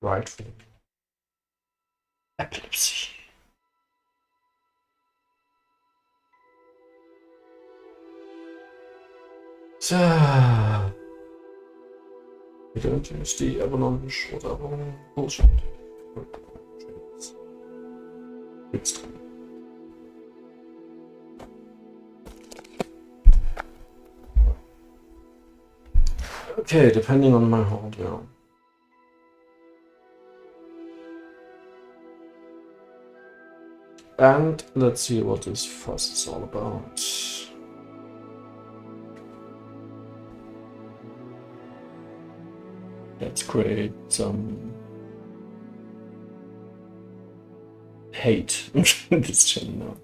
Right for epilepsy. So, we don't use the avalanche, whatever bullshit. It's drin. Okay, depending on my hardware. And let's see what this fuss is all about. Let's create some hate in this channel now.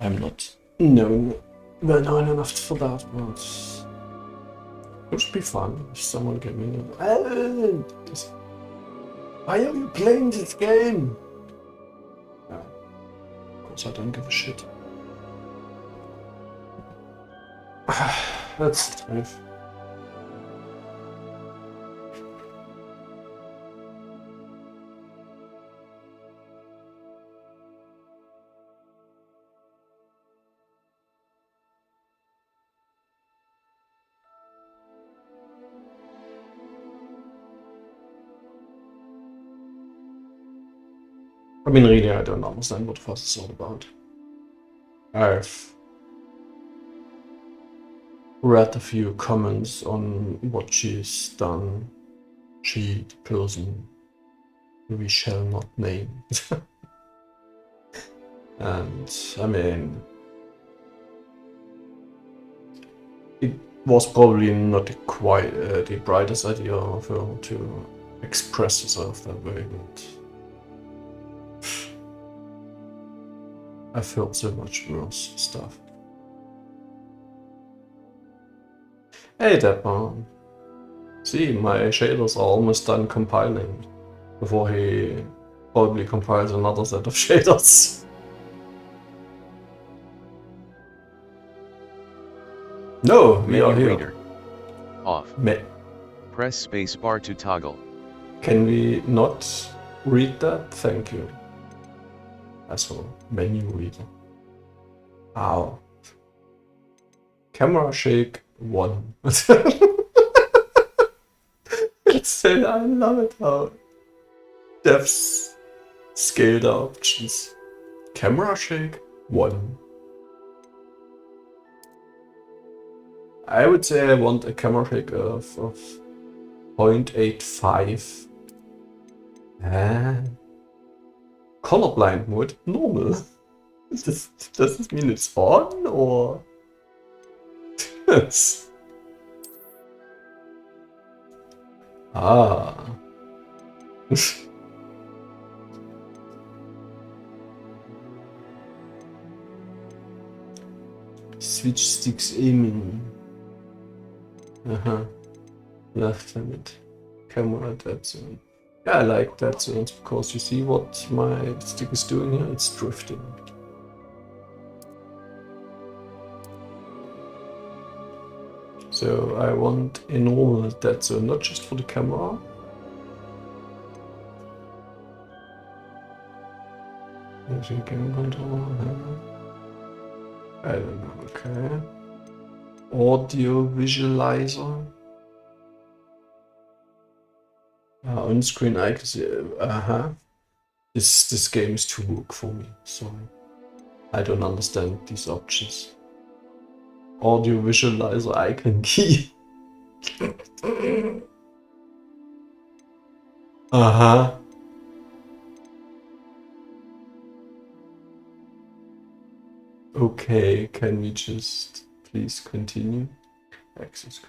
I'm not known well known enough for that, but it should be fun if someone came in and why are you playing this game? Of course I don't give a shit. Let's drive. I mean, really, I don't understand what fuss is all about. I've read a few comments on what she's done. She, the person we shall not name. And, I mean, it was probably not quite the brightest idea of her to express herself that way, but I've heard so much worse stuff. Hey Deadman. See, my shaders are almost done compiling before he probably compiles another set of shaders. No, we are here. Reader. Off. Press spacebar to toggle. Can we not read that? Thank you. Asshole. Menu reader. Ow. Camera shake 1. It's so, I love it how devs scale the options. Camera shake 1. I would say I want a camera shake of 0.85. Colorblind mode, normal. Does this mean it's on or? Ah. Switch sticks aiming. Left hand camera dead zone. Yeah, I like dead zones because you see what my stick is doing here? It's drifting. So I want a normal dead zone, not just for the camera. Using game controller. I don't know, okay. Audio visualizer. On-screen icons. This game is too woke for me. Sorry, I don't understand these options. Audio visualizer icon key. Okay, can we just please continue? Access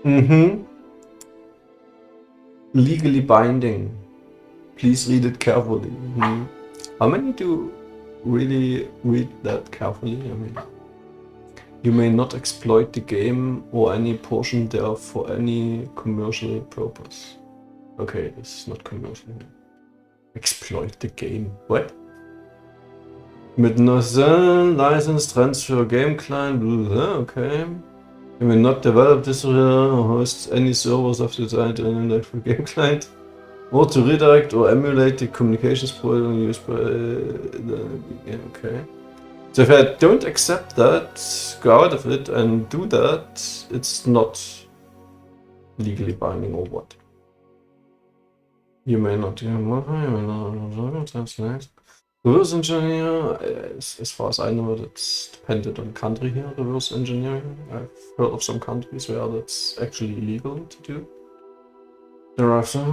continue. Legally binding. Please read it carefully. How many do really read that carefully? I mean, you may not exploit the game or any portion thereof for any commercial purpose. Okay, this is not commercial. Exploit the game. What? Mit no license transfer game client. Okay. You may not develop this or host any servers of the internet for game client, or to redirect or emulate the communications protocol used by okay. So if I don't accept that, go out of it and do that, it's not legally binding or what? You may not do modify, you may not translate. Reverse engineer, as far as I know, that's dependent on country here, reverse engineering. I've heard of some countries where that's actually illegal to do. There are some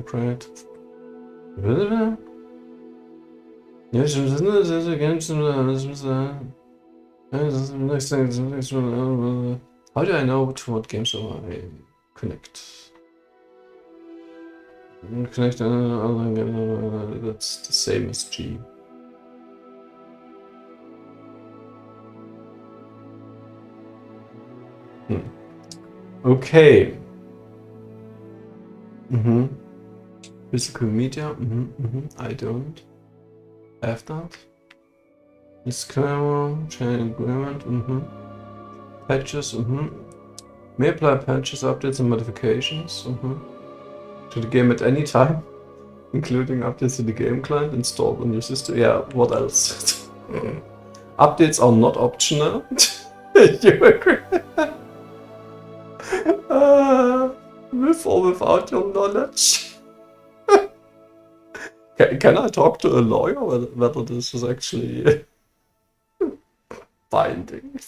great. Yes, against how do I know to what game server I connect? Connect, that's the same as G. Okay. Physical media. I don't have that. Disclaimer, chain agreement. Patches. May apply patches, updates, and modifications. To the game at any time, including updates to the game client installed on your system. Yeah, what else? Updates are not optional. You agree? With or without your knowledge. Can I talk to a lawyer whether this is actually binding?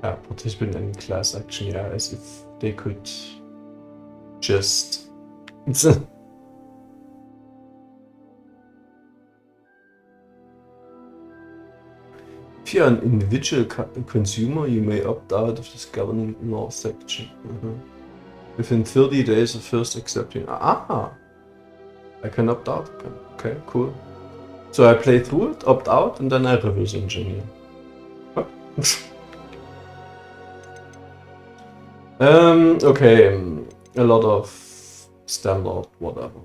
Yeah, participant in class action, yeah, as if they could just. If you're an individual consumer, you may opt out of this governing law section. Within 30 days of first accepting. I can opt out. Okay, cool. So I play through it, opt out, and then I reverse engineer. Okay, a lot of standard whatever.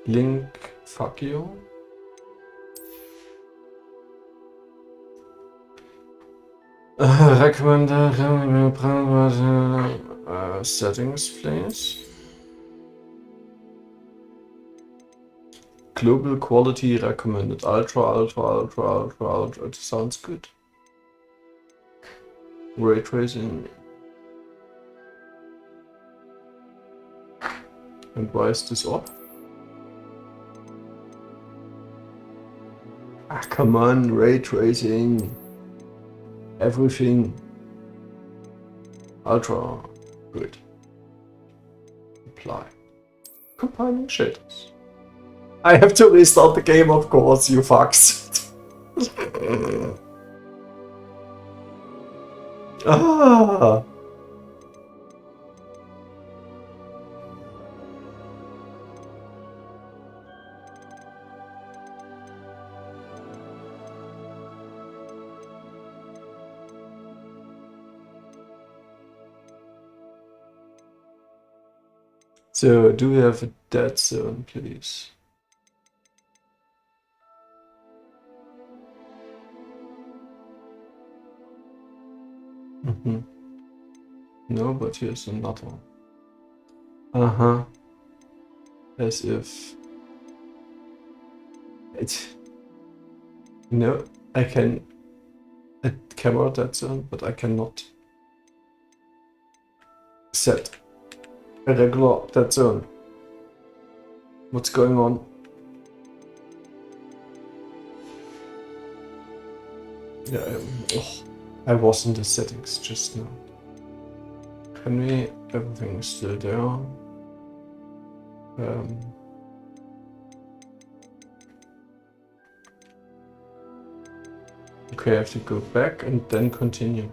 Link, fuck you. Recommended settings, please. Global quality recommended. Ultra. It sounds good. Ray tracing. And why is this off? Come on, ray tracing. Everything. Ultra. Good. Apply. Compiling shaders. I have to restart the game, of course, you fucks. So, do we have a dead zone, please? No, but here's another. As if it. No, I can. A camera dead zone, but I cannot set a regular dead zone. What's going on? Yeah, I was in the settings just now. Can we? Everything is still there. Okay, I have to go back and then continue.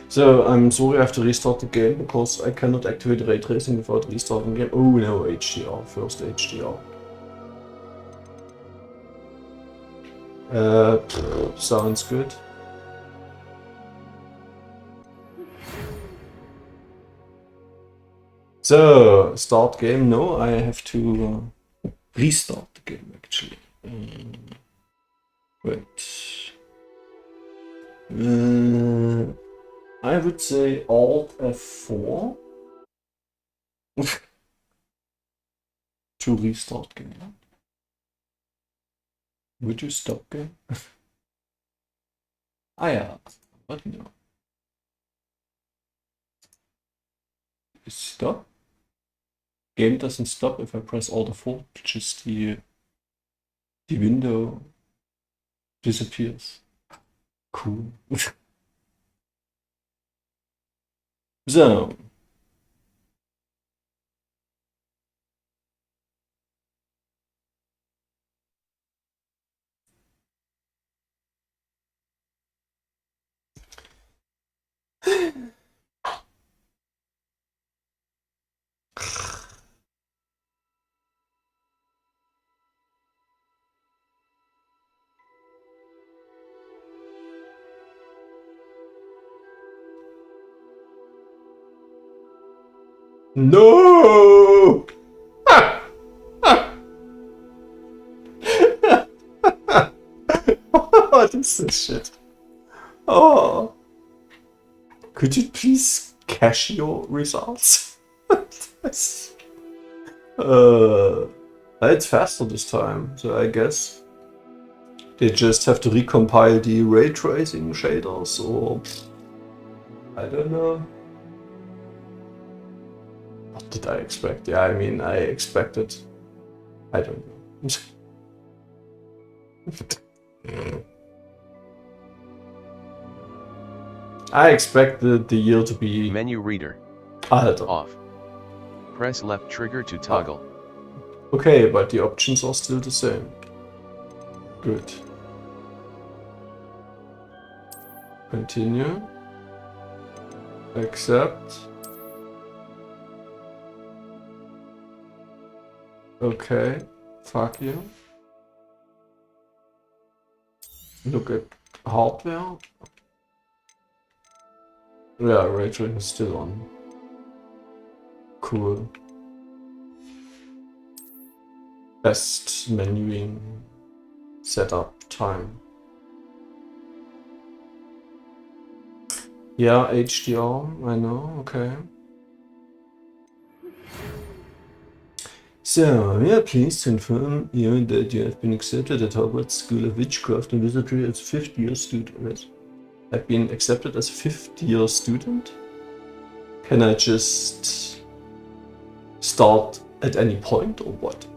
So, I'm sorry I have to restart the game because I cannot activate ray tracing without restarting the game. Oh no, HDR, first HDR. Sounds good. So, start game? No, I have to restart the game actually. Wait. I would say Alt F4 to restart game. Would you stop game? Yeah, but no. Stop? Game doesn't stop if I press Alt F4, just the window disappears. Cool. So. No! What is this shit? Oh. Could you please cache your results? It's faster this time, so I guess they just have to recompile the ray tracing shaders, or I don't know. What did I expect? Yeah, I mean, I expected. I don't know. I expected the yield to be Menu reader. Off. Press left trigger to toggle. Okay, but the options are still the same. Good. Continue. Accept. Okay. Fuck you. Look at hardware. Yeah, ray tracing is still on. Cool. Best menuing setup time. Yeah, HDR, I know, okay. So, we are pleased to inform you that you have been accepted at Hogwarts School of Witchcraft and Wizardry as a 5th-year student. I've been accepted as a 5th-year student? Can I just start at any point or what?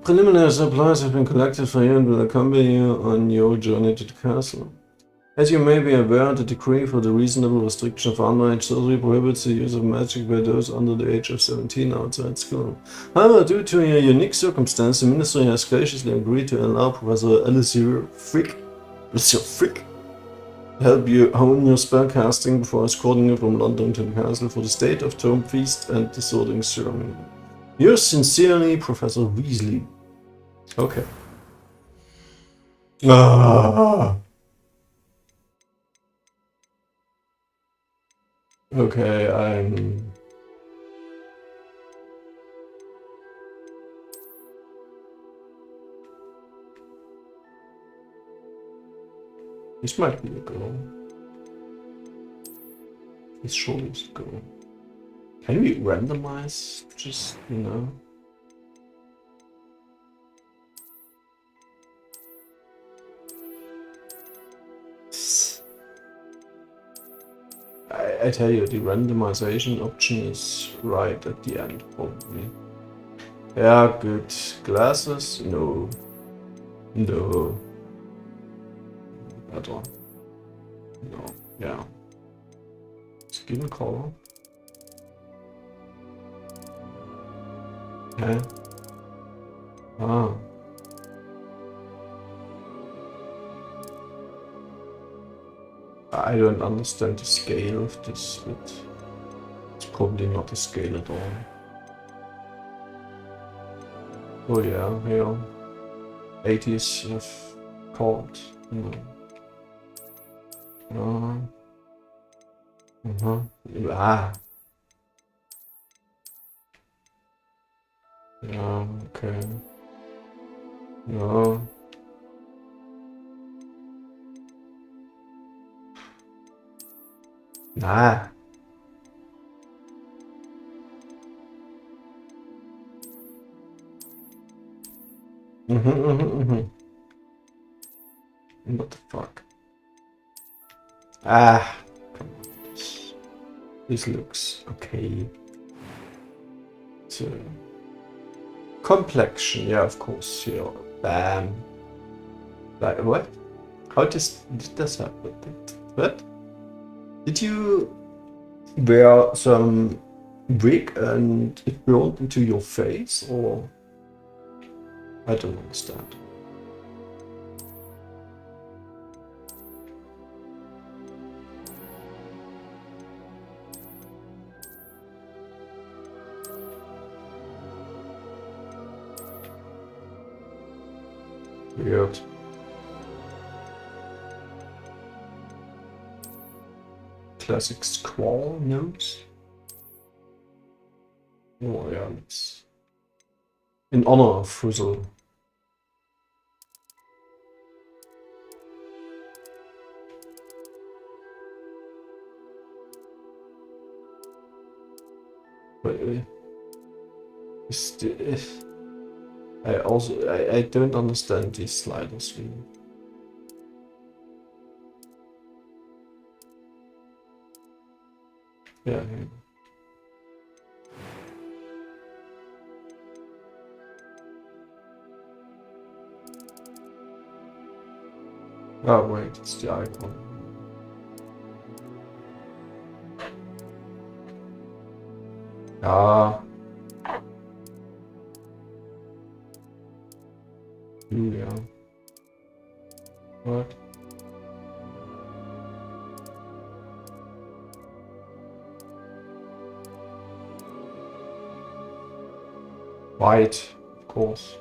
Preliminary supplies have been collected for you and will accompany you on your journey to the castle. As you may be aware, the decree for the reasonable restriction of underage sorcery prohibits the use of magic by those under the age of 17 outside school. However, due to your unique circumstance, the Ministry has graciously agreed to allow Professor Alistair Frick help you hone your spellcasting before escorting you from London to the castle for the State of Tome Feast and the Sorting Ceremony. Yours sincerely, Professor Weasley. Okay. Okay, This might be a girl. This surely is a girl. Can we randomize? Just, you know. I tell you, the randomization option is right at the end, probably. Yeah, good. Glasses? No. No. better. No, yeah. Skin color. Okay. Ah. I don't understand the scale of this, but it's probably not a scale at all. Oh yeah, yeah. 80s of chord. No. Ah. Yeah, okay. No. Nah. What the fuck? Ah. Come on. This looks okay. So. Complexion, yeah, of course. Yeah. Bam. Like, what? How did this happen? What? Did you wear some wig and it burned into your face, or? I don't understand. Weird. Classic squall nose. Oh yeah, it's in honor of Frizzle. Wait, I don't understand these sliders really. Yeah. Oh wait, it's the icon. Ah. Yeah. What? White, of course.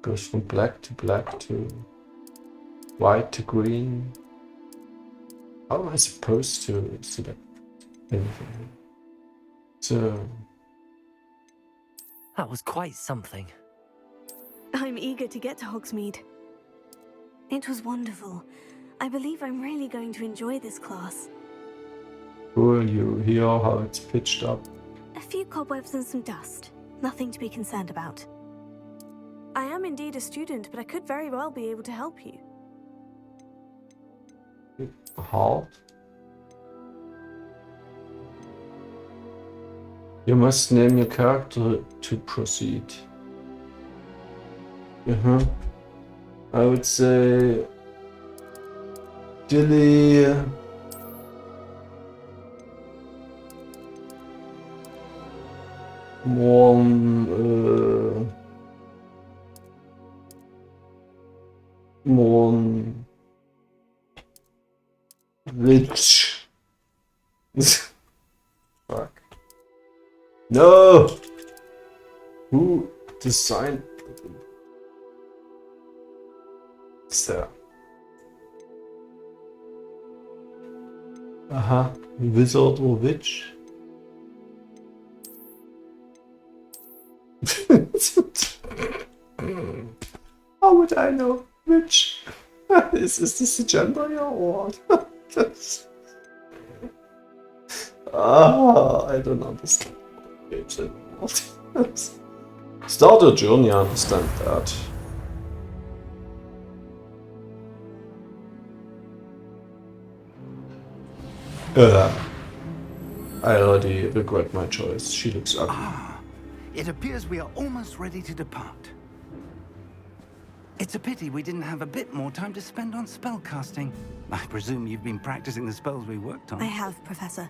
Goes from black to white to green. How am I supposed to select anything? So That was quite something. I'm eager to get to Hogsmeade. It was wonderful. I believe I'm really going to enjoy this class. cool, you hear how it's pitched up. A few cobwebs and some dust. Nothing to be concerned about. I am indeed a student, but I could very well be able to help you. Hard. You must name your character to proceed. I would say Dilly. More rich. Fuck. No! Who designed so? Wizard or witch? How would I know which? Is this a gender here or what? I don't understand. Games anymore. Start a journey, I understand that. I already regret my choice. She looks ugly. It appears we are almost ready to depart. It's a pity we didn't have a bit more time to spend on spellcasting. I presume you've been practicing the spells we worked on. I have, Professor.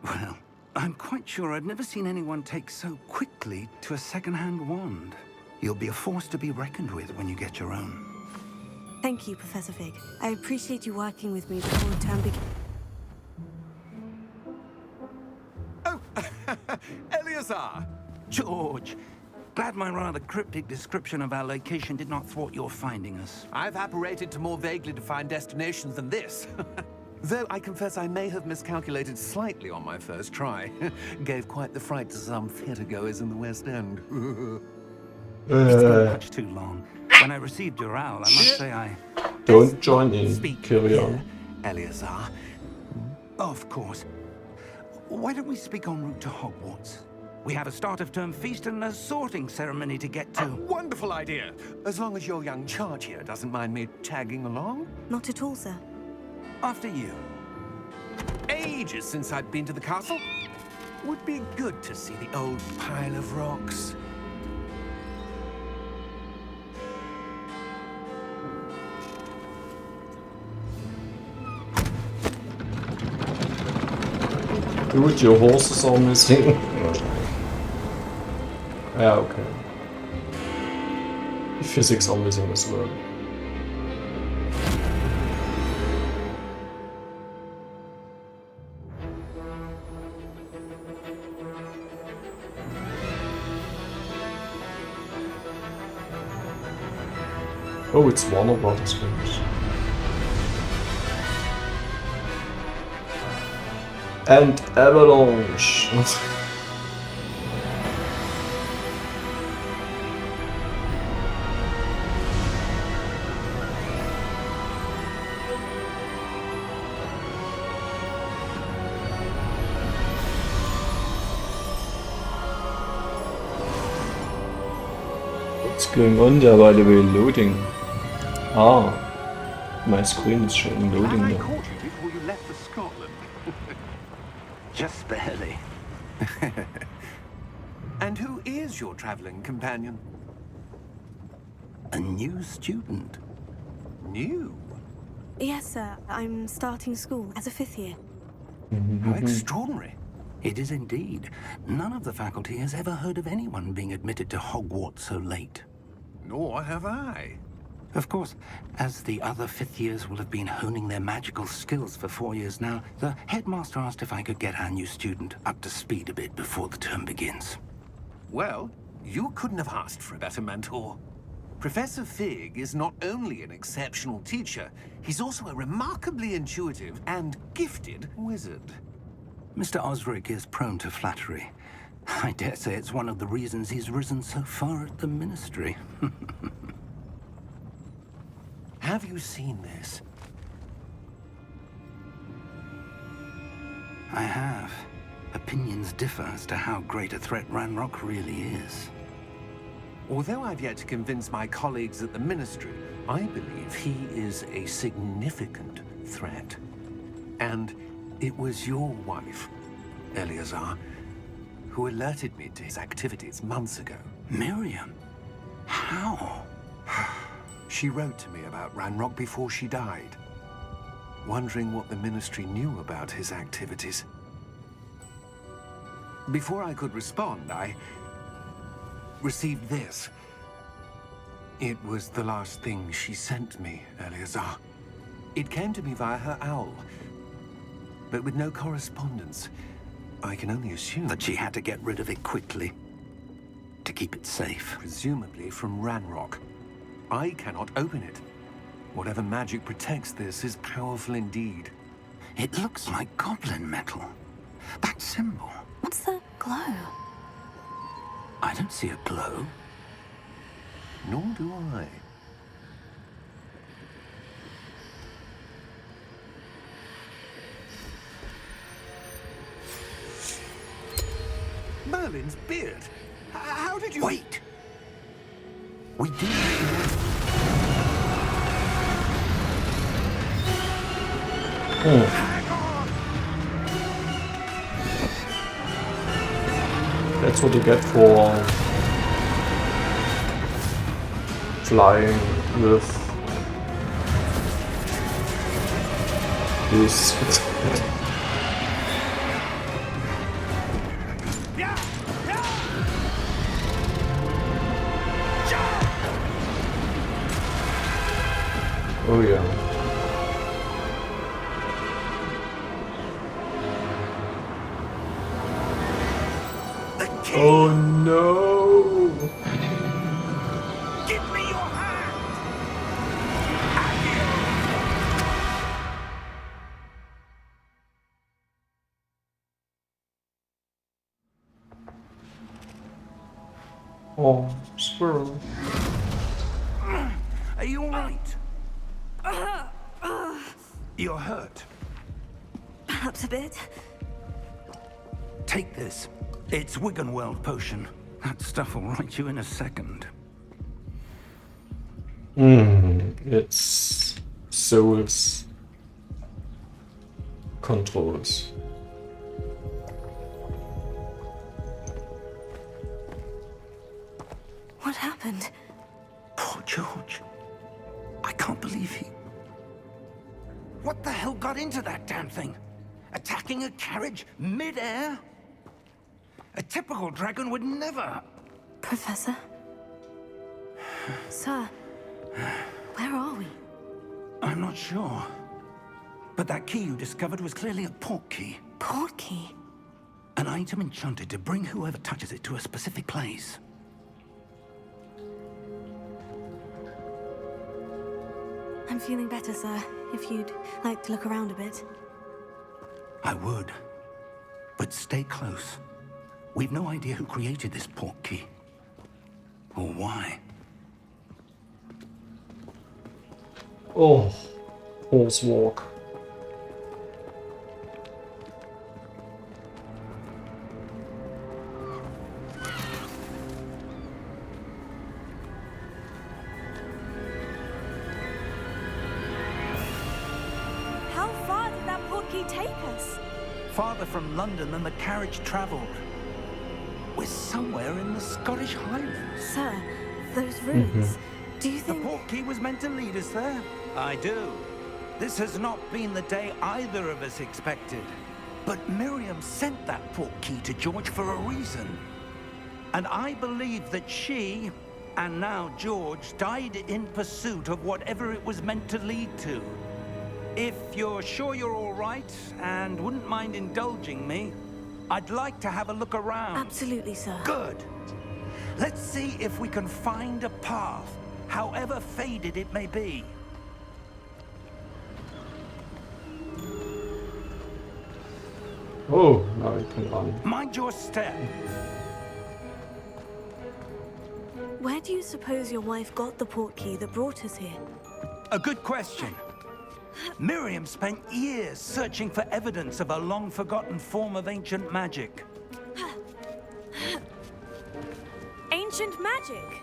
Well, I'm quite sure I've never seen anyone take so quickly to a second-hand wand. You'll be a force to be reckoned with when you get your own. Thank you, Professor Fig. I appreciate you working with me before the term begins. Oh, Eleazar! George, glad my rather cryptic description of our location did not thwart your finding us. I've apparated to more vaguely defined destinations than this. Though I confess I may have miscalculated slightly on my first try. Gave quite the fright to some theatregoers in the West End. It's been much too long. When I received your owl, I must say I... Don't join in. Speak Carry here, on. Eleazar. Of course. Why don't we speak en route to Hogwarts? We have a start-of-term feast and a sorting ceremony to get to. Wonderful idea! As long as your young charge here doesn't mind me tagging along. Not at all, sir. After you. Ages since I'd been to the castle. Would be good to see the old pile of rocks. Dude, your horses are missing. Yeah, okay. The physics are missing as well. Oh, it's Warner Brothers films. And Avalanche. What's going on there, by the way? Loading. Ah, my screen is showing loading I now. caught you before you left for Scotland. Just barely. And who is your traveling companion? A new student. New? Yes, sir. I'm starting school as a 5th year. How extraordinary. It is indeed. None of the faculty has ever heard of anyone being admitted to Hogwarts so late. Nor have I. Of course, as the other 5th years will have been honing their magical skills for 4 years now, the headmaster asked if I could get our new student up to speed a bit before the term begins. Well, you couldn't have asked for a better mentor. Professor Fig is not only an exceptional teacher, he's also a remarkably intuitive and gifted wizard. Mr. Osric is prone to flattery. I dare say it's one of the reasons he's risen so far at the ministry. Have you seen this? I have. Opinions differ as to how great a threat Ranrock really is. Although I've yet to convince my colleagues at the Ministry, I believe he is a significant threat. And it was your wife, Eleazar, who alerted me to his activities months ago. Miriam? How? She wrote to me about Ranrock before she died, wondering what the Ministry knew about his activities. Before I could respond, I received this. It was the last thing she sent me, Eleazar. It came to me via her owl, but with no correspondence. I can only assume That she had to get rid of it quickly. To keep it safe. presumably from Ranrock. I cannot open it. Whatever magic protects this is powerful indeed. It looks like goblin metal. That symbol. What's the glow? I don't see a glow. Nor do I. Merlin's beard. How did you... Wait! We do... That's what you get for flying with this. Oh yeah. Oh no! Give me your hand! Oh, squirrel. Are you all right? You're hurt. Perhaps a bit. Take this. It's Wiggenweld potion. That stuff will right you in a second. It's Soul's controls. What happened? Poor George. I can't believe he... What the hell got into that damn thing? Attacking a carriage mid-air? A typical dragon would never... Professor? Sir, where are we? I'm not sure. But that key you discovered was clearly a port key. Port key? An item enchanted to bring whoever touches it to a specific place. I'm feeling better, sir. If you'd like to look around a bit. I would. But stay close. We've no idea who created this port key. Or why. Oh, horse walk. How far did that port key take us? Farther from London than the carriage travelled. We're somewhere in the Scottish Highlands. Sir, those ruins. Do you The think... port key was meant to lead us there? I do. This has not been the day either of us expected. But Miriam sent that port key to George for a reason. And I believe that she, and now George, died in pursuit of whatever it was meant to lead to. If you're sure you're all right, and wouldn't mind indulging me, I'd like to have a look around. Absolutely, sir. Good. Let's see if we can find a path, however faded it may be. Oh, now I can run. Mind your step. Where do you suppose your wife got the port key that brought us here? A good question. Miriam spent years searching for evidence of a long-forgotten form of ancient magic. Ancient magic?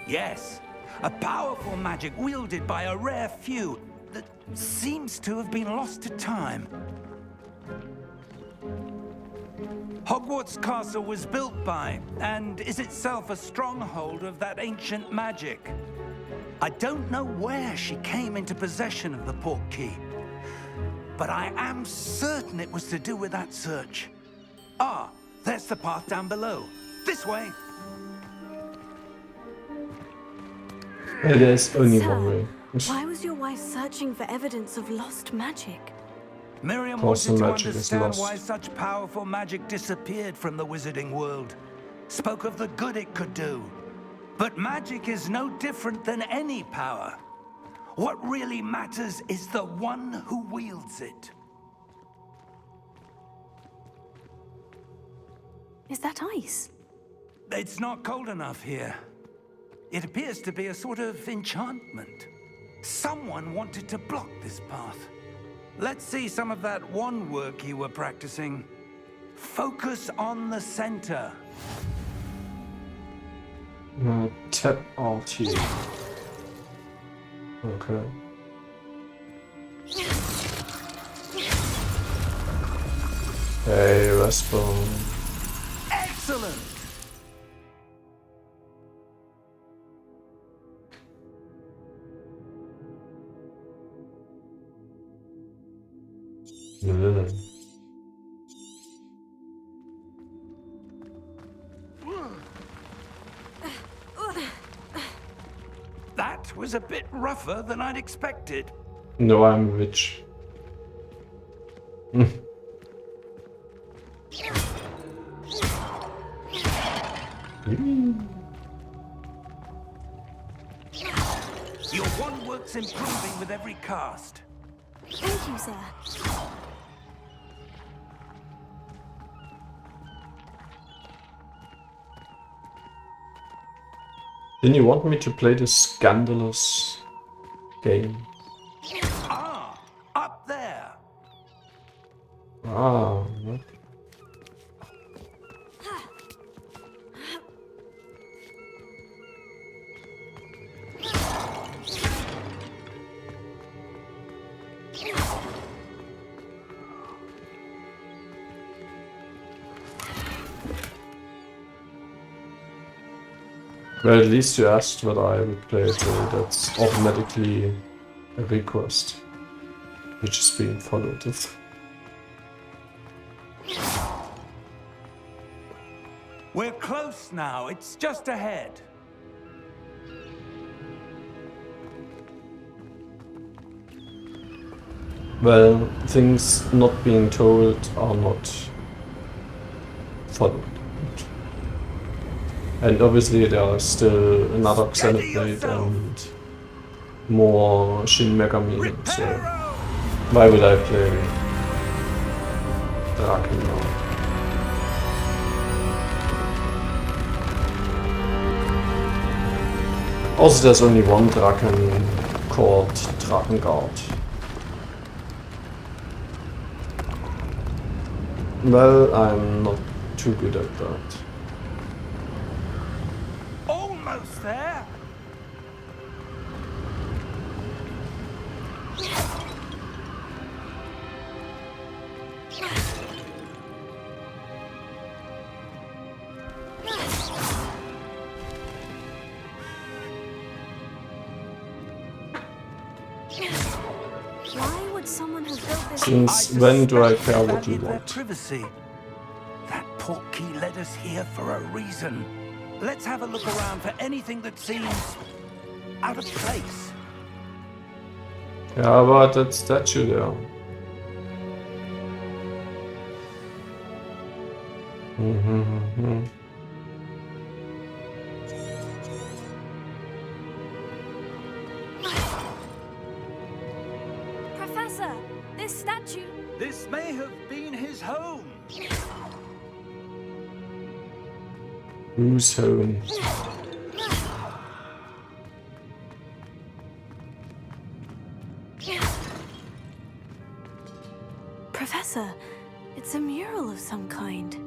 Yes, a powerful magic wielded by a rare few that seems to have been lost to time. Hogwarts Castle was built by, and is itself a stronghold of that ancient magic. I don't know where she came into possession of the port key, but I am certain it was to do with that search. Ah, there's the path down below. This way. There's only Sir, one way. why was your wife searching for evidence of lost magic? Miriam Castle wanted to magic is understand lost. why such powerful magic disappeared from the wizarding world. Spoke of the good it could do. But magic is no different than any power. What really matters is the one who wields it. Is that ice? It's not cold enough here. It appears to be a sort of enchantment. Someone wanted to block this path. Let's see some of that wand work you were practicing. Focus on the center. Tap RT. Okay. Hey, Raspberry. Excellent. That was a bit rougher than I'd expected. No, I'm a witch. Your wand works improving with every cast. Thank you, sir. Didn't you want me to play this scandalous game? Ah, up there. Ah. Well, at least you asked whether I would play it, so that's automatically a request, which is being followed. We're close now. It's just ahead. Well, things not being told are not followed. And obviously there are still another Xenoblade and more Shin Megami, so why would I play Draken now? Also, there's only one Draken called Drakengard. Well, I'm not too good at that. Almost there. Why would someone have built this? Since when do I care what you Valued their want? privacy. That portkey led us here for a reason. Let's have a look around for anything that seems out of place. Yeah, but that statue there. Professor, this statue. This may have been his home. Who's home? Professor, it's a mural of some kind.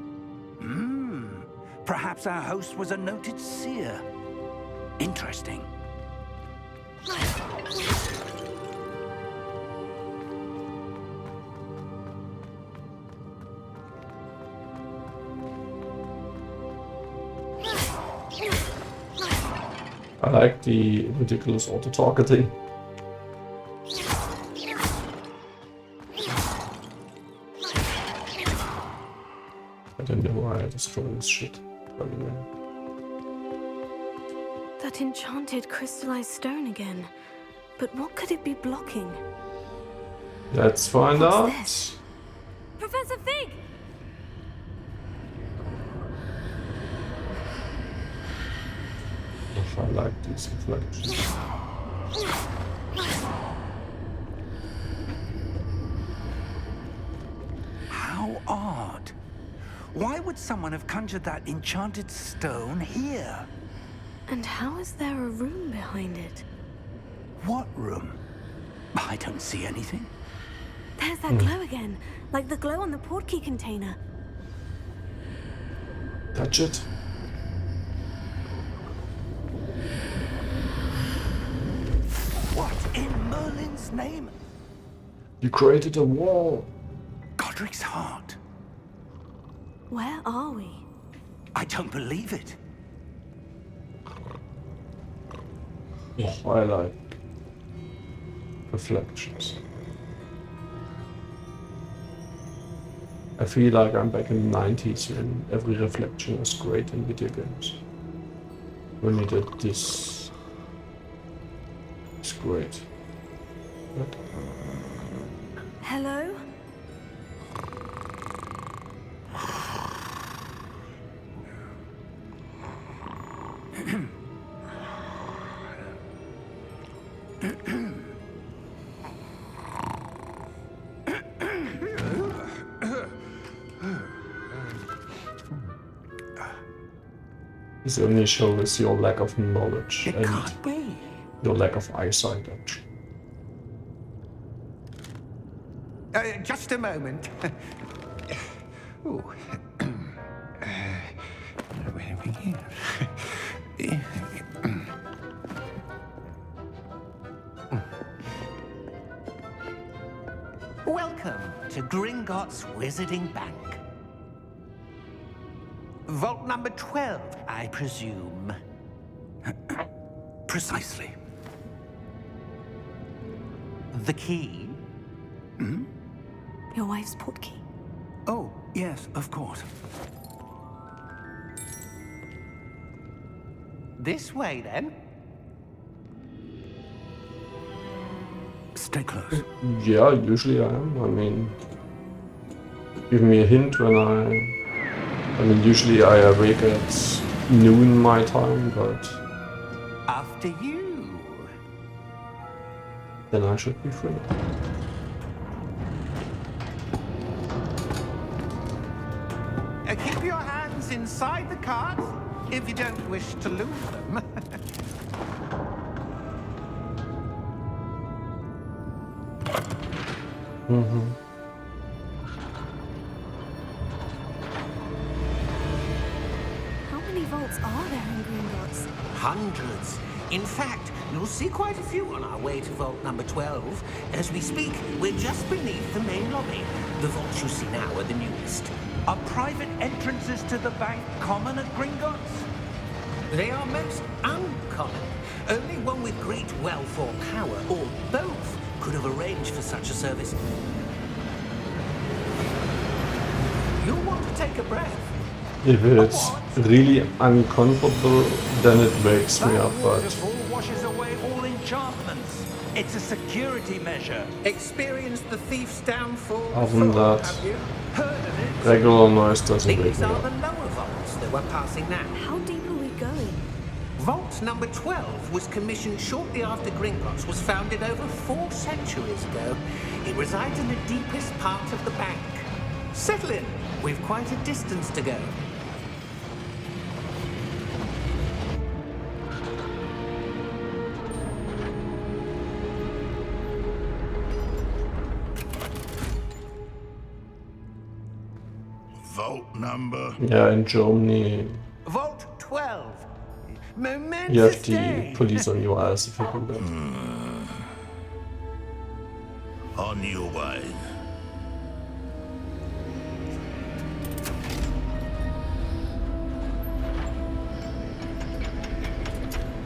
Perhaps our host was a noted seer. Interesting. I like the ridiculous auto-targeting. I don't know why I destroy this shit, by the way. That enchanted crystallized stone again. But what could it be blocking? Let's find What's out. this? Professor Fig! If I like these reflections. How odd. Why would someone have conjured that enchanted stone here? And how is there a room behind it? What room? I don't see anything. There's that glow again, like the glow on the portkey container. Touch it. What in Merlin's name? You created a wall. Godric's heart. Where are we? I don't believe it. Oh, I like reflections. I feel like I'm back in the 90s when every reflection was great in video games. When you did this, it's great. But Hello? this only shows your lack of knowledge It and can't be. your lack of eyesight, actually. Just a moment. Ooh. Where are we here? Welcome to Gringotts Wizarding Bank. Vault number 12, I presume. Precisely. The key? Your wife's portkey. Oh, yes, of course. This way, then. Stay close. Yeah, usually I am. I mean, give me a hint when I mean, usually I awake at noon my time, but After you. then I should be free. Keep your hands inside the cart if you don't wish to lose them. How many vaults are there in Gringotts? Hundreds. In fact, you'll see quite a few on our way to vault number 12. As we speak, we're just beneath the main lobby. The vaults you see now are the newest. Are private entrances to the bank common at Gringotts? They are most uncommon. Only one with great wealth or power, or both, could have arranged for such a service. You'll want to take a breath. If it's really uncomfortable, then it wakes me up, That but waterfall washes away all enchantments. It's a security measure. Experienced the thief's downfall Other than before, that, have you? Heard of it? regular noise doesn't wake These me are up. the lower vaults that we're passing now. How deep are we going? Vault number 12 was commissioned shortly after Gringotts was founded over 4 centuries ago. It resides in the deepest part of the bank. Settle in. We've quite a distance to go. Vault number. Yeah, in Germany, Vault 12. Momentous you have the day. police on your ass if you do that. On your way.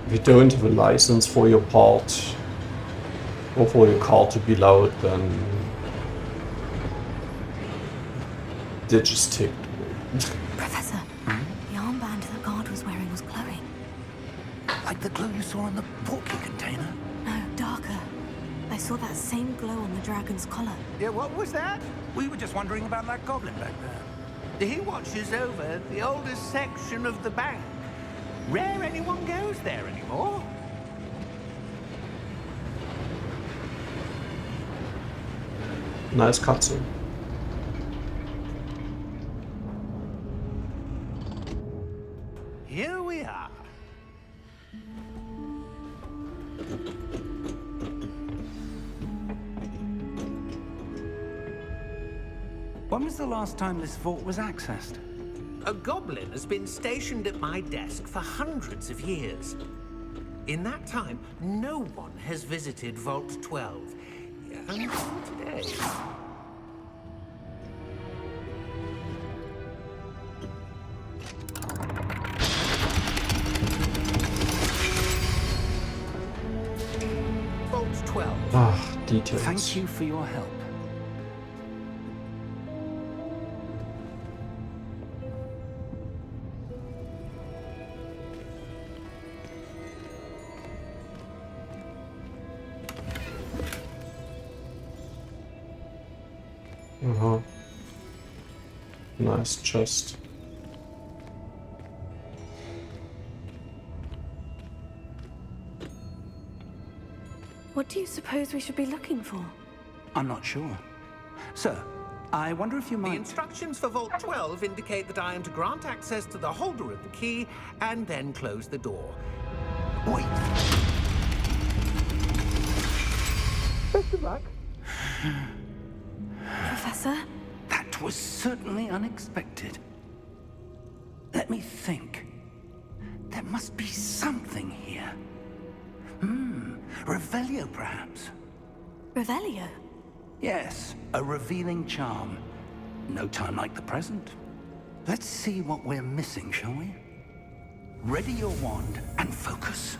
If you don't have a license for your part, or for your car to be loud, then they just take it away. Professor, the armband the guard was wearing was glowing. Like the glow you saw on the portkey container? No, darker. I saw that same glow on the dragon's collar. Yeah, what was that? We were just wondering about that goblin back there. He watches over the oldest section of the bank. Rare anyone goes there anymore. Nice cutscene. Here we are. When was the last time this vault was accessed? A goblin has been stationed at my desk for hundreds of years. In that time, no one has visited Vault 12. Until today. Vault 12. Ah, details. Thank you for your help. Uh-huh. Nice chest. What do you suppose we should be looking for? I'm not sure. Sir, I wonder if you The might... instructions for Vault 12 indicate that I am to grant access to the holder of the key and then close the door. Wait! Best of luck. Professor? That was certainly unexpected. Let me think. There must be something here. Revelio, perhaps? Revelio? Yes, a revealing charm. No time like the present. Let's see what we're missing, shall we? Ready your wand and focus.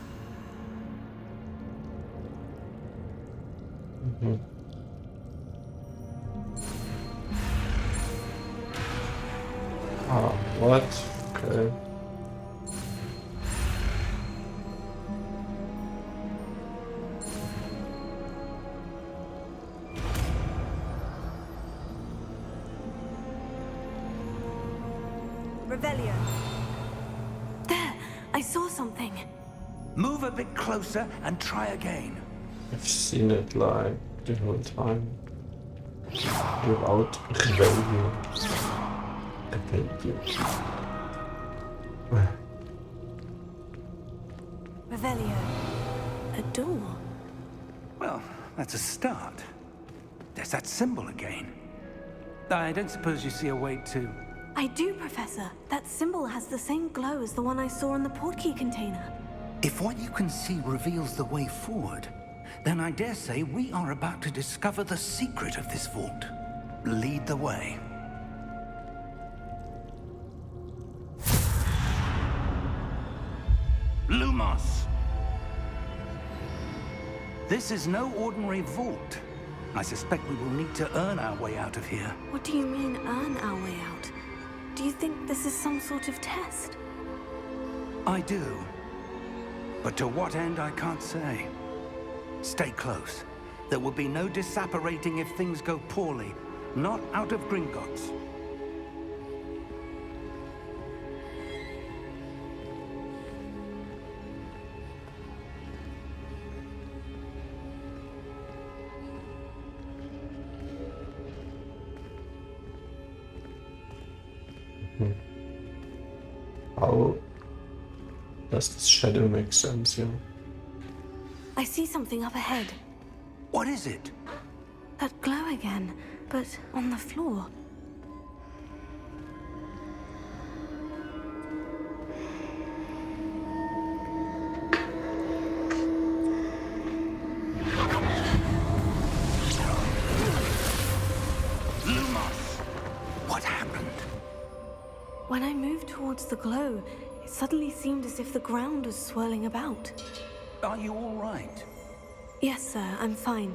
Ah, what? Okay. Revelio. There! I saw something. Move a bit closer and try again. I've seen it like the whole time. Without Revelio. Revelio. A door. Well, that's a start. There's that symbol again. I don't suppose you see a way to... I do, Professor. That symbol has the same glow as the one I saw in the portkey container. If what you can see reveals the way forward, then I dare say we are about to discover the secret of this vault. Lead the way. Lumos! This is no ordinary vault. I suspect we will need to earn our way out of here. What do you mean, earn our way out? Do you think this is some sort of test? I do. But to what end, I can't say. Stay close. There will be no disapparating if things go poorly. Not out of Gringotts. How does this shadow make sense here? I see something up ahead. What is it? That glow again, but on the floor. Lumos! What happened? When I moved towards the glow, it suddenly seemed as if the ground was swirling about. Are you all right? Yes, sir, I'm fine.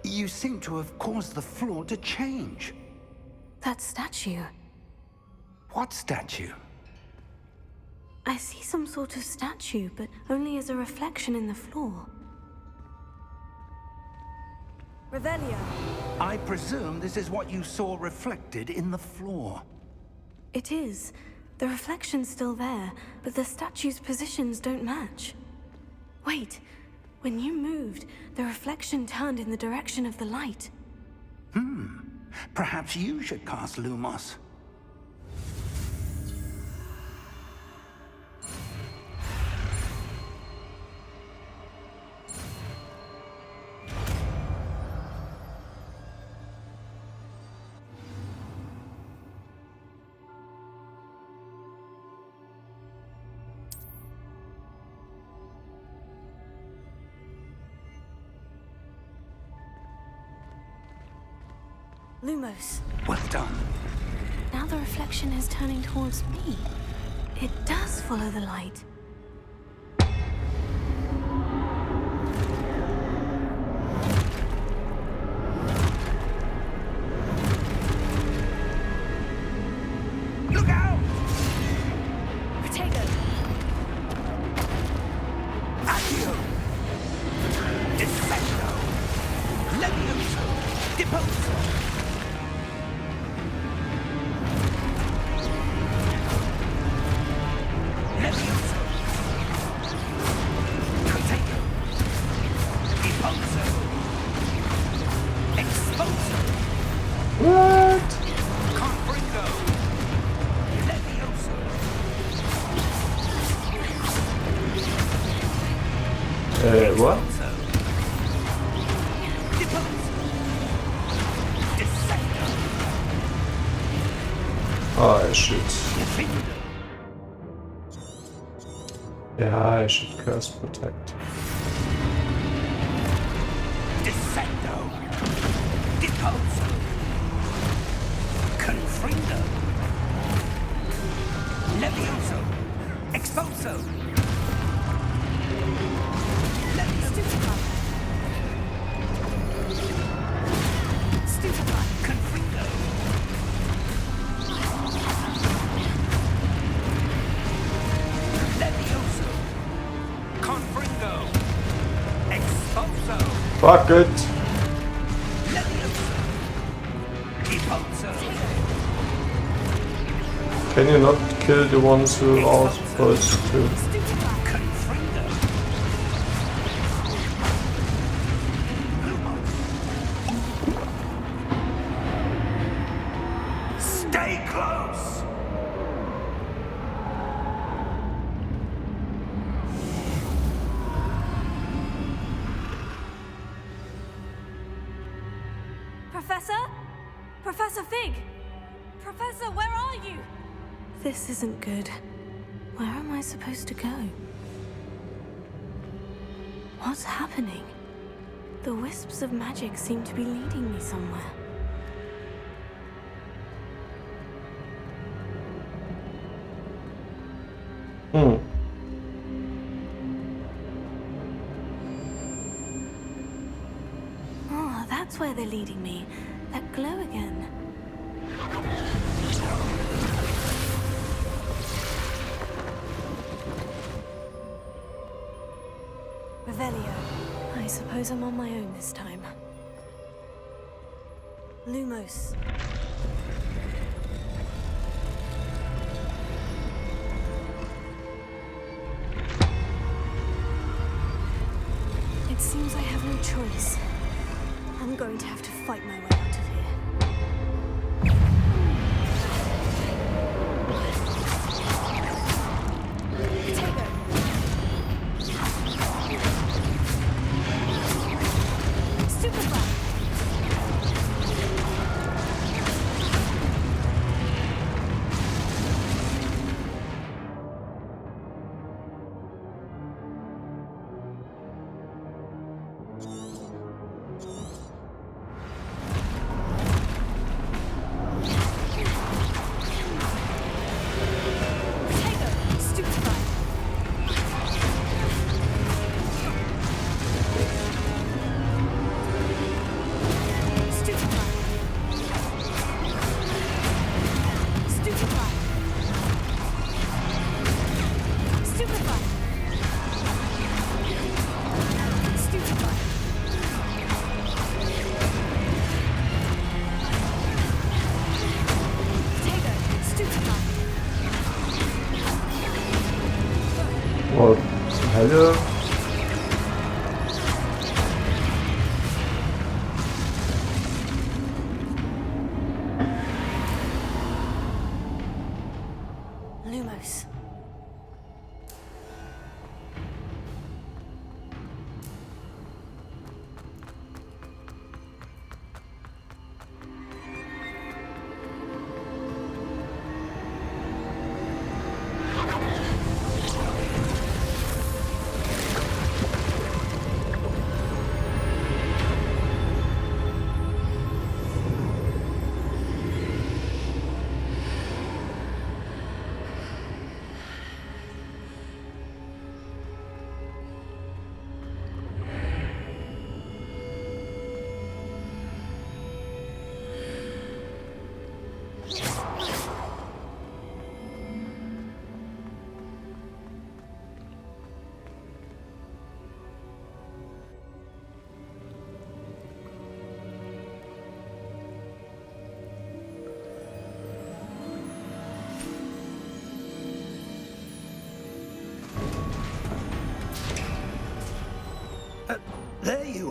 You seem to have caused the floor to change. That statue. What statue? I see some sort of statue, but only as a reflection in the floor. Revelio. I presume this is what you saw reflected in the floor. It is. The reflection's still there, but the statue's positions don't match. Wait. When you moved, the reflection turned in the direction of the light. Perhaps you should cast Lumos. Lumos. Well done. Now the reflection is turning towards me. It does follow the light. Look out! Potato. Accio! Descendo! Levioso! Deposo! Levioso! Potato! Deposo! Exposo! What? Confringo! Levioso! What? Oh, I should. Yeah, I should curse protect. Descendo! Deposo! Confringo! Levioso! Exposo! Levioso! Stupefy! Confringo! Levioso! Confringo! Exposo! Fuck it! Levioso! Deposo! Can you not kill the ones who are supposed to? Confringo! Stay close! Professor? Professor Fig? Professor, where are you? This isn't good. Where am I supposed to go? What's happening? The wisps of magic seem to be leading me somewhere. Oh, that's where they're leading me. That glow again. Revelio. I suppose I'm on my own this time. Lumos. It seems I have no choice. I'm going to have to fight my way out of here. Potato. Stupefy. Well, hello. Lumos.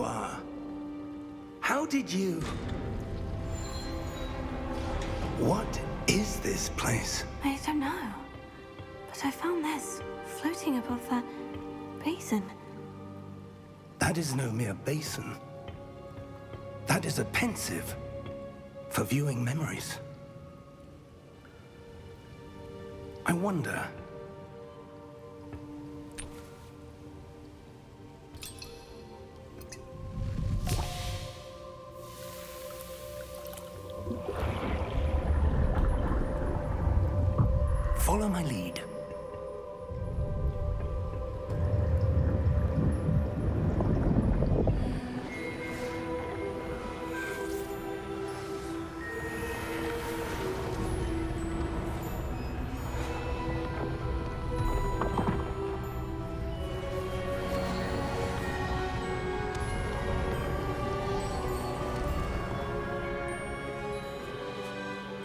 you are. How did you... What is this place? I don't know. But I found this floating above that basin. That is no mere basin. That is a pensive for viewing memories. I wonder... Follow my lead.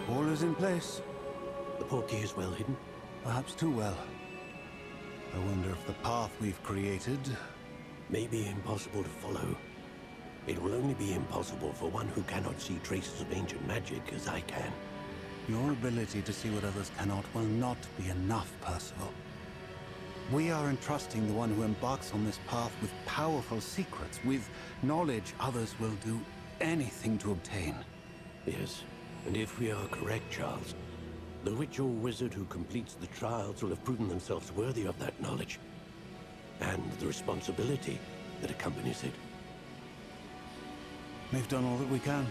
All is in place. The portkey is well hidden. Perhaps too well. I wonder if the path we've created... May be impossible to follow. It will only be impossible for one who cannot see traces of ancient magic as I can. Your ability to see what others cannot will not be enough, Percival. We are entrusting the one who embarks on this path with powerful secrets, with knowledge others will do anything to obtain. Yes, and if we are correct, Charles, the witch or wizard who completes the trials will have proven themselves worthy of that knowledge, and the responsibility that accompanies it. We've done all that we can.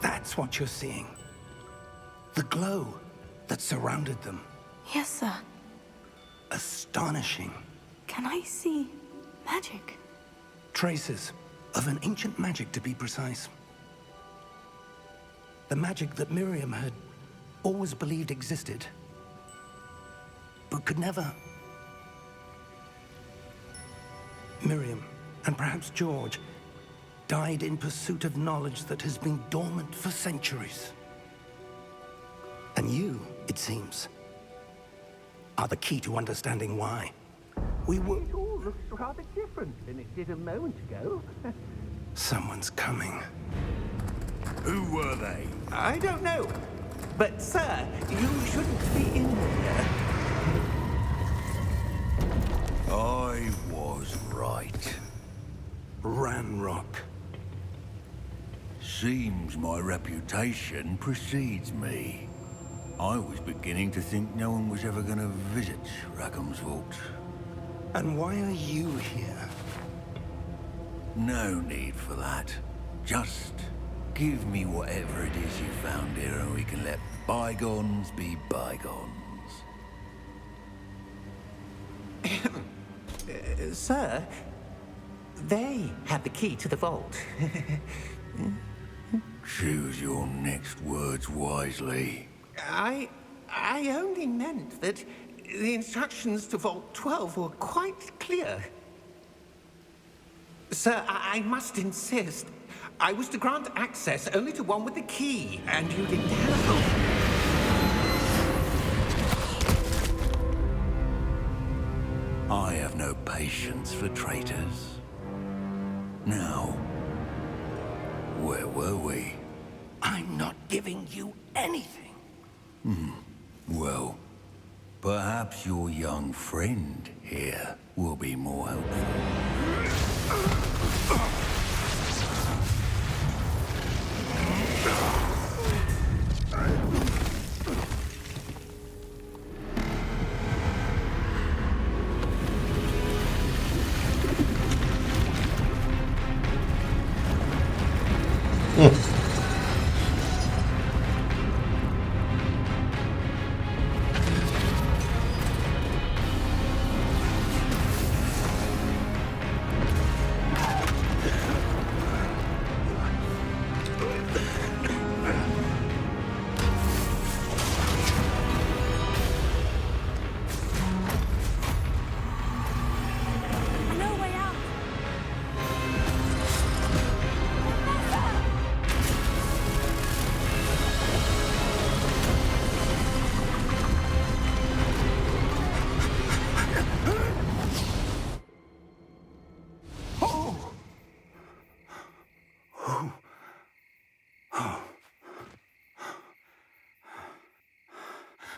That's what you're seeing. The glow that surrounded them. Yes, sir. Astonishing. Can I see magic? Traces of an ancient magic, to be precise. The magic that Miriam had always believed existed, but could never. Miriam, and perhaps George, died in pursuit of knowledge that has been dormant for centuries. And you, it seems, are the key to understanding why. We were... It all looks rather different than it did a moment ago. Someone's coming. Who were they? I don't know. But, sir, you shouldn't be in here. I was right. Ranrock. Seems my reputation precedes me. I was beginning to think no one was ever going to visit Rackham's vault. And why are you here? No need for that. Just give me whatever it is you found here and we can let bygones be bygones. Sir, they have the key to the vault. Choose your next words wisely. I only meant that the instructions to Vault 12 were quite clear. Sir, I must insist. I was to grant access only to one with the key, and you didn't have. I have no patience for traitors. Now, where were we? I'm not giving you anything. Well, perhaps your young friend here will be more helpful.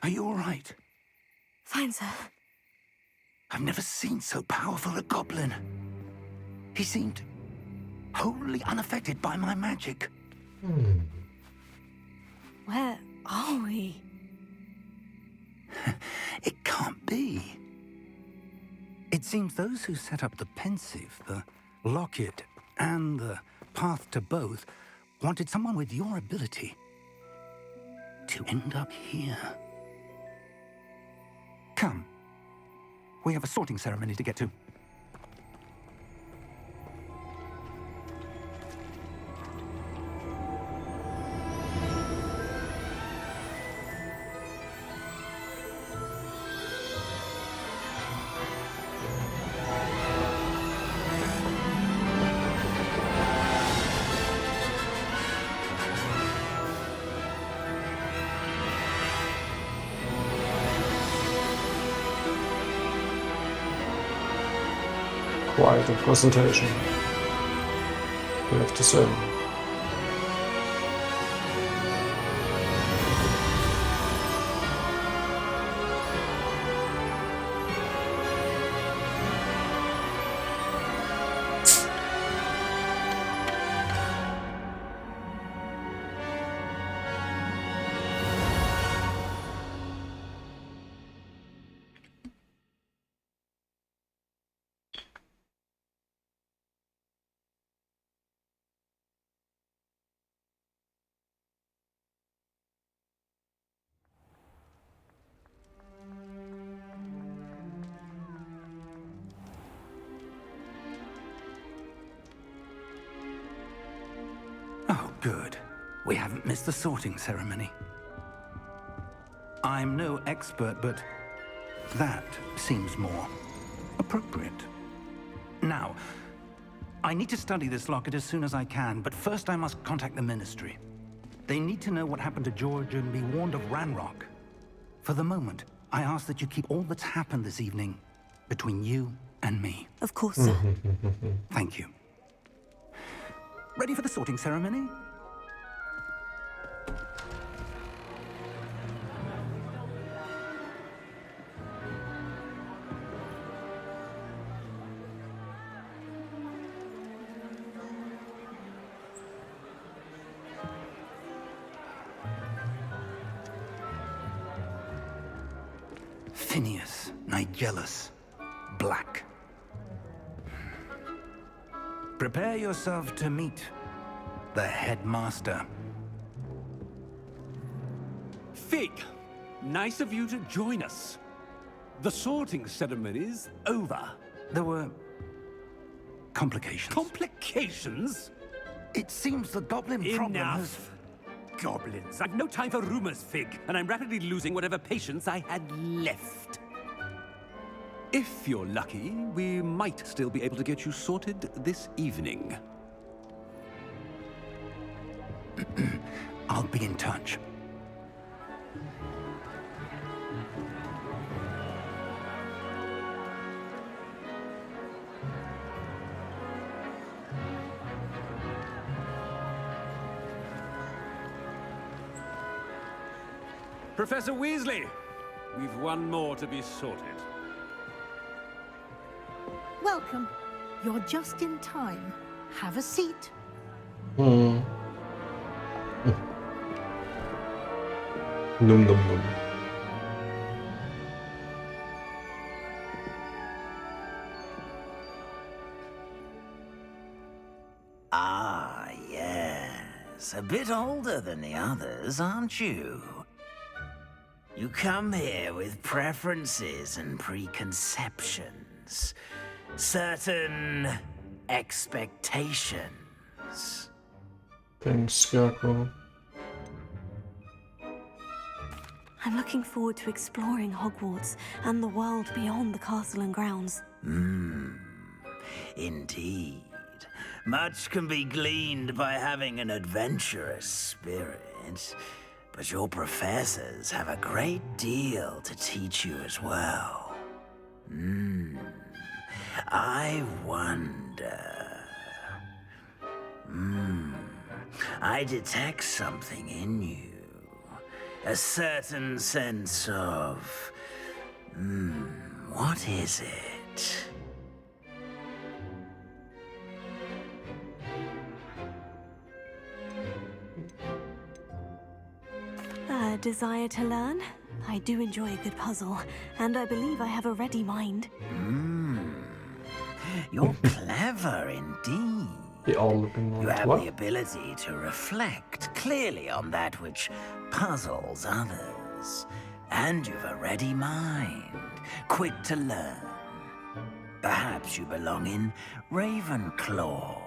Are you all right? Fine, sir. I've never seen so powerful a goblin. He seemed wholly unaffected by my magic. Where are we? It can't be. It seems those who set up the pensive, the locket, and the path to both wanted someone with your ability to end up here. Come. We have a sorting ceremony to get to. Quite a presentation, we have to say. Oh, good. We haven't missed the sorting ceremony. I'm no expert, but that seems more appropriate. Now, I need to study this locket as soon as I can, but first I must contact the Ministry. They need to know what happened to George and be warned of Ranrock. For the moment, I ask that you keep all that's happened this evening between you and me. Of course, sir. Thank you. Ready for the sorting ceremony? Phineas, Nigellus, Black. Prepare yourself to meet the headmaster. Fig, nice of you to join us. The sorting ceremony's over. There were complications. Complications? It seems the goblin problem has... Enough. Goblins. I've no time for rumors, Fig, and I'm rapidly losing whatever patience I had left. If you're lucky, we might still be able to get you sorted this evening. I'll be in touch. Professor Weasley, we've one more to be sorted. Welcome. You're just in time. Have a seat. Num num num. Ah, yes. A bit older than the others, aren't you? You come here with preferences and preconceptions. Certain expectations. Thanks, Scarecrow. I'm looking forward to exploring Hogwarts and the world beyond the castle and grounds. Indeed. Much can be gleaned by having an adventurous spirit, but your professors have a great deal to teach you as well. I wonder... I detect something in you. A certain sense of... what is it? A desire to learn? I do enjoy a good puzzle, and I believe I have a ready mind. You're clever indeed. They all look in You have what? the ability to reflect clearly on that which puzzles others. And you've a ready mind, quick to learn. Perhaps you belong in Ravenclaw.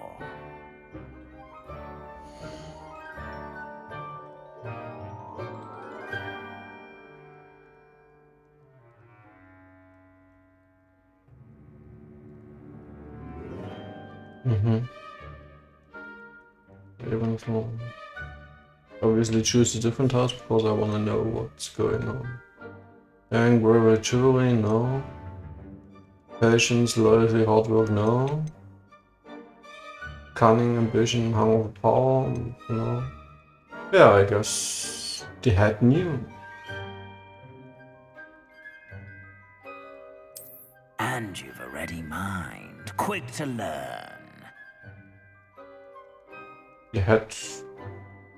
Ravenclaw. Obviously choose a different task because I want to know what's going on. Anger, chivalry, no. Patience, loyalty, hard work, no. Cunning, ambition, hunger for power, no. Yeah, I guess the head knew. And you've a ready mind, quick to learn. The head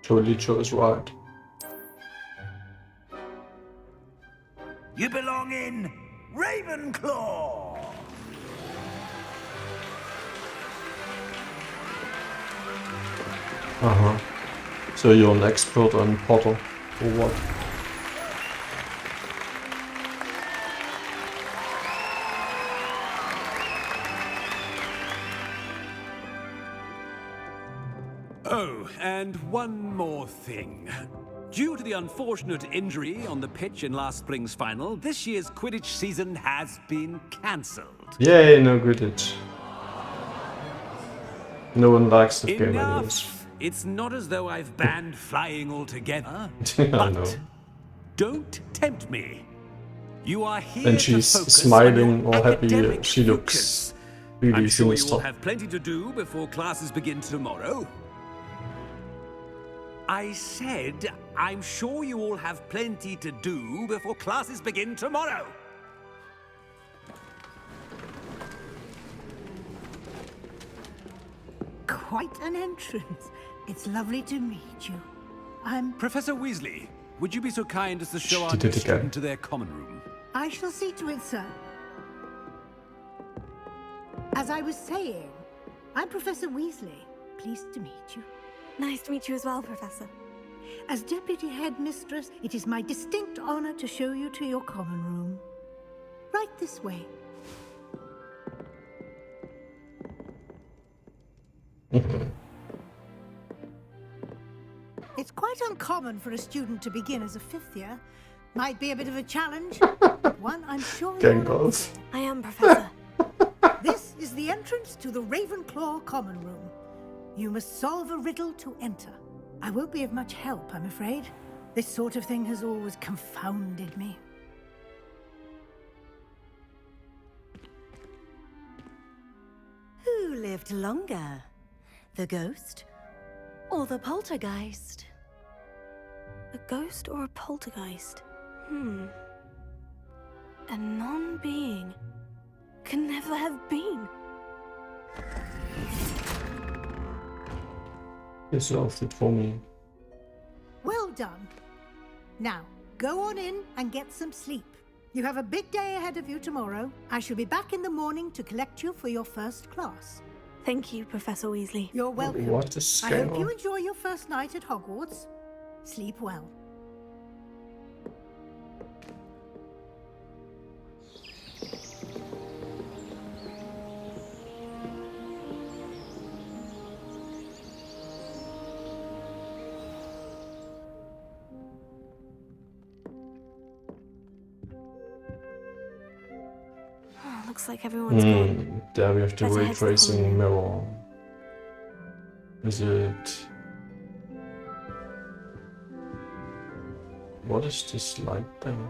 totally chose right. You belong in Ravenclaw! So you're an expert on Potter, or what? Oh, and one more thing. Due to the unfortunate injury on the pitch in last spring's final, this year's Quidditch season has been cancelled. Yay, no Quidditch. No one likes the game anyways. Enough! It's not as though I've banned flying altogether. I But know. don't tempt me. You are here And to she's focus smiling on your or happy. academic She futures. looks really I'm sure you will sinister. have plenty to do before classes begin tomorrow. I said, I'm sure you all have plenty to do before classes begin tomorrow. Quite an entrance. It's lovely to meet you. I'm... Professor Weasley, would you be so kind as to show our did new it again. student to their common room? I shall see to it, sir. As I was saying, I'm Professor Weasley. Pleased to meet you. Nice to meet you as well, Professor. As Deputy Headmistress, it is my distinct honor to show you to your common room. Right this way. It's quite uncommon for a student to begin as a fifth year. Might be a bit of a challenge. One I'm sure you're up Gangles. for. I am, Professor. This is the entrance to the Ravenclaw common room. You must solve a riddle to enter. I won't be of much help, I'm afraid. This sort of thing has always confounded me. Who lived longer? The ghost or the poltergeist? A ghost or a poltergeist? A non-being can never have been. You solved it for me. Well done. Now, go on in and get some sleep. You have a big day ahead of you tomorrow. I shall be back in the morning to collect you for your first class. Thank you, Professor Weasley. You're welcome. What a I hope scale. you enjoy your first night at Hogwarts. Sleep well. Looks like everyone's gone. There we have the Better ray head to the tracing corner. mirror. Is it... What is this light thing?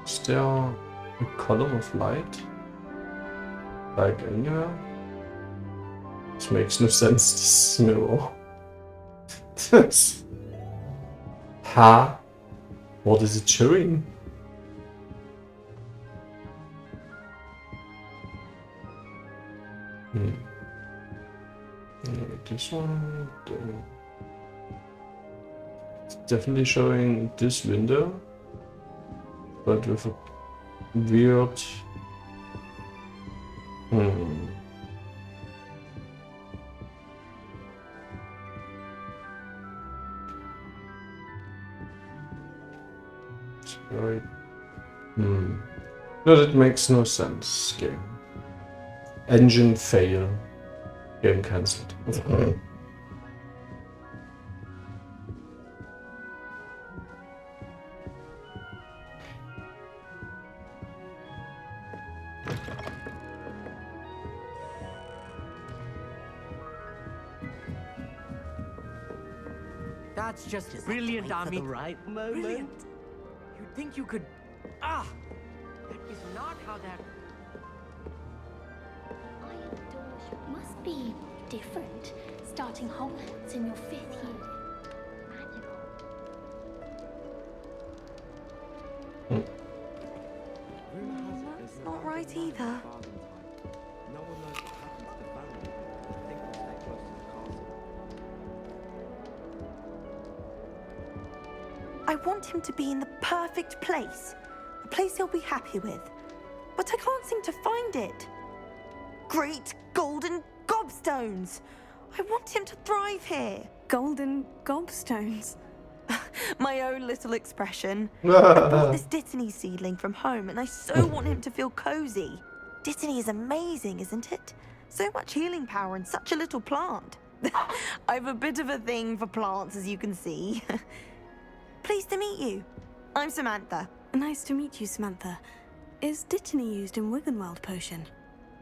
Is there a column of light? Like anywhere? This makes no sense, this mirror. Huh? What is it showing? This one. It's definitely showing this window, but with a weird. Right. No, that makes no sense. Game. Engine fail. Game cancelled. That's just brilliant, Ami. Right moment. Brilliant. You'd think you could... Ah! That is not how that... Iron Doors must be different, starting Hogwarts in your 5th year. Magical. That's not right either. I want him to be in the perfect place. A place he'll be happy with. But I can't seem to find it. Great golden gobstones! I want him to thrive here. Golden gobstones? My own little expression. I bought this Dittany seedling from home and I so want him to feel cozy. Dittany is amazing, isn't it? So much healing power in such a little plant. I've a bit of a thing for plants, as you can see. Pleased to meet you. I'm Samantha. Nice to meet you, Samantha. Is Dittany used in Wiggenweld potion?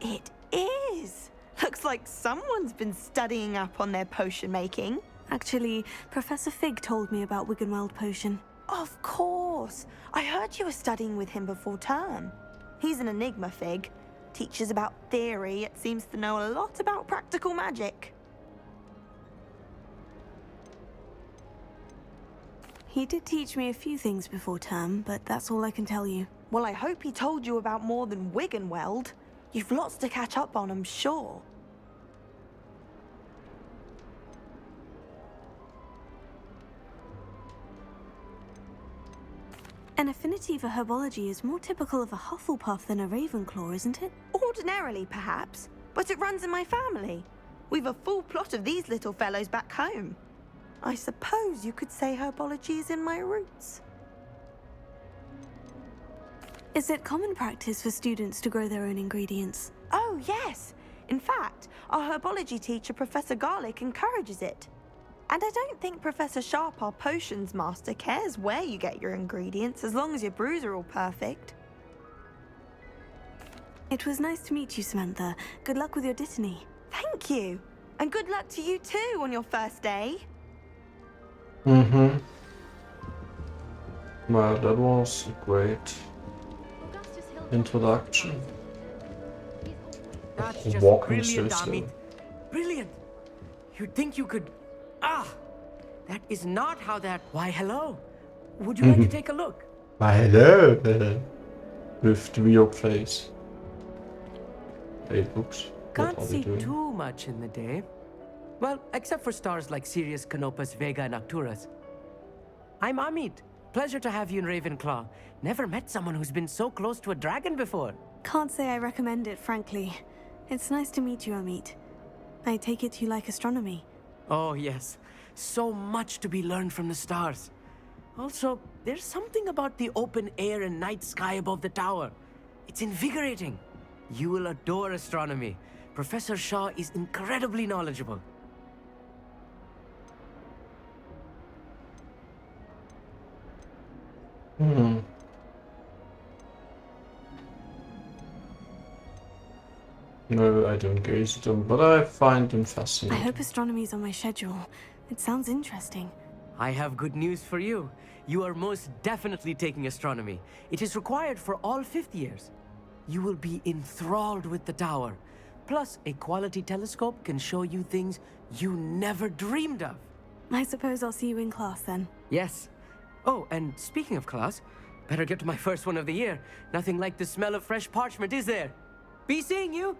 It is. Looks like someone's been studying up on their potion making. Actually, Professor Fig told me about Wiggenweld potion. Of course. I heard you were studying with him before term. He's an enigma, Fig. Teaches about theory, yet seems to know a lot about practical magic. He did teach me a few things before term, but that's all I can tell you. Well, I hope he told you about more than Wiggenweld. You've lots to catch up on, I'm sure. An affinity for herbology is more typical of a Hufflepuff than a Ravenclaw, isn't it? Ordinarily, perhaps, but it runs in my family. We've a full plot of these little fellows back home. I suppose you could say herbology is in my roots. Is it common practice for students to grow their own ingredients? Oh, yes. In fact, our herbology teacher, Professor Garlick, encourages it. And I don't think Professor Sharp, our potions master, cares where you get your ingredients, as long as your brews are all perfect. It was nice to meet you, Samantha. Good luck with your Dittany. Thank you. And good luck to you too on your first day. Well, that was a great introduction. That's just Walking brilliant, so Ami. slow. Brilliant. You'd think you could... Ah! That is not how that... Why, hello. Would you like to take a look? Why, hello. With the weird face. Hey, oops. Can't see too much in the day. Well, except for stars like Sirius, Canopus, Vega, and Arcturus. I'm Amit. Pleasure to have you in Ravenclaw. Never met someone who's been so close to a dragon before. Can't say I recommend it, frankly. It's nice to meet you, Amit. I take it you like astronomy. Oh, yes. So much to be learned from the stars. Also, there's something about the open air and night sky above the tower. It's invigorating. You will adore astronomy. Professor Shaw is incredibly knowledgeable. No, I don't gaze at them, but I find them I fascinating. hope astronomy's on my schedule. It sounds interesting. I have good news for you. You are most definitely taking astronomy. It is required for all 5th years. You will be enthralled with the tower. Plus, a quality telescope can show you things you never dreamed of. I suppose I'll see you in class then. Yes. Oh, and speaking of class, better get to my first one of the year. Nothing like the smell of fresh parchment, is there? Be seeing you!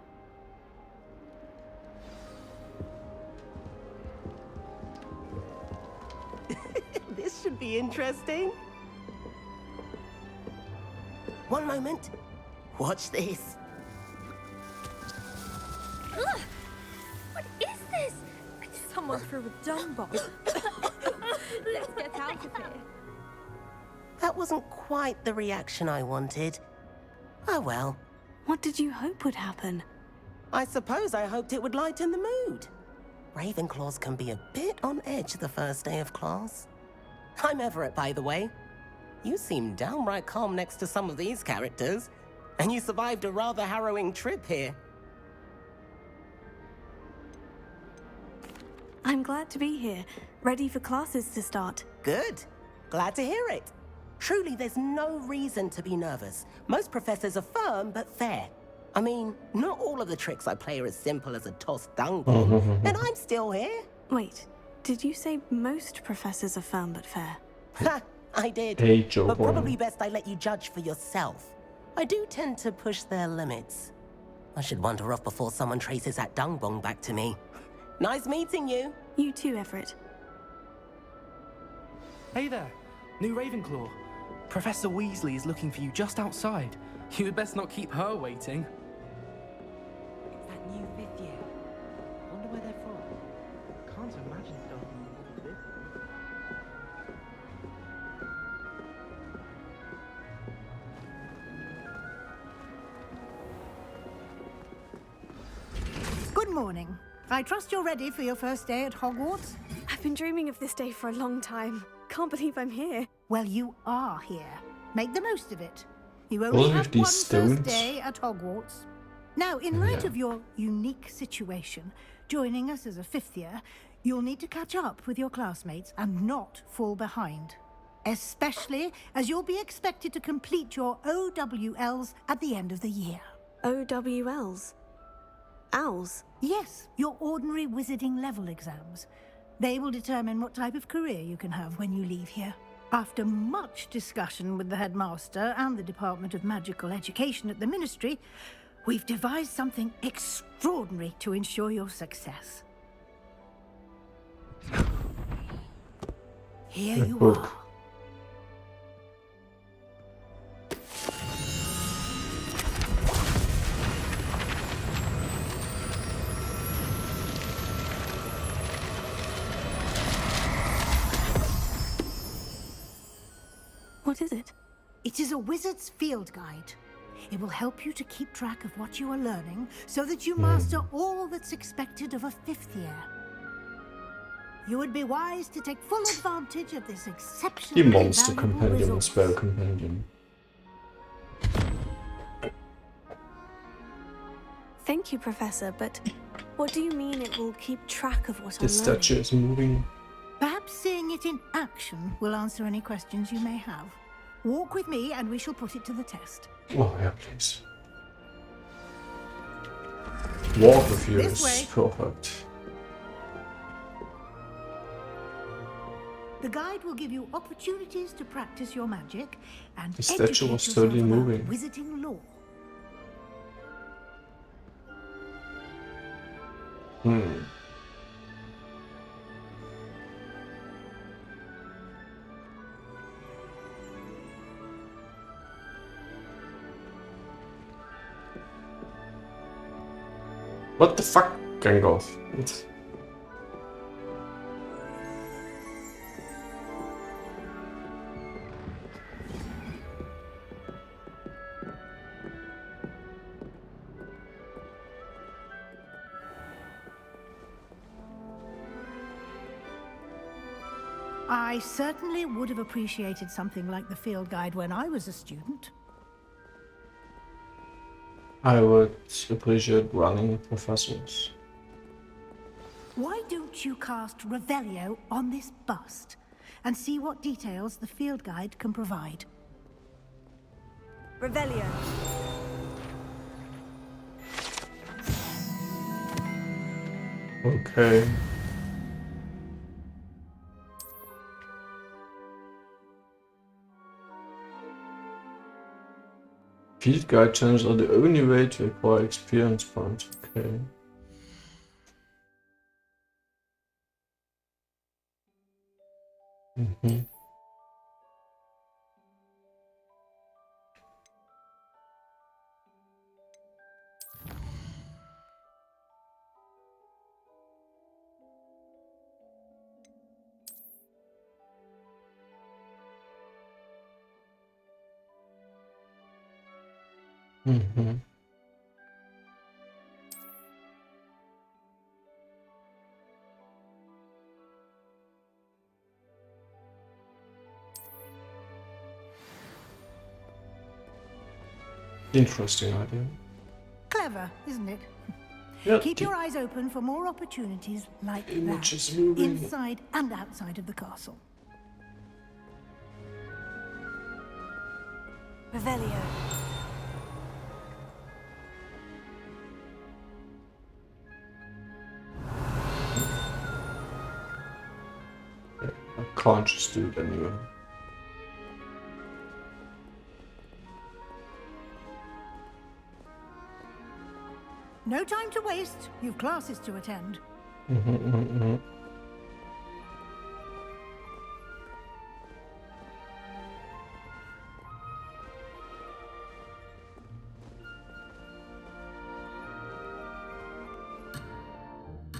This should be interesting. One moment. Watch this. Ugh! What is this? Someone threw a dung bomb. Let's get out of here. That wasn't quite the reaction I wanted. Oh well. What did you hope would happen? I suppose I hoped it would lighten the mood. Ravenclaws can be a bit on edge the first day of class. I'm Everett, by the way. You seem downright calm next to some of these characters, and you survived a rather harrowing trip here. I'm glad to be here, ready for classes to start. Good. Glad to hear it. Truly, there's no reason to be nervous. Most professors are firm but fair. I mean, not all of the tricks I play are as simple as a tossed dung ball, and I'm still here. Wait, did you say most professors are firm but fair? Ha! I did. Hey, Joe. But probably best I let you judge for yourself. I do tend to push their limits. I should wander off before someone traces that dung bong back to me. Nice meeting you. You too, Everett. Hey there, new Ravenclaw. Professor Weasley is looking for you just outside. You had best not keep her waiting. It's that new 5th year. Wonder where they're from. Can't imagine starting this. Good morning. I trust you're ready for your first day at Hogwarts? I've been dreaming of this day for a long time. Can't believe I'm here. Well, you are here. Make the most of it. You All only of have these one stones. first day at Hogwarts. Now, in light Yeah. of your unique situation, joining us as a 5th year, you'll need to catch up with your classmates and not fall behind. Especially as you'll be expected to complete your OWLs at the end of the year. OWLs? Owls? Yes, your ordinary wizarding level exams. They will determine what type of career you can have when you leave here. After much discussion with the headmaster and the Department of Magical Education at the Ministry, we've devised something extraordinary to ensure your success. Here you are. What is it? It is a wizard's field guide. It will help you to keep track of what you are learning so that you master all that's expected of a 5th year. You would be wise to take full advantage of this The exceptionally monster valuable compendium and resource. spell compendium. Thank you, Professor, but what do you mean it will keep track of what The I'm learning? statue is moving. Perhaps seeing it in action will answer any questions you may have. Walk with me and we shall put it to the test. Oh, yeah, please. Walk with you This is way. perfect. The guide will give you opportunities to practice your magic and The statue educate was yourself totally about moving. wizarding lore. What the fuck, Gangolf? What? I certainly would have appreciated something like the field guide when I was a student. I would appreciate running professors. Why don't you cast Revelio on this bust and see what details the field guide can provide? Revelio. Okay. Field guide channels are the only way to acquire experience points. Okay. Mm-hmm. Mm-hmm. Interesting idea. Clever, isn't it? Yeah, Keep your eyes open for more opportunities like image that, is moving. inside and outside of the castle. Revelio. I can't just do it anyway. No time to waste. You've classes to attend.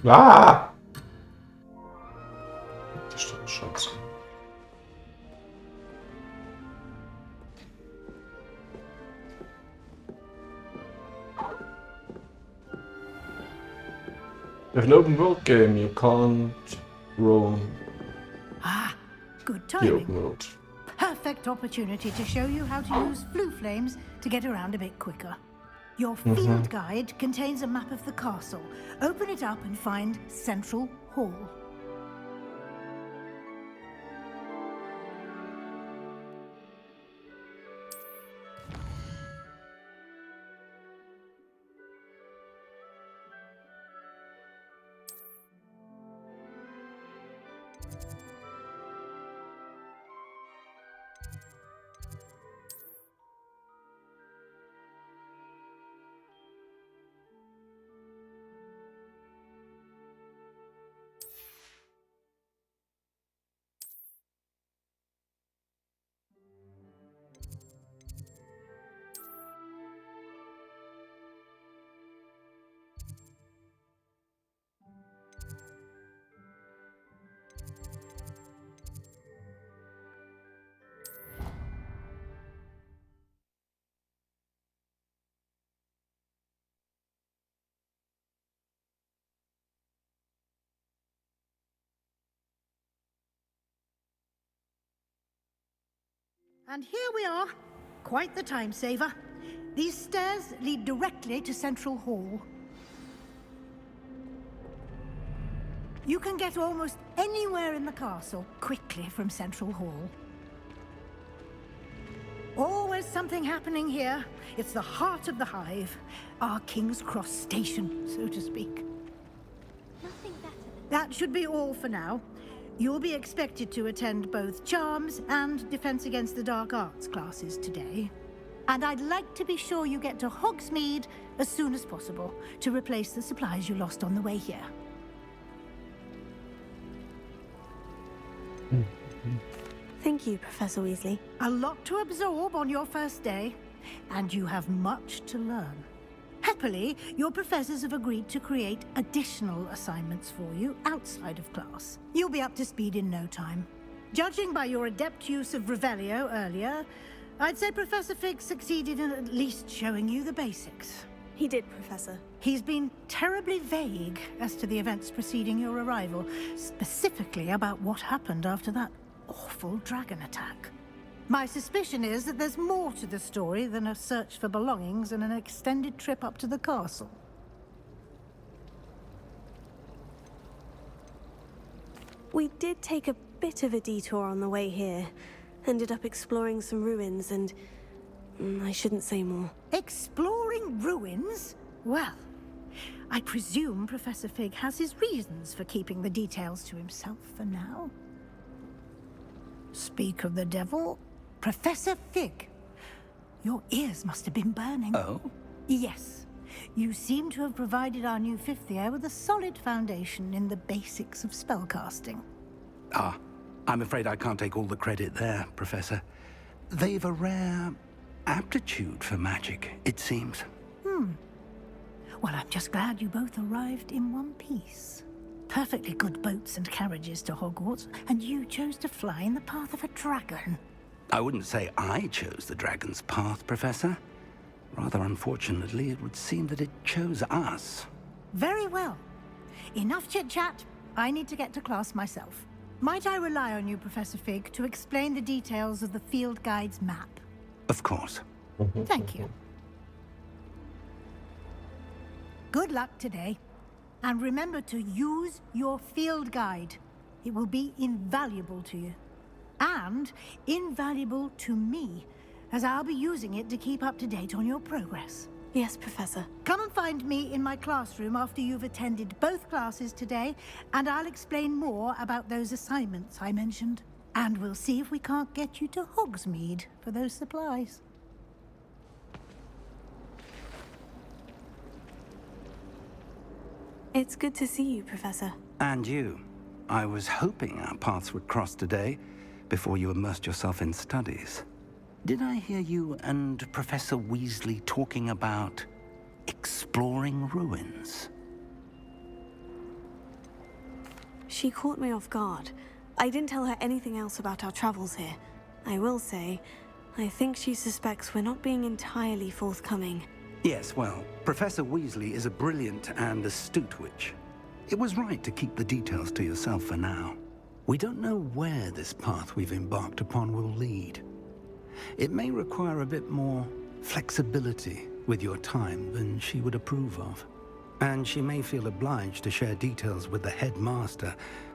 Ah! Das ist doch scheiße. With an open world game, you can't roam Ah, good the timing. open world. Perfect opportunity to show you how to use flue flames to get around a bit quicker. Your field guide contains a map of the castle. Open it up and find Central Hall. And here we are. Quite the time saver. These stairs lead directly to Central Hall. You can get almost anywhere in the castle quickly from Central Hall. Always something happening here. It's the heart of the hive. Our King's Cross station, so to speak. Nothing better. That should be all for now. You'll be expected to attend both Charms and Defense Against the Dark Arts classes today. And I'd like to be sure you get to Hogsmeade as soon as possible to replace the supplies you lost on the way here. Thank you, Professor Weasley. A lot to absorb on your first day, and you have much to learn. Happily, your professors have agreed to create additional assignments for you outside of class. You'll be up to speed in no time. Judging by your adept use of Revelio earlier, I'd say Professor Fig succeeded in at least showing you the basics. He did, Professor. He's been terribly vague as to the events preceding your arrival, specifically about what happened after that awful dragon attack. My suspicion is that there's more to the story than a search for belongings and an extended trip up to the castle. We did take a bit of a detour on the way here. Ended up exploring some ruins and... I shouldn't say more. Exploring ruins? Well, I presume Professor Fig has his reasons for keeping the details to himself for now. Speak of the devil, Professor Fig. Your ears must have been burning. Oh? Yes. You seem to have provided our new fifth year with a solid foundation in the basics of spellcasting. Ah, I'm afraid I can't take all the credit there, Professor. They've a rare aptitude for magic, it seems. Well, I'm just glad you both arrived in one piece. Perfectly good boats and carriages to Hogwarts, and you chose to fly in the path of a dragon. I wouldn't say I chose the dragon's path, Professor. Rather unfortunately, it would seem that it chose us. Very well. Enough chit-chat. I need to get to class myself. Might I rely on you, Professor Fig, to explain the details of the field guide's map? Of course. Thank you. Good luck today. And remember to use your field guide. It will be invaluable to you. And invaluable to me, as I'll be using it to keep up to date on your progress. Yes, Professor. Come and find me in my classroom after you've attended both classes today, and I'll explain more about those assignments I mentioned. And we'll see if we can't get you to Hogsmeade for those supplies. It's good to see you, Professor. And you. I was hoping our paths would cross today, before you immersed yourself in studies. Did I hear you and Professor Weasley talking about exploring ruins? She caught me off guard. I didn't tell her anything else about our travels here. I will say, I think she suspects we're not being entirely forthcoming. Yes, well, Professor Weasley is a brilliant and astute witch. It was right to keep the details to yourself for now. We don't know where this path we've embarked upon will lead. It may require a bit more flexibility with your time than she would approve of. And she may feel obliged to share details with the headmaster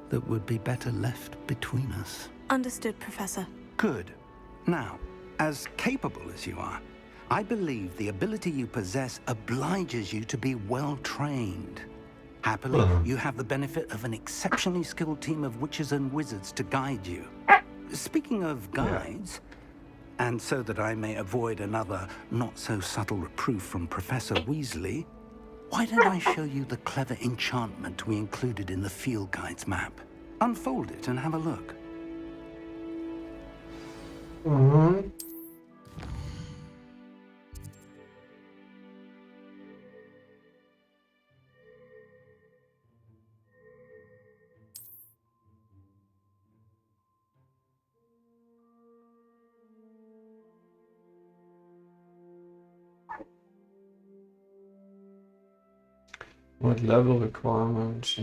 that would be better left between us. Understood, Professor. Good. Now, as capable as you are, I believe the ability you possess obliges you to be well trained. Happily, you have the benefit of an exceptionally skilled team of witches and wizards to guide you. Speaking of guides, and so that I may avoid another not-so-subtle reproof from Professor Weasley, why don't I show you the clever enchantment we included in the field guide's map? Unfold it and have a look. What level requirements?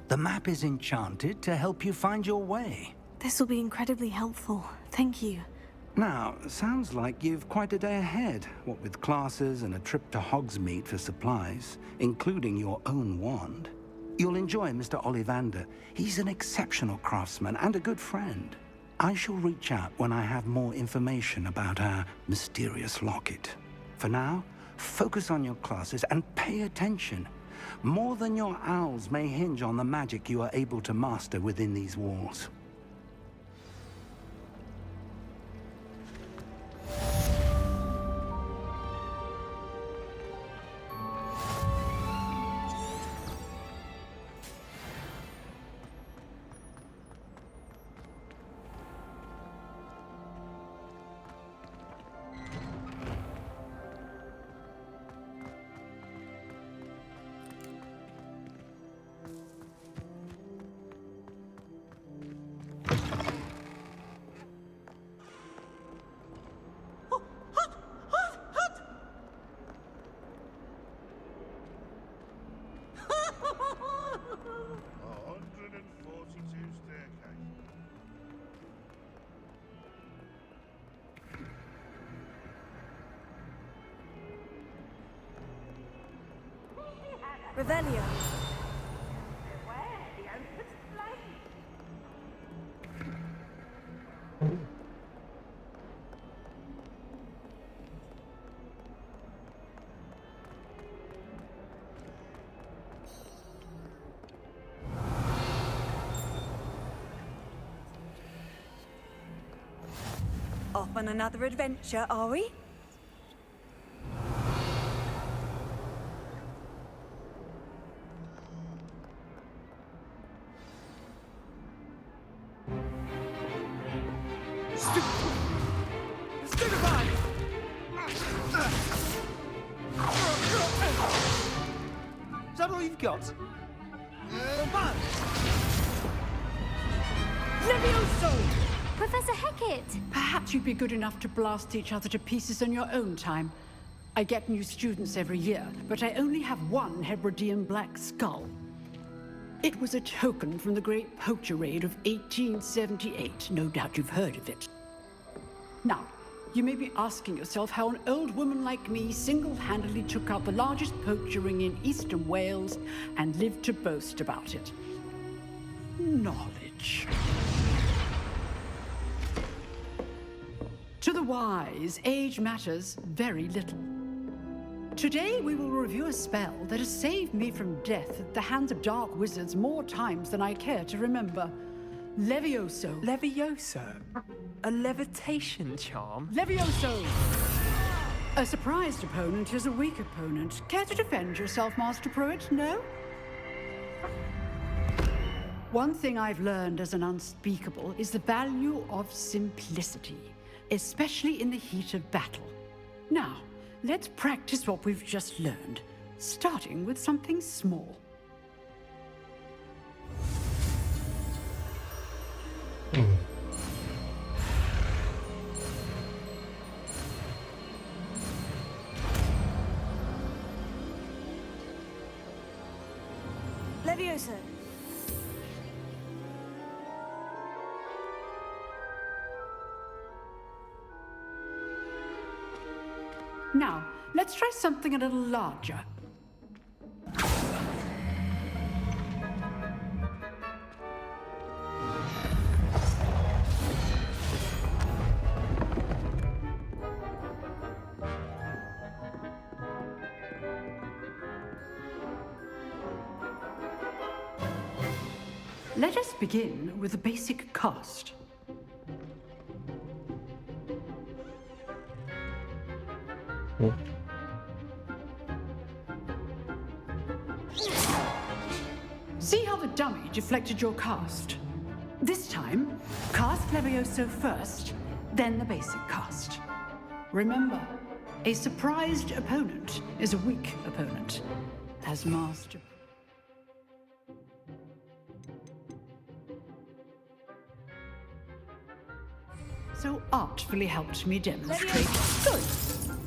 The map is enchanted to help you find your way. This will be incredibly helpful. Thank you. Now, sounds like you've quite a day ahead, what with classes and a trip to Hogsmeade for supplies, including your own wand. You'll enjoy Mr. Ollivander. He's an exceptional craftsman and a good friend. I shall reach out when I have more information about our mysterious locket. For now, focus on your classes and pay attention. More than your owls may hinge on the magic you are able to master within these walls. Revelio. off on another adventure, are we? Stupefy! Is that all you've got? Levioso! Professor Hecat! Perhaps you'd be good enough to blast each other to pieces in your own time. I get new students every year, but I only have one Hebridean black skull. It was a token from the Great Poacher Raid of 1878. No doubt you've heard of it. Now, you may be asking yourself how an old woman like me single-handedly took out the largest poacher ring in eastern Wales and lived to boast about it. Knowledge. To the wise, age matters very little. Today we will review a spell that has saved me from death at the hands of dark wizards more times than I care to remember. Levioso. Levioso? A levitation charm? Levioso! A surprised opponent is a weak opponent. Care to defend yourself, Master Pruitt? No? One thing I've learned as an unspeakable is the value of simplicity, especially in the heat of battle. Now, let's practice what we've just learned, starting with something small. Levioso. Now, let's try something a little larger. Let us begin with the basic cast. See how the dummy deflected your cast? This time, cast Levioso first, then the basic cast. Remember, a surprised opponent is a weak opponent. As Master... so artfully helped me demonstrate. Good.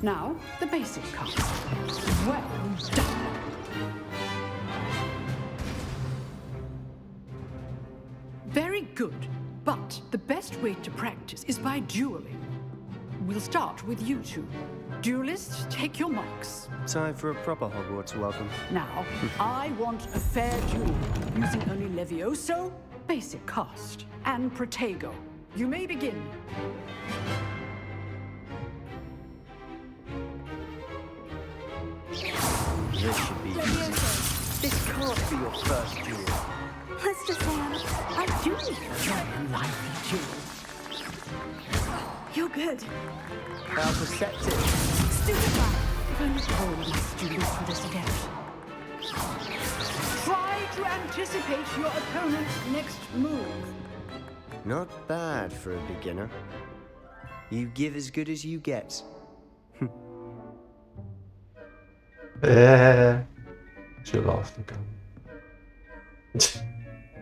Now, the basic cast. Well done. Very good, but the best way to practice is by dueling. We'll start with you two. Duelists, take your marks. Time for a proper Hogwarts welcome. Now, I want a fair duel, using only Levioso, basic cast, and Protego. You may begin. This should be easy. This can't be your first duel. Let's just say I do need a very lively duel. You're good. How perceptive. Stupefy. If only all of my students would us again. Try to anticipate your opponent's next move. Not bad for a beginner. You give as good as you get. She laughed again.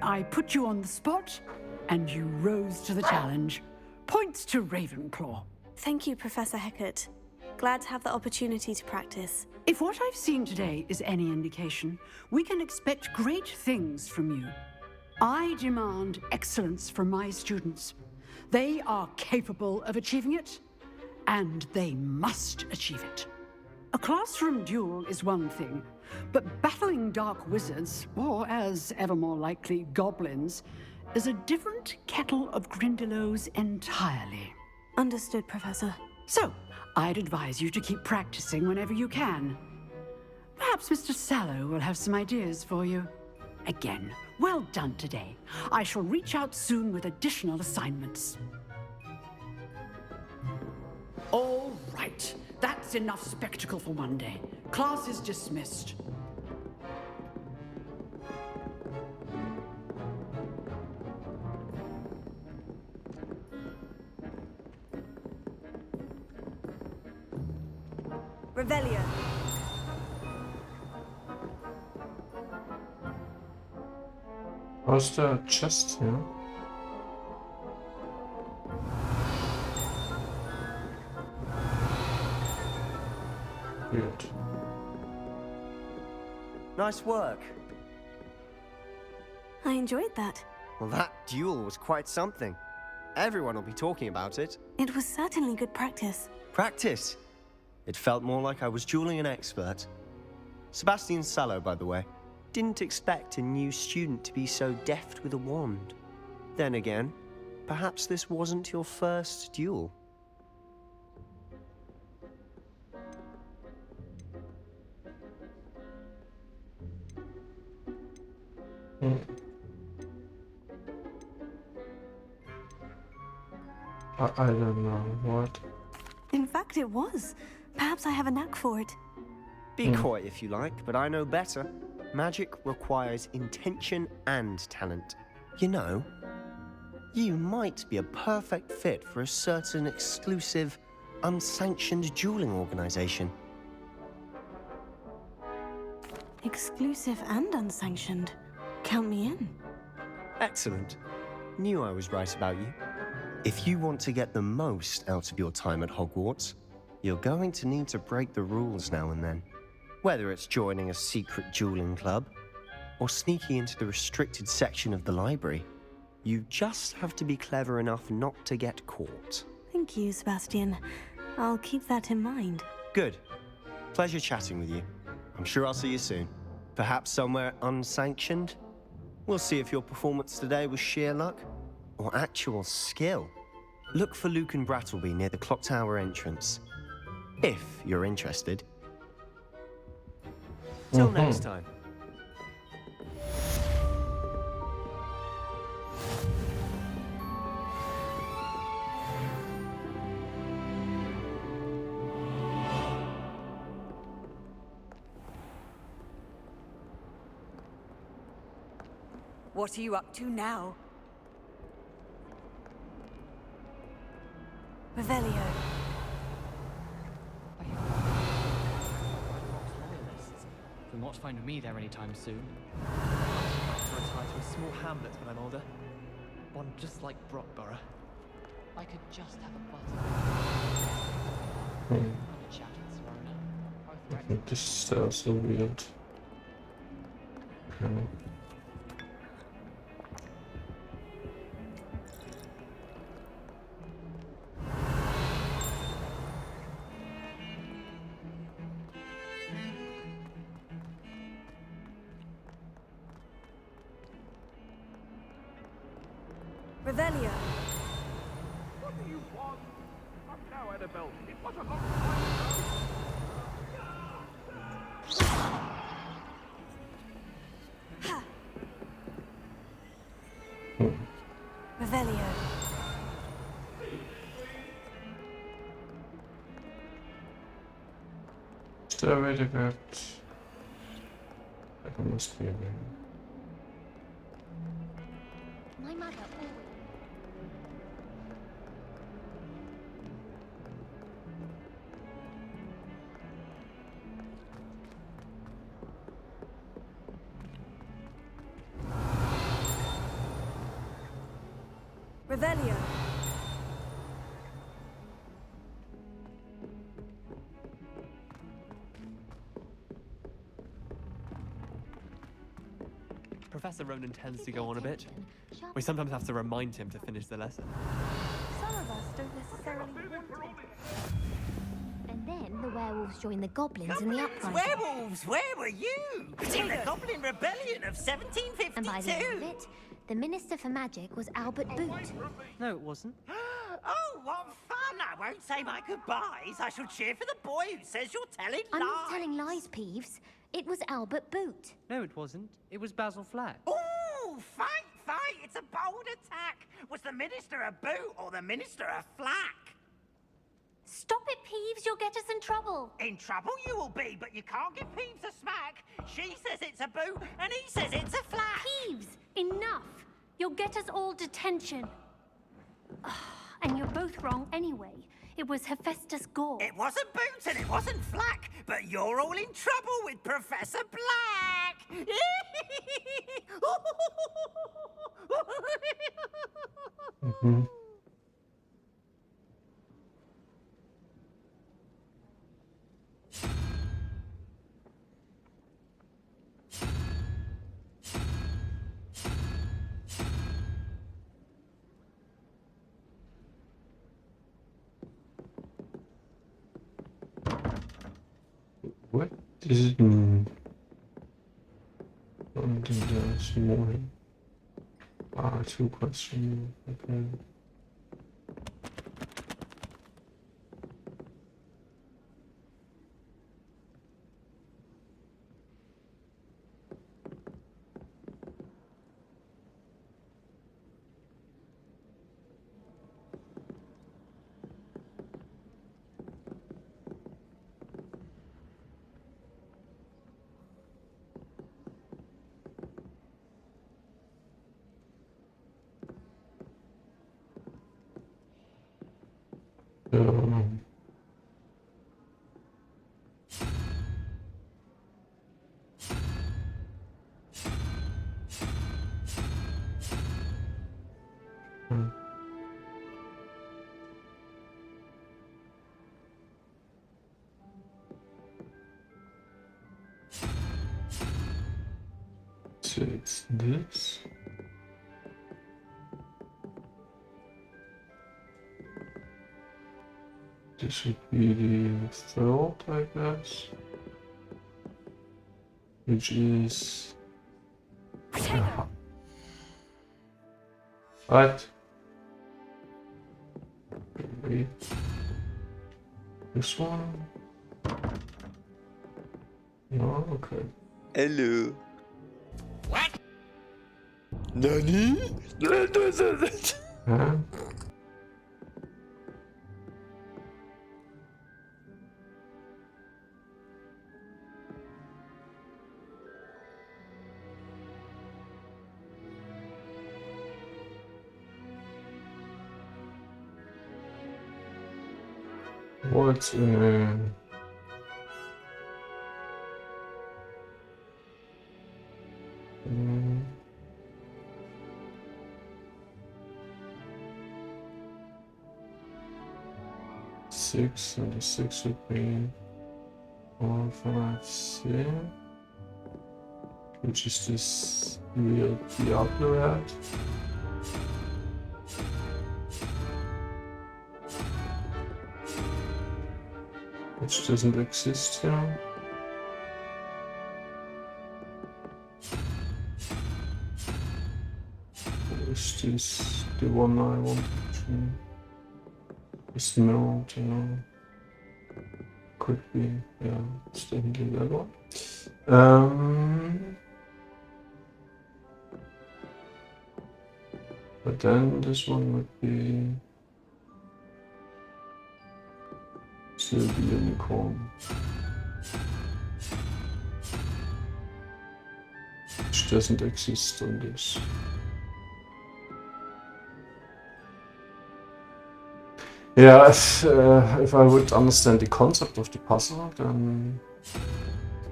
I put you on the spot, and you rose to the challenge. Points to Ravenclaw. Thank you, Professor Hecat. Glad to have the opportunity to practice. If what I've seen today is any indication, we can expect great things from you. I demand excellence from my students. They are capable of achieving it, and they must achieve it. A classroom duel is one thing, but battling dark wizards, or as ever more likely, goblins, is a different kettle of Grindylows entirely. Understood, Professor. So, I'd advise you to keep practicing whenever you can. Perhaps Mr. Sallow will have some ideas for you. Again, well done today. I shall reach out soon with additional assignments. Right. That's enough spectacle for one day. Class is dismissed. Revelio. Where's the chest here? Weird. Nice work. I enjoyed that. Well, that duel was quite something. Everyone will be talking about it. It was certainly good practice. Practice? It felt more like I was dueling an expert. Sebastian Sallow, by the way. Didn't expect a new student to be so deft with a wand. Then again, perhaps this wasn't your first duel. I don't know what. In fact, it was. Perhaps I have a knack for it. Be coy if you like, but I know better. Magic requires intention and talent. You know, you might be a perfect fit for a certain exclusive, unsanctioned dueling organization. Exclusive and unsanctioned. Count me in. Excellent. Knew I was right about you. If you want to get the most out of your time at Hogwarts, you're going to need to break the rules now and then. Whether it's joining a secret dueling club, or sneaking into the restricted section of the library, you just have to be clever enough not to get caught. Thank you, Sebastian. I'll keep that in mind. Good. Pleasure chatting with you. I'm sure I'll see you soon. Perhaps somewhere unsanctioned? We'll see if your performance today was sheer luck, or actual skill. Look for Luke and Brattleby near the clock tower entrance. If you're interested. Till next time. What are you up to now? Revelio. You'll not find me there anytime soon. I'll retire to a small hamlet when I'm older. One just like Brockborough. I could just have a button. And a chat with Serona. I think this is also weird. Okay. Revelio. What do you want? I'm now Annabelle. It was a long time Revelio. Is there a way to get... There must be a way. My mother always... Revelio. Professor Ronan tends to go on a bit. We sometimes have to remind him to finish the lesson. Some of us don't necessarily want to. And then the werewolves join the goblins in the uprising. Werewolves, where were you? In the Goblin Rebellion of 1752. And by the end of it, the Minister for Magic was Albert Boot. No, it wasn't. Oh, what fun! I won't say my goodbyes. I shall cheer for the boy who says you're telling I'm lies. not telling lies, Peeves. It was Albert Boot. No, it wasn't. It was Basil Flack. Ooh, fight! It's a bold attack. Was the Minister a boot or the Minister a flack? Stop it, Peeves. You'll get us in trouble. In trouble you will be, but you can't give Peeves a smack. She says it's a boo, and he says it's a flat. Peeves, enough. You'll get us all detention. And you're both wrong anyway. It was Hephaestus Gore. It wasn't Boots and it wasn't Flack, but you're all in trouble with Professor Black. Mm-hmm. What does it mean? I don't think there's more. Ah, 2 questions. Okay. So it's this. This would be the third, I guess. Which is... What? Wait. This one? No, okay. Hello. What? Nani? Huh? What's 6 and the 6 would be 1, 5, 6, which is this real Diablo hat. Which doesn't exist here. Is this the one I wanted to? It's mirrored, you know. Could be, yeah, it's definitely that one. But then this one would be still the unicorn, which doesn't exist on this. Yeah, if I would understand the concept of the puzzle, then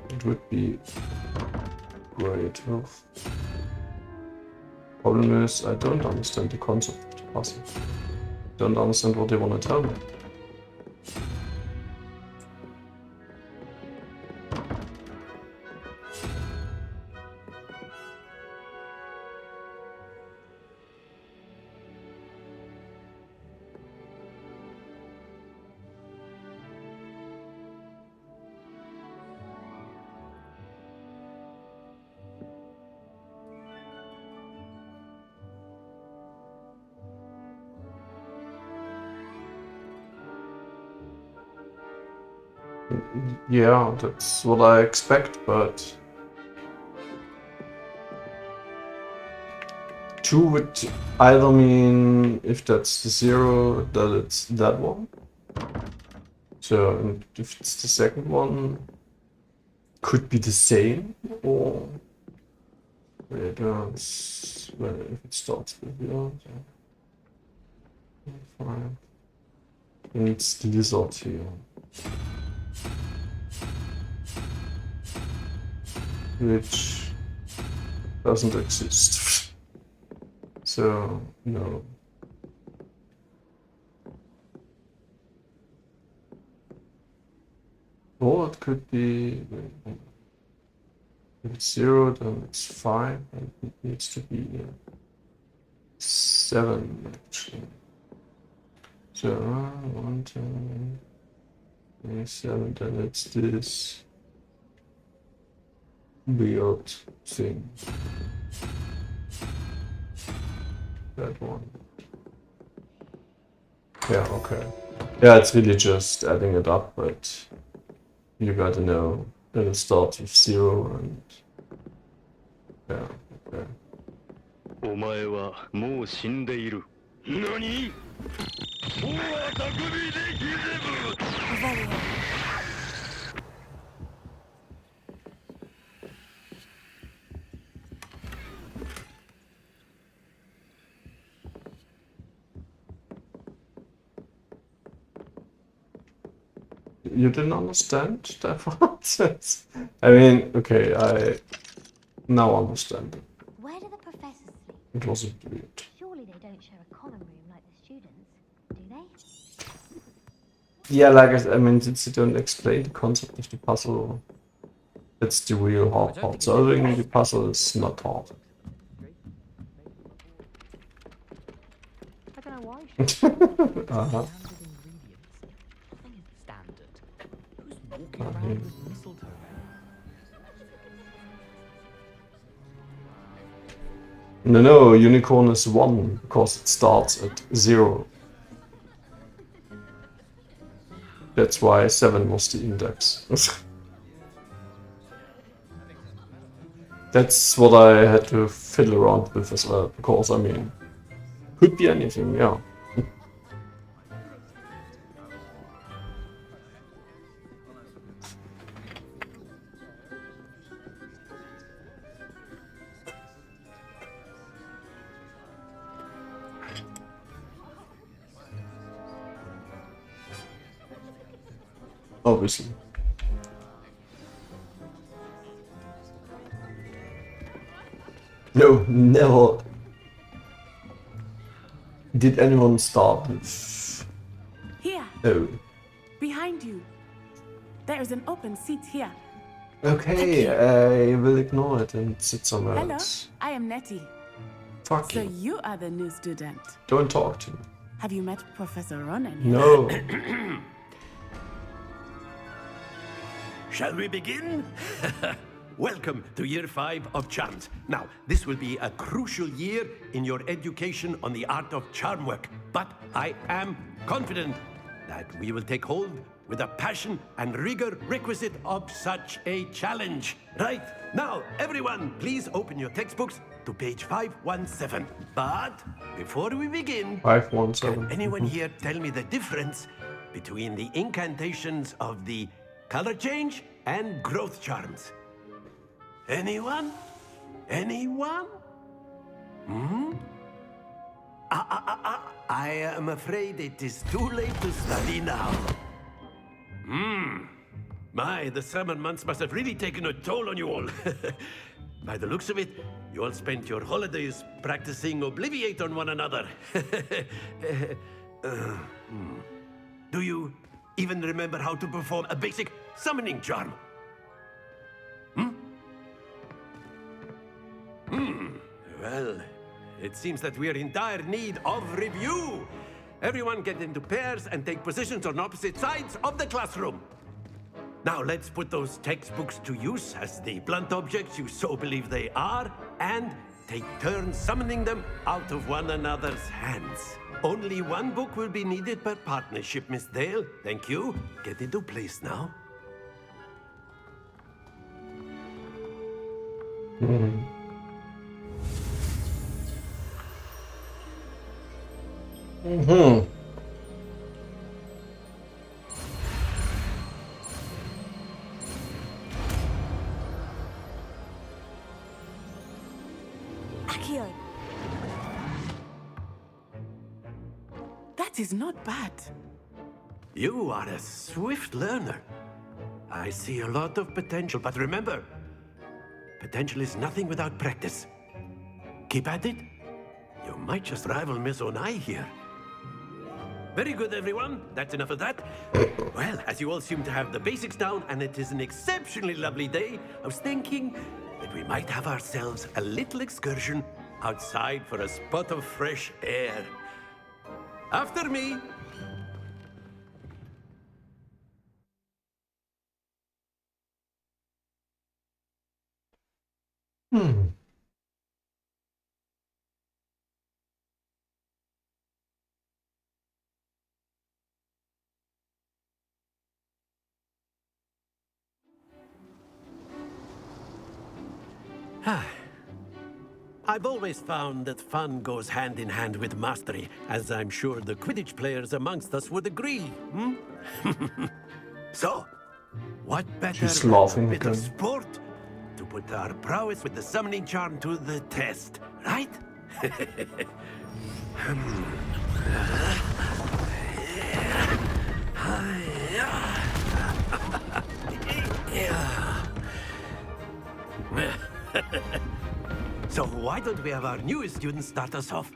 it would be great. Problem is, I don't understand the concept of the puzzle. Don't understand what they want to tell me. Yeah, that's what I expect, but 2 would either mean, if that's the 0, that it's that one, So, and if it's the second one, could be the same, or it does, well, if it starts with zero, so 5. And it's the lizard here. Which doesn't exist. So, no. Or it could be, if it's 0, then it's 5, and it needs to be 7, actually. So, 1, 2, 7, then it's this weird thing. That one. Yeah, okay. Yeah, it's really just adding it up, but you gotta know that it starts with 0 and... Yeah, okay. お前はもう死んでいる。何？You didn't understand that one? I mean, okay, I now understand it. Where do the professors sleep? It wasn't weird. Surely they don't share a common room like the students, do they? Yeah, like I mean, since you don't explain the concept of the puzzle, that's the real hard part. Solving the puzzle is not hard. I don't know why. Uh-huh. No, unicorn is 1 because it starts at 0. That's why 7 was the index. That's what I had to fiddle around with as well, because I mean, could be anything, yeah. Obviously. No, never did anyone start with... Here. Oh. Behind you. There is an open seat here. Okay, I will ignore it and sit somewhere Hello, else. I am Nettie. Fuck So you. you are the new student. Don't talk to me. Have you met Professor Ronan yet? No. Shall we begin? Welcome to Year 5 of Charms. Now, this will be a crucial year in your education on the art of charm work, but I am confident that we will take hold with the passion and rigor requisite of such a challenge. Right, now, everyone, please open your textbooks to page 517. But before we begin, 517. Can anyone here tell me the difference between the incantations of the color change and growth charms? Anyone? Anyone? Hmm? I am afraid it is too late to study now. My, the summer months must have really taken a toll on you all. By the looks of it, you all spent your holidays practicing Obliviate on one another. Do you even remember how to perform a basic summoning charm? Well, it seems that we are in dire need of review. Everyone get into pairs and take positions on opposite sides of the classroom. Now let's put those textbooks to use as the blunt objects you so believe they are, and take turns summoning them out of one another's hands. Only one book will be needed per partnership, Miss Dale. Thank you. Get into place now. Accio! That is not bad. You are a swift learner. I see a lot of potential, but remember, potential is nothing without practice. Keep at it. You might just rival Miss Onai here. Very good, everyone. That's enough of that. Well, as you all seem to have the basics down, and it is an exceptionally lovely day, I was thinking that we might have ourselves a little excursion outside for a spot of fresh air. After me. I've always found that fun goes hand in hand with mastery, as I'm sure the Quidditch players amongst us would agree. So, what better She's than a laughing bit of again. sport to put our prowess with the summoning charm to the test, right? So why don't we have our newest student start us off?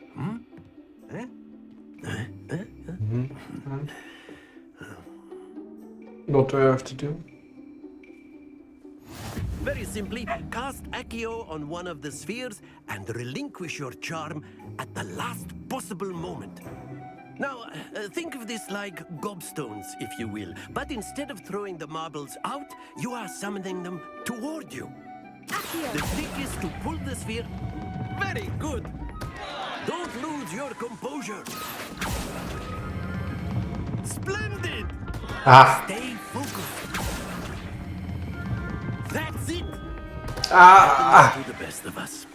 What do I have to do? Very simply, cast Accio on one of the spheres and relinquish your charm at the last possible moment. Now, think of this like gobstones, if you will. But instead of throwing the marbles out, you are summoning them toward you. The trick is to pull the sphere. Very good. Don't lose your composure. Splendid. Stay focused. That's it. To the best of us.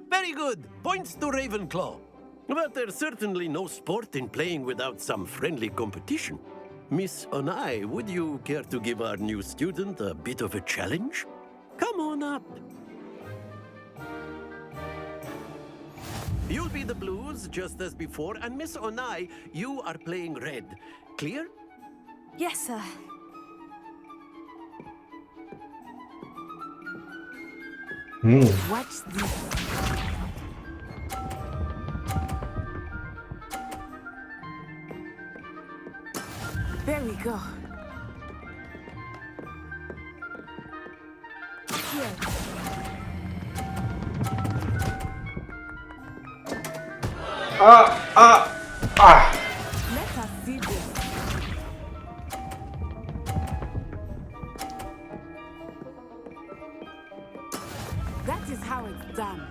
Very good. Points to Ravenclaw. But there's certainly no sport in playing without some friendly competition. Miss Onai, would you care to give our new student a bit of a challenge? Come on up. You'll be the blues, just as before, and Miss Onai, you are playing red. Clear? Yes, sir. Watch this. There we go. Here. Let us see this. That is how it's done.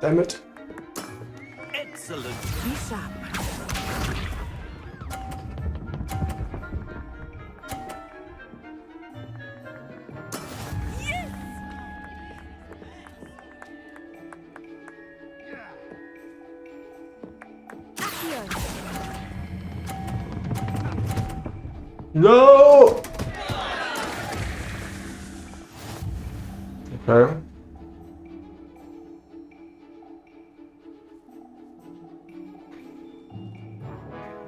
Damn it. Excellent. Be sharp. Yes! Accio. No! Okay.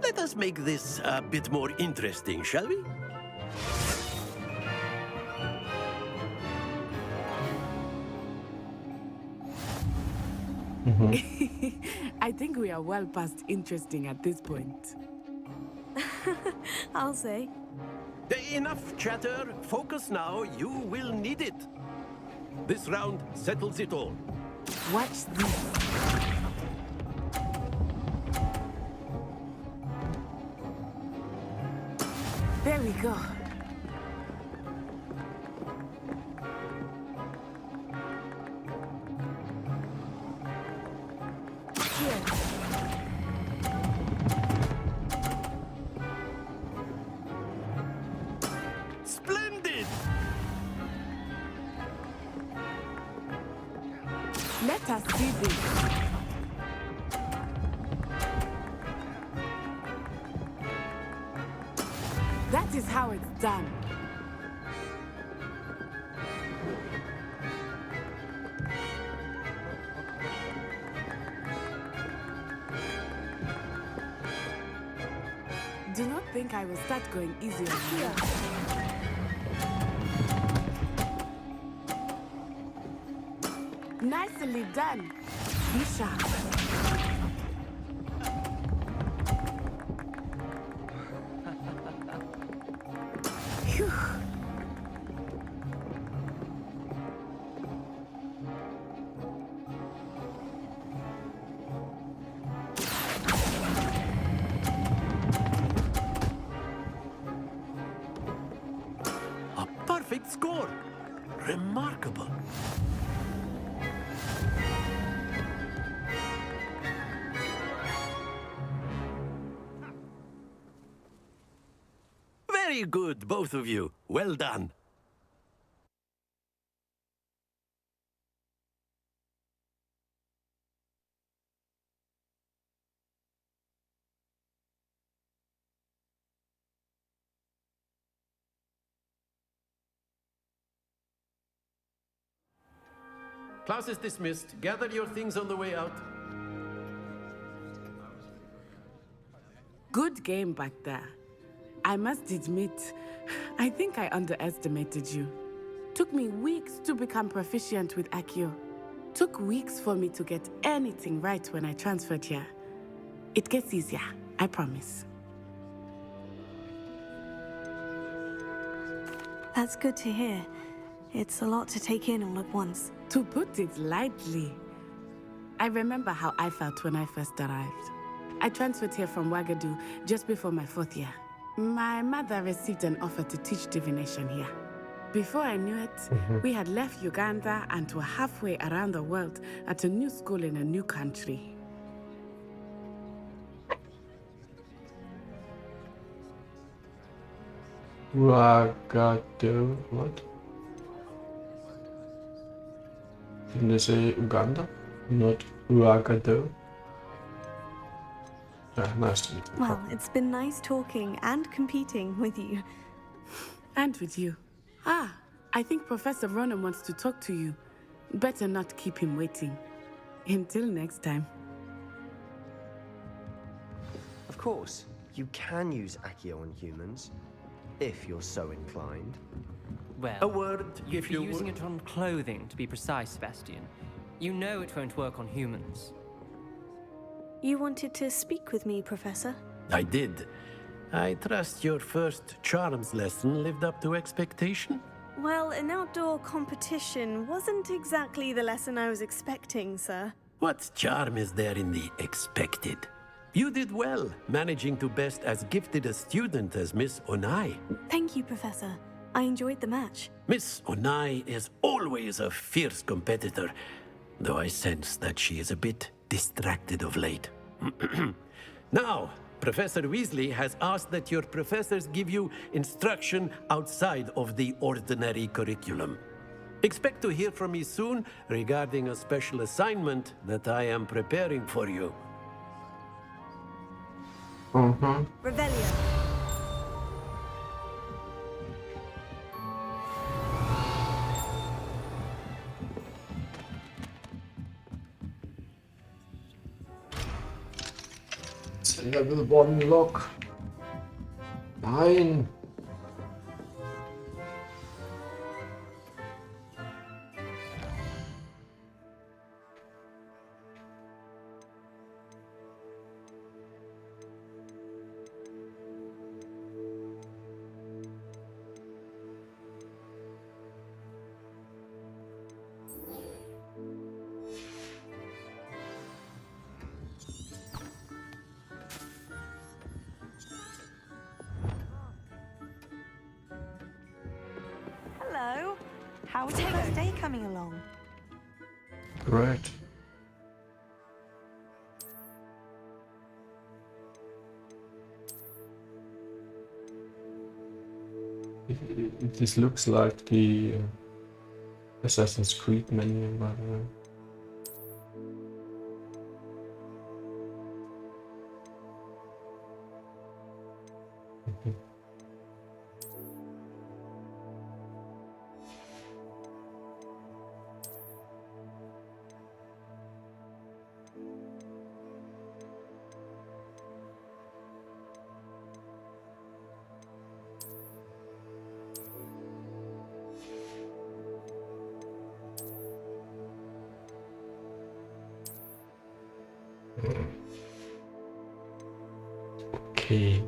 Let us make this a bit more interesting, shall we? I think we are well past interesting at this point. I'll say. Enough chatter. Focus now. You will need it. This round settles it all. Watch this. There we go. Here. Splendid! Let us see this. That is how it's done. Do not think I will start going easy on you. Nicely done. Be sharp. Phew. A perfect score! Remarkable. Very good, both of you. Well done. Class is dismissed. Gather your things on the way out. Good game back there. I must admit, I think I underestimated you. Took me weeks to become proficient with Accio. Took weeks for me to get anything right when I transferred here. It gets easier, I promise. That's good to hear. It's a lot to take in all at once. To put it lightly, I remember how I felt when I first arrived. I transferred here from Wagadu just before my 4th year. My mother received an offer to teach divination here. Before I knew it, we had left Uganda and were halfway around the world at a new school in a new country. Wagadu, what? Didn't they say Uganda? Not Wagadu? Yeah, nice to meet you. Well, it's been nice talking and competing with you. And with you. Ah, I think Professor Ronan wants to talk to you. Better not keep him waiting. Until next time. Of course, you can use Accio on humans, if you're so inclined. Well, A word, you'd if be you using would. it on clothing, to be precise, Sebastian. You know it won't work on humans. You wanted to speak with me, Professor? I did. I trust your first charms lesson lived up to expectation? Well, an outdoor competition wasn't exactly the lesson I was expecting, sir. What charm is there in the expected? You did well, managing to best as gifted a student as Miss Onai. Thank you, Professor. I enjoyed the match. Miss Onai is always a fierce competitor, though I sense that she is a bit distracted of late. Now, Professor Weasley has asked that your professors give you instruction outside of the ordinary curriculum. Expect to hear from me soon regarding a special assignment that I am preparing for you. Revelio. Level 1 lock. Nein. Hello. How's your first day coming along? Great. This looks like the Assassin's Creed menu, by the way. Okay.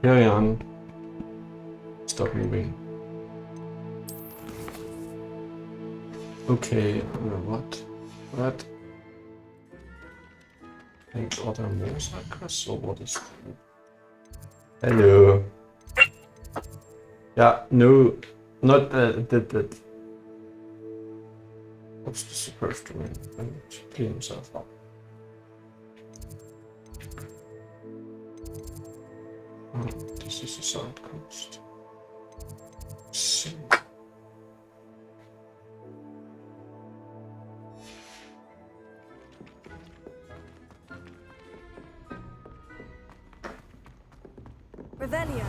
Carry on. Stop moving. Okay, what? What? And other motorcycles, or what is that? Hello. Yeah, no, not that. What's the supposed to mean? And clean himself up. Oh, this is a side coast. So. Revelio.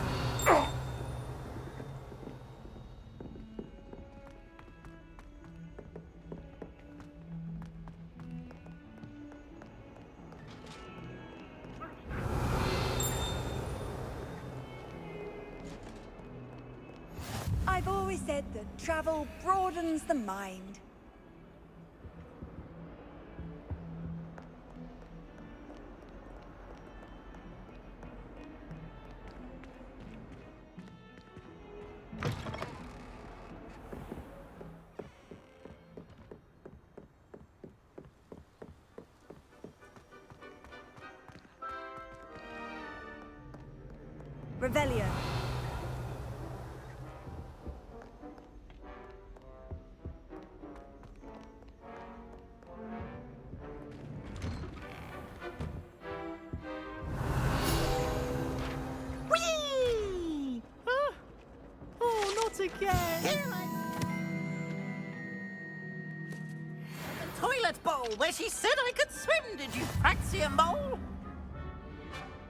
I've always said that travel broadens the mind. Revelio. Whee! Oh, not again! The toilet bowl where she said I could swim, did you Praxia mole?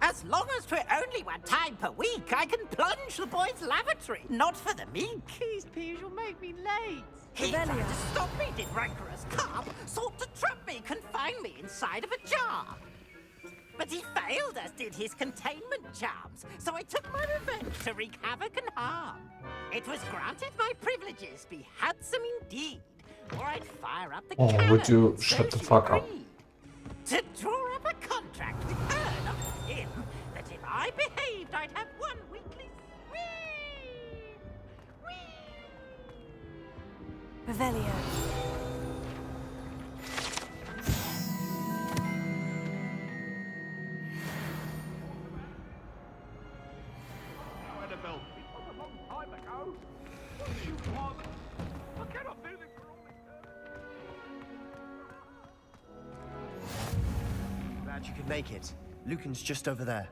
As long as 'twere only one time per week, I can plunge the boy's lavatory, not for the meek. Jeez, Peas, you'll make me late. He tried to stop me, did rancorous carp, sought to trap me, confine me inside of a jar. But he failed, as did his containment charms, so I took my revenge to wreak havoc and harm. It was granted my privileges be handsome indeed, or I'd fire up the cannon. Oh, would you shut the fuck up? To draw up a contract with her, not him, that if I behaved, I'd have one weekly Revelio. Annabelle, it was a long time ago. What do you want? I cannot do this for all eternity. Glad you could make it. Lucan's just over there.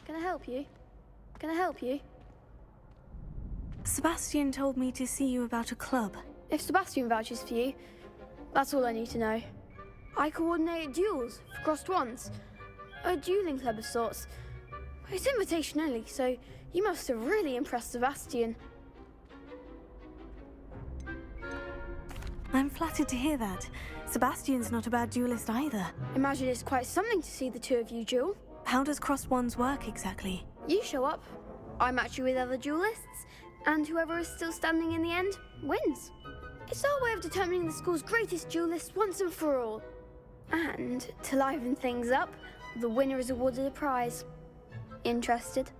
Can I help you? Can I help you? Sebastian told me to see you about a club. If Sebastian vouches for you, that's all I need to know. I coordinate duels for crossed ones. A dueling club of sorts. It's invitation only, so you must have really impressed Sebastian. I'm flattered to hear that. Sebastian's not a bad duelist either. Imagine it's quite something to see the two of you duel. How does crossed ones work exactly? You show up, I match you with other duelists, and whoever is still standing in the end wins. It's our way of determining the school's greatest duelist once and for all. And to liven things up, the winner is awarded a prize. Interested?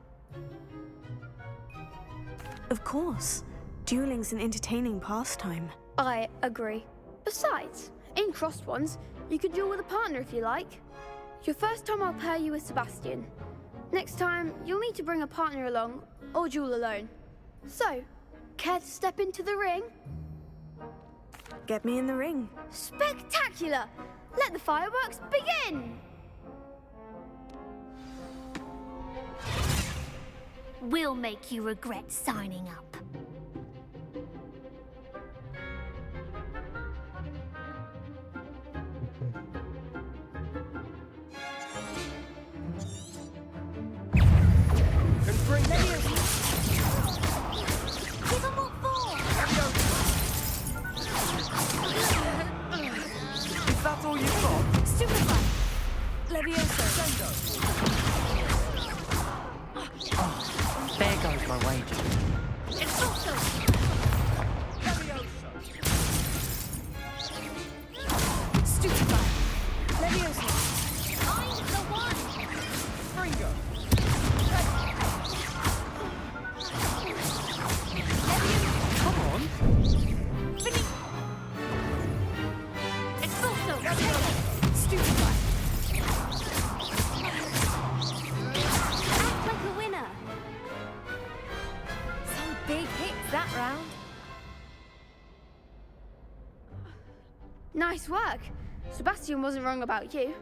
Of course. Dueling's an entertaining pastime. I agree. Besides, in crossed ones, you can duel with a partner if you like. Your first time I'll pair you with Sebastian. Next time, you'll need to bring a partner along, or duel alone. So, care to step into the ring? Get me in the ring. Spectacular! Let the fireworks begin! will make you regret signing up. Is that all you've got? Stupefy! Levioso! There goes my wages. Stupefy! Levioso! I'm the one! Fringo! Come on! Expulso! Stupefy! Act like a winner! Some big hits that round. Nice work. Sebastian wasn't wrong about you.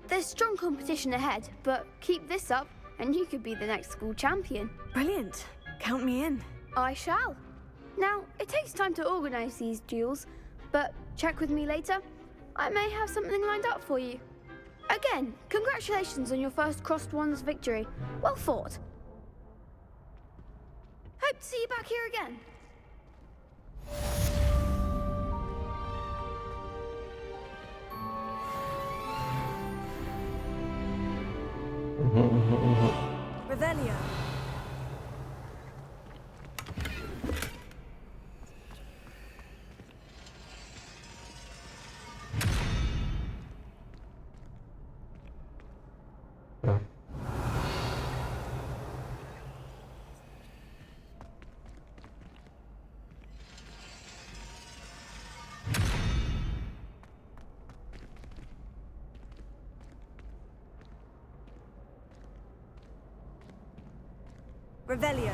There's strong competition ahead, but keep this up and you could be the next school champion. Brilliant. Count me in. I shall. Now, it takes time to organize these duels, but check with me later. I may have something lined up for you. Again, congratulations on your first Crossed Wands victory. Well fought. Hope to see you back here again. Revelio. Revelio.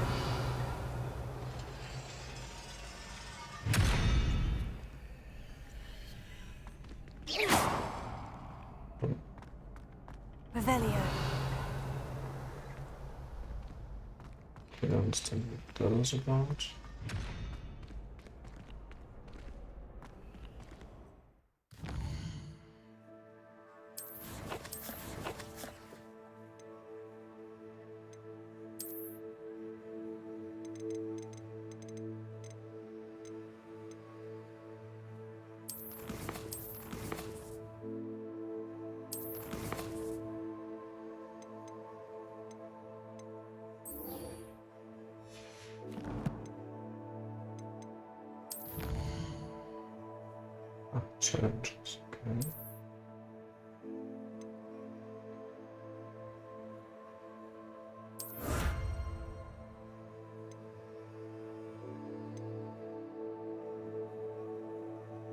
Revelio. I don't understand what that is about. Challenges, okay.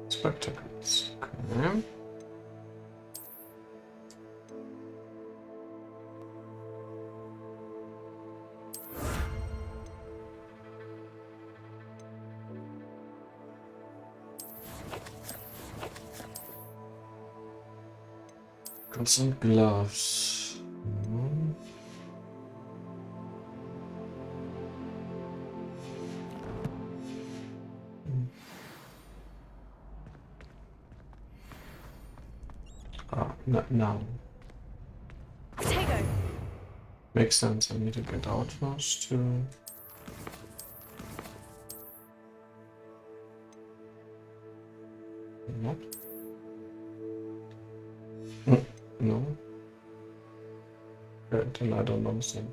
Spectacles, okay. And gloves. Now. Potato. Makes sense. I need to get out first to. Not. No. Then I don't understand.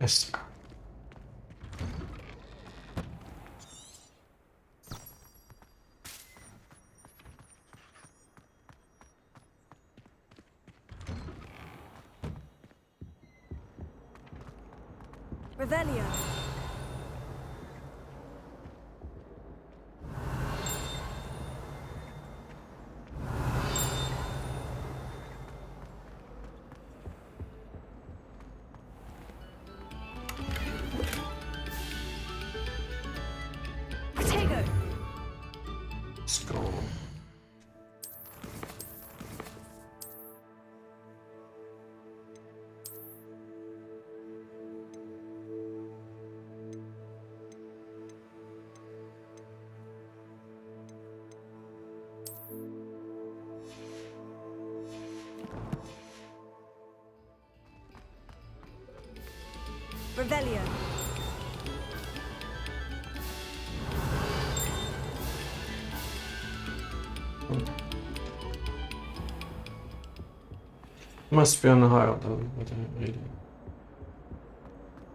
Yes. Revelio. Potato. Let's go. Revelio. Must be on a higher level, but I really...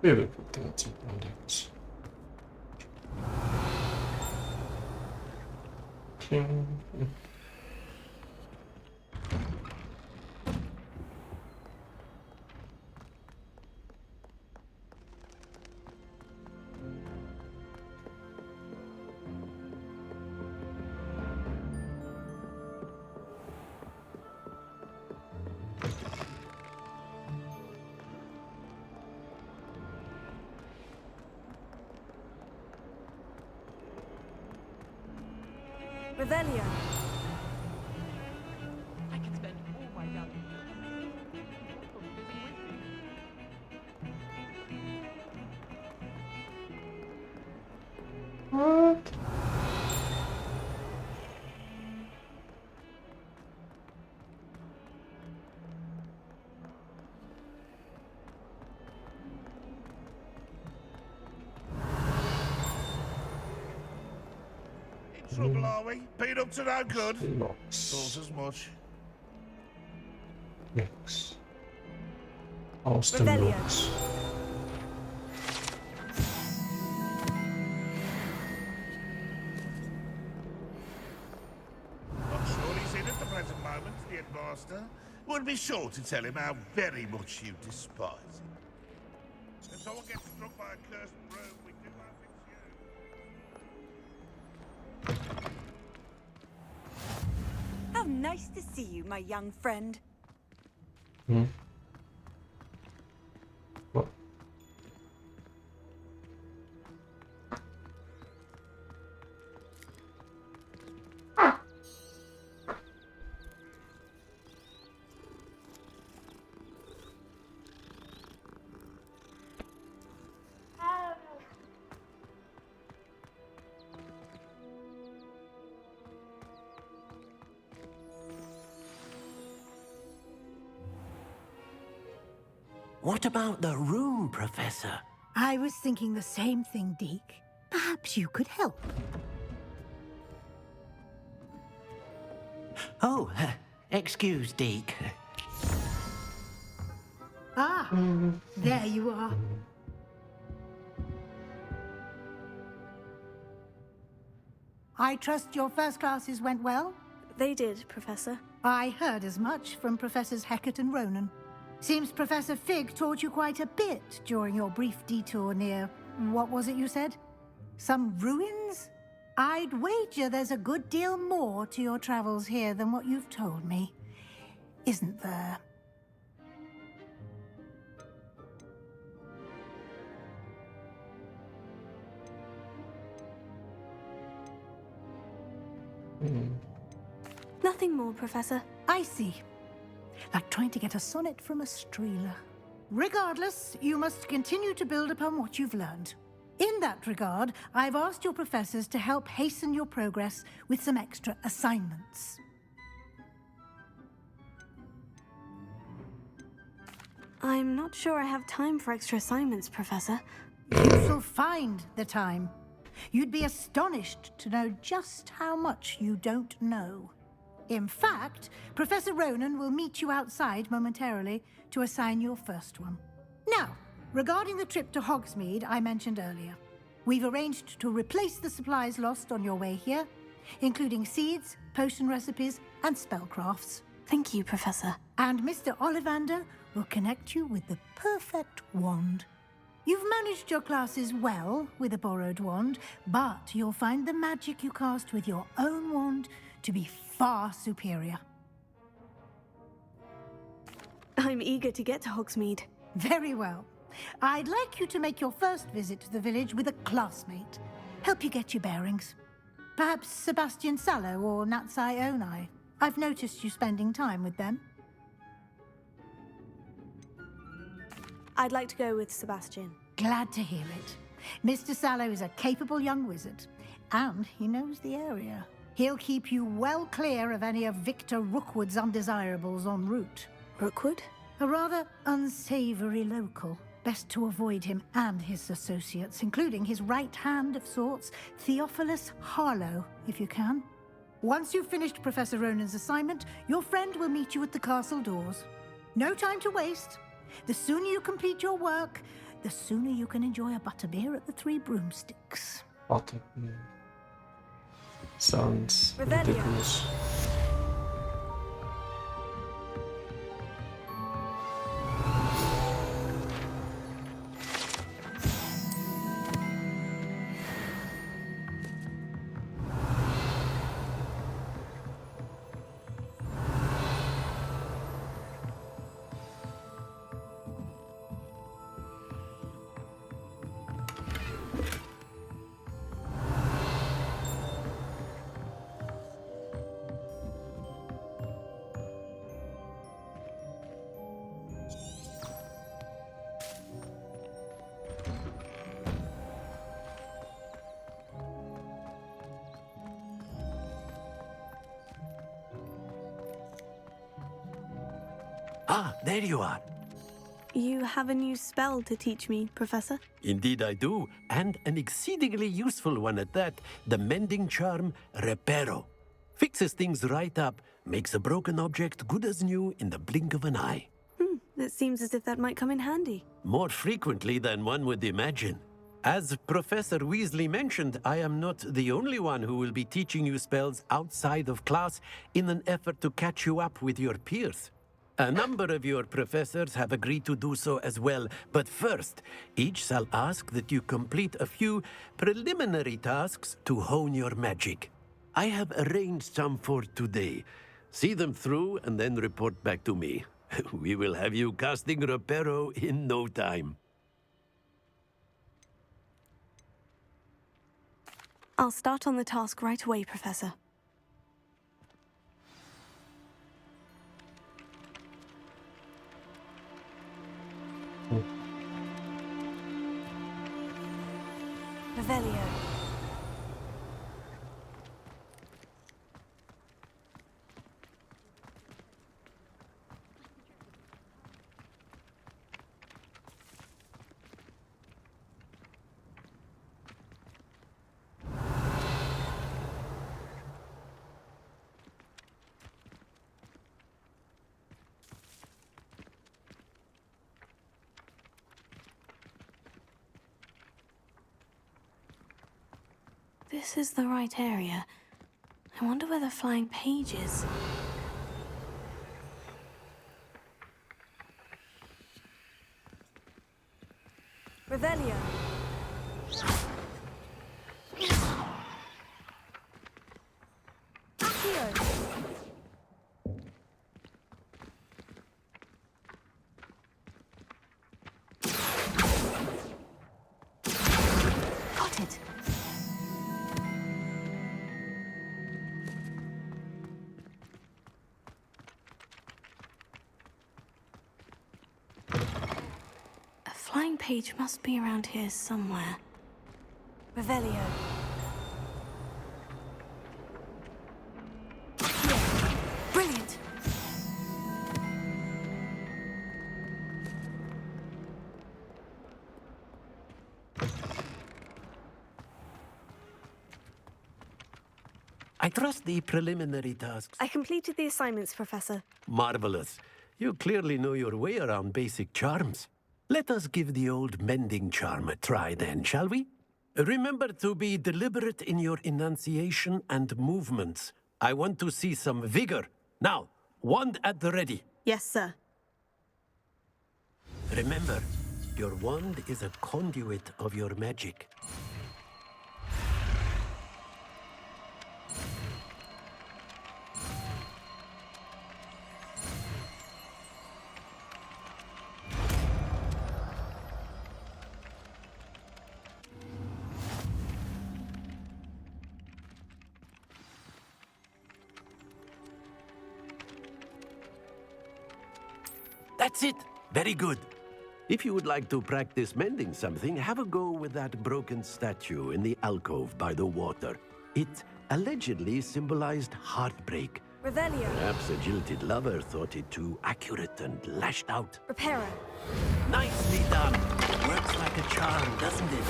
We will put that on decks. Cling. Revelio. I can spend all my value. What? Trouble, are we? Been up to no good? Thought as much. Locks. Austin locks. Not sure he's in at the present moment, the headmaster. Would be sure to tell him how very much you despise him. If someone gets struck by a cursed broom, we do our How nice to see you, my young friend. Hmm. What? What about the room, Professor? I was thinking the same thing, Deke. Perhaps you could help. Oh, excuse, Deke. Ah, there you are. I trust your first classes went well? They did, Professor. I heard as much from Professors Hecat and Ronan. Seems Professor Fig taught you quite a bit during your brief detour near... what was it you said? Some ruins? I'd wager there's a good deal more to your travels here than what you've told me. Isn't there? Nothing more, Professor. I see. Like trying to get a sonnet from a streeler. Regardless, you must continue to build upon what you've learned. In that regard, I've asked your professors to help hasten your progress with some extra assignments. I'm not sure I have time for extra assignments, Professor. You shall find the time. You'd be astonished to know just how much you don't know. In fact, Professor Ronan will meet you outside momentarily to assign your first one. Now, regarding the trip to Hogsmeade I mentioned earlier, we've arranged to replace the supplies lost on your way here, including seeds, potion recipes, and spellcrafts. Thank you, Professor. And Mr. Ollivander will connect you with the perfect wand. You've managed your classes well with a borrowed wand, but you'll find the magic you cast with your own wand to be far superior. I'm eager to get to Hogsmeade. Very well. I'd like you to make your first visit to the village with a classmate. Help you get your bearings. Perhaps Sebastian Sallow or Natsai Onai. I've noticed you spending time with them. I'd like to go with Sebastian. Glad to hear it. Mr. Sallow is a capable young wizard, and he knows the area. He'll keep you well clear of any of Victor Rookwood's undesirables en route. Rookwood? A rather unsavory local. Best to avoid him and his associates, including his right hand of sorts, Theophilus Harlow, if you can. Once you've finished Professor Ronan's assignment, your friend will meet you at the castle doors. No time to waste. The sooner you complete your work, the sooner you can enjoy a butterbeer at the Three Broomsticks. Butterbeer. Sounds Revelio. ridiculous. Ah, there you are. You have a new spell to teach me, Professor? Indeed I do, and an exceedingly useful one at that. The mending charm, Reparo. Fixes things right up, makes a broken object good as new in the blink of an eye. It seems as if that might come in handy. More frequently than one would imagine. As Professor Weasley mentioned, I am not the only one who will be teaching you spells outside of class in an effort to catch you up with your peers. A number of your professors have agreed to do so as well, but first, each shall ask that you complete a few preliminary tasks to hone your magic. I have arranged some for today. See them through and then report back to me. We will have you casting Reparo in no time. I'll start on the task right away, Professor. Revelio. This is the right area. I wonder where the flying page is. Revelio. Accio. Got it. Flying page must be around here somewhere. Revelio. Brilliant! I trust the preliminary tasks. I completed the assignments, Professor. Marvelous. You clearly know your way around basic charms. Let us give the old mending charm a try then, shall we? Remember to be deliberate in your enunciation and movements. I want to see some vigor. Now, wand at the ready. Yes, sir. Remember, your wand is a conduit of your magic. That's it. Very good. If you would like to practice mending something, have a go with that broken statue in the alcove by the water. It allegedly symbolized heartbreak. Revelio. Perhaps a jilted lover thought it too accurate and lashed out. Reparo. Nicely done. Works like a charm, doesn't it?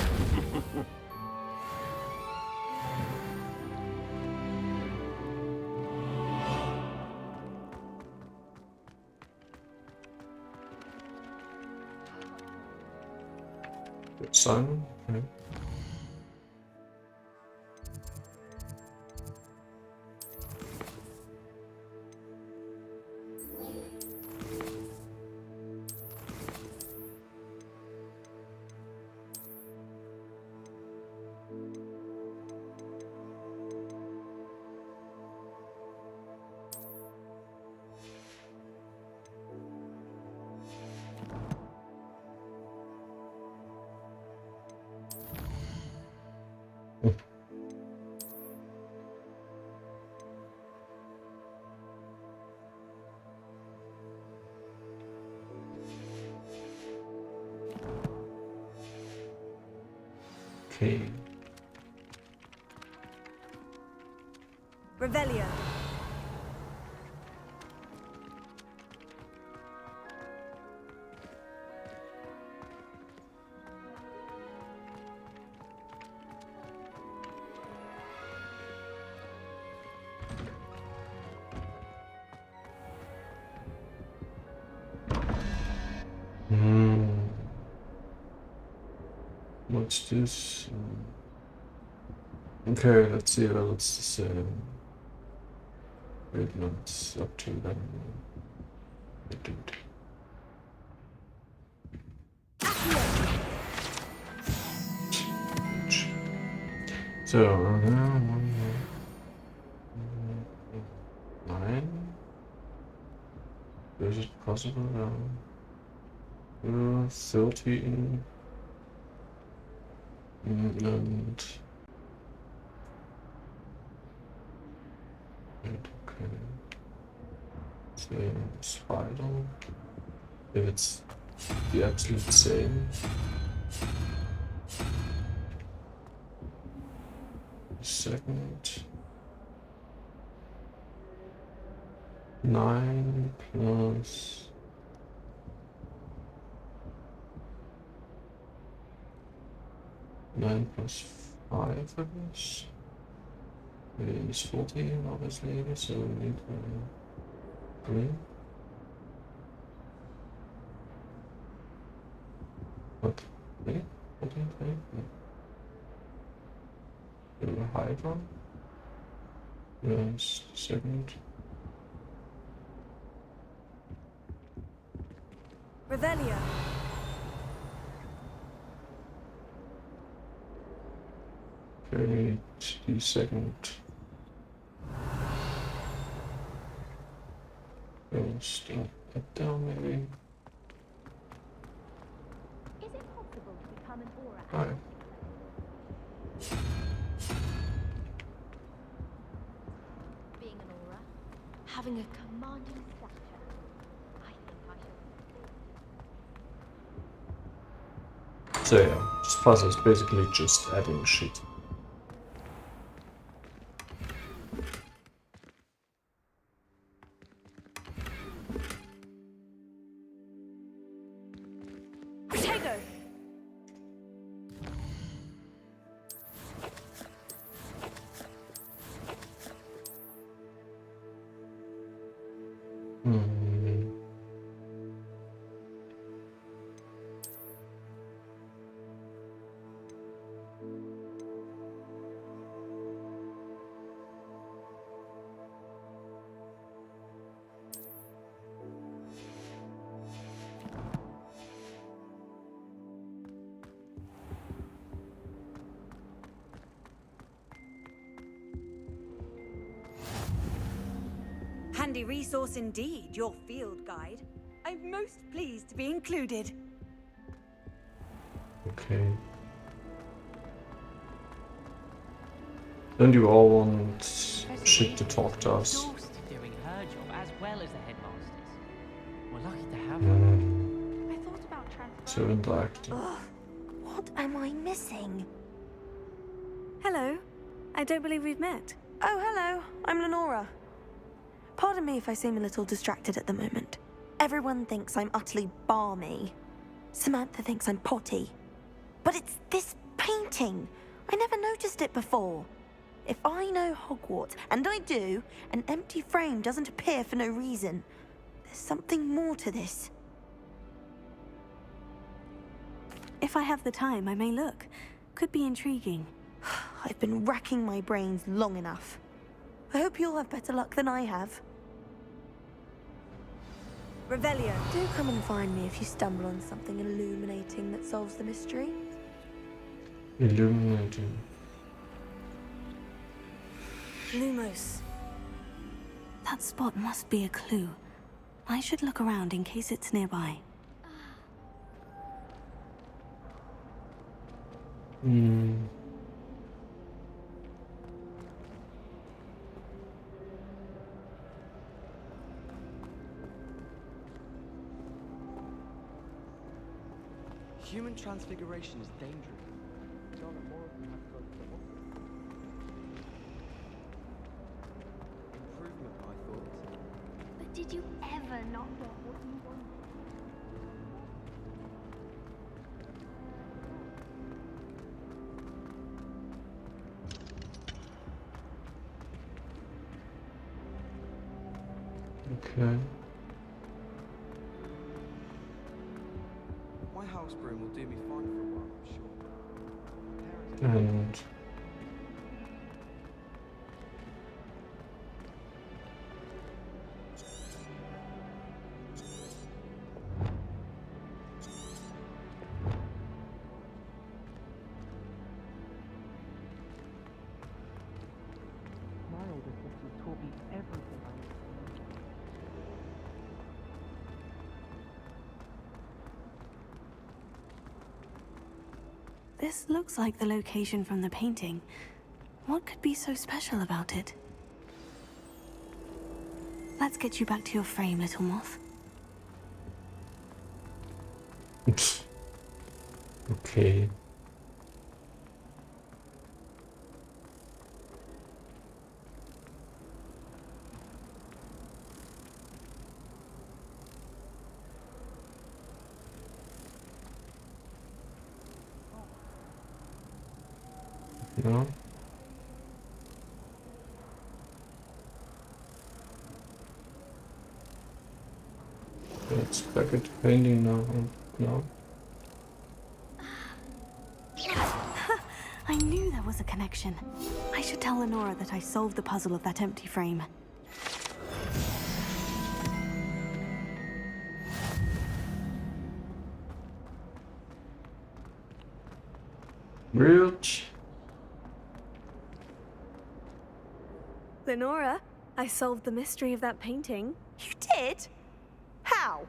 Simon? Okay. Okay. Revelio. What's this? Okay, let's see what else to say. Wait, no, it's up to them. Dude. So, 9. Is it possible now? 13. And okay, so spider. If it's the absolute same. Second. 9 plus 9 plus 5, I guess. Is 14, obviously, so we need 3. What? 3? 14, 3? Yeah. The Hydra. Yes, second. Revelio. Okay, the second. Start that down, maybe. Is it possible to become an aura? Right. Being an aura, having a commanding stature. I think I shall. So yeah, this puzzle is basically just adding shit. Handy resource indeed, your field guide. I'm most pleased to be included. Okay. Don't you all want shit to talk to us? Doing her job as well as the headmasters. We're lucky to have her. so interactive. Ugh, what am I missing? Hello. I don't believe we've met. Oh, hello. I'm Lenora. Pardon me if I seem a little distracted at the moment. Everyone thinks I'm utterly balmy. Samantha thinks I'm potty. But it's this painting. I never noticed it before. If I know Hogwarts, and I do, an empty frame doesn't appear for no reason. There's something more to this. If I have the time, I may look. Could be intriguing. I've been racking my brains long enough. I hope you'll have better luck than I have. Revelio. Do come and find me if you stumble on something illuminating that solves the mystery. Illuminating. Lumos. That spot must be a clue. I should look around in case it's nearby. Hmm. Human transfiguration is dangerous. Improvement, I thought. But did you ever not get what you wanted? Okay. My house broom will do me fine for a while, I'm sure. And my older sister taught me everything I know. This looks like the location from the painting. What could be so special about it? Let's get you back to your frame, little moth. okay. No. Let's back at painting now. No. I knew there was a connection. I should tell Lenora that I solved the puzzle of that empty frame. Brilliant. Lenora, I solved the mystery of that painting. You did? How?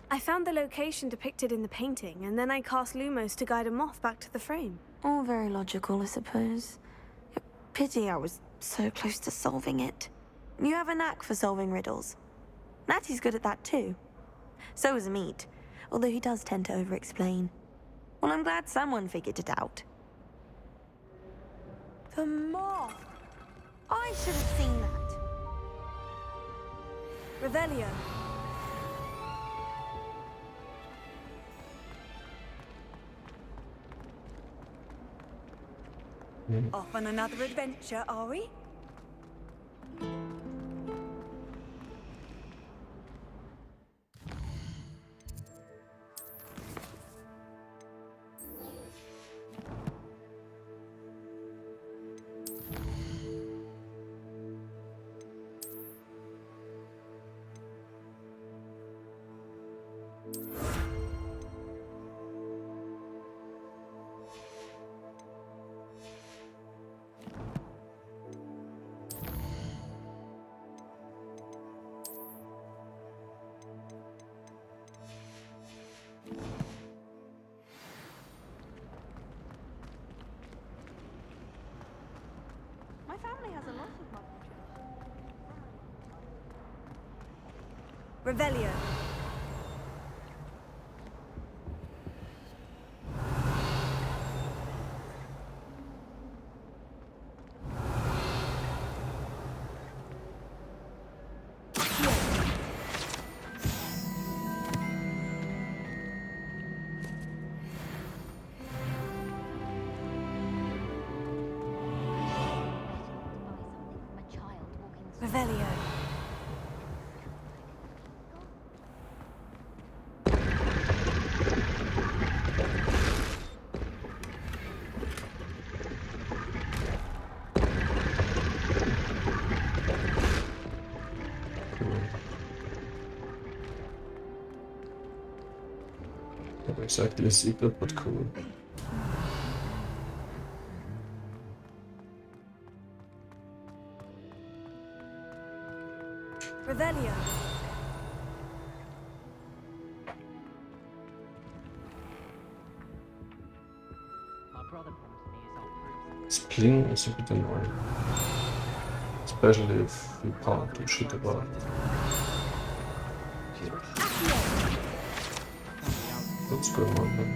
I found the location depicted in the painting, and then I cast Lumos to guide a moth back to the frame. All very logical, I suppose. Pity I was so close to solving it. You have a knack for solving riddles. Natty's good at that too. So is Amit, although he does tend to over-explain. Well, I'm glad someone figured it out. The moth! I should have seen that. Revelio. Off on another adventure, are we? My family has a lot of money. Revelio. Revelio. Not exactly a secret, but cool. Revelio. My brother promised me his old proofs. Spling is a bit annoying. Especially if you can't do shit about it. What's going on then?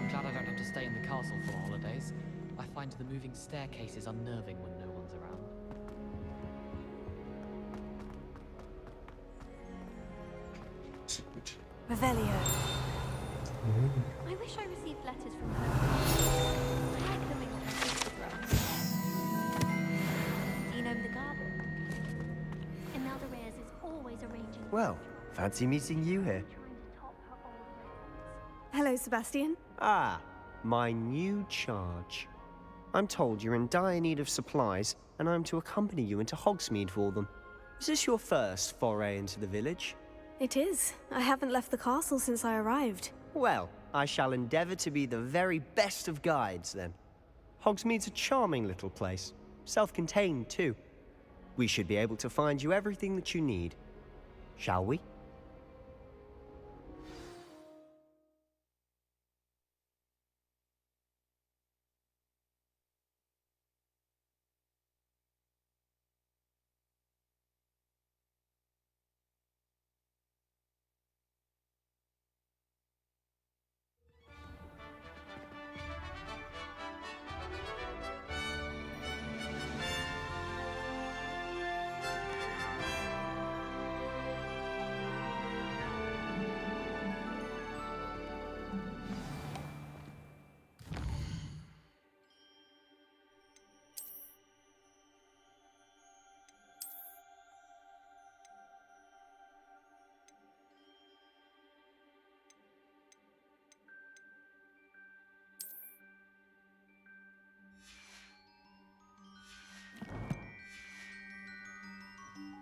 I'm glad I don't have to stay in the castle for the holidays. I find the moving staircases unnerving when no one's around. Revelio. I wish I received letters from her. I like them in her sister wrote. Do you know the garden? Imelda Reyes is always arranging. Well, fancy meeting you here. Hello, Sebastian. Ah, my new charge. I'm told you're in dire need of supplies, and I'm to accompany you into Hogsmeade for them. Is this your first foray into the village? It is. I haven't left the castle since I arrived. Well, I shall endeavour to be the very best of guides, then. Hogsmeade's a charming little place. Self-contained, too. We should be able to find you everything that you need. Shall we?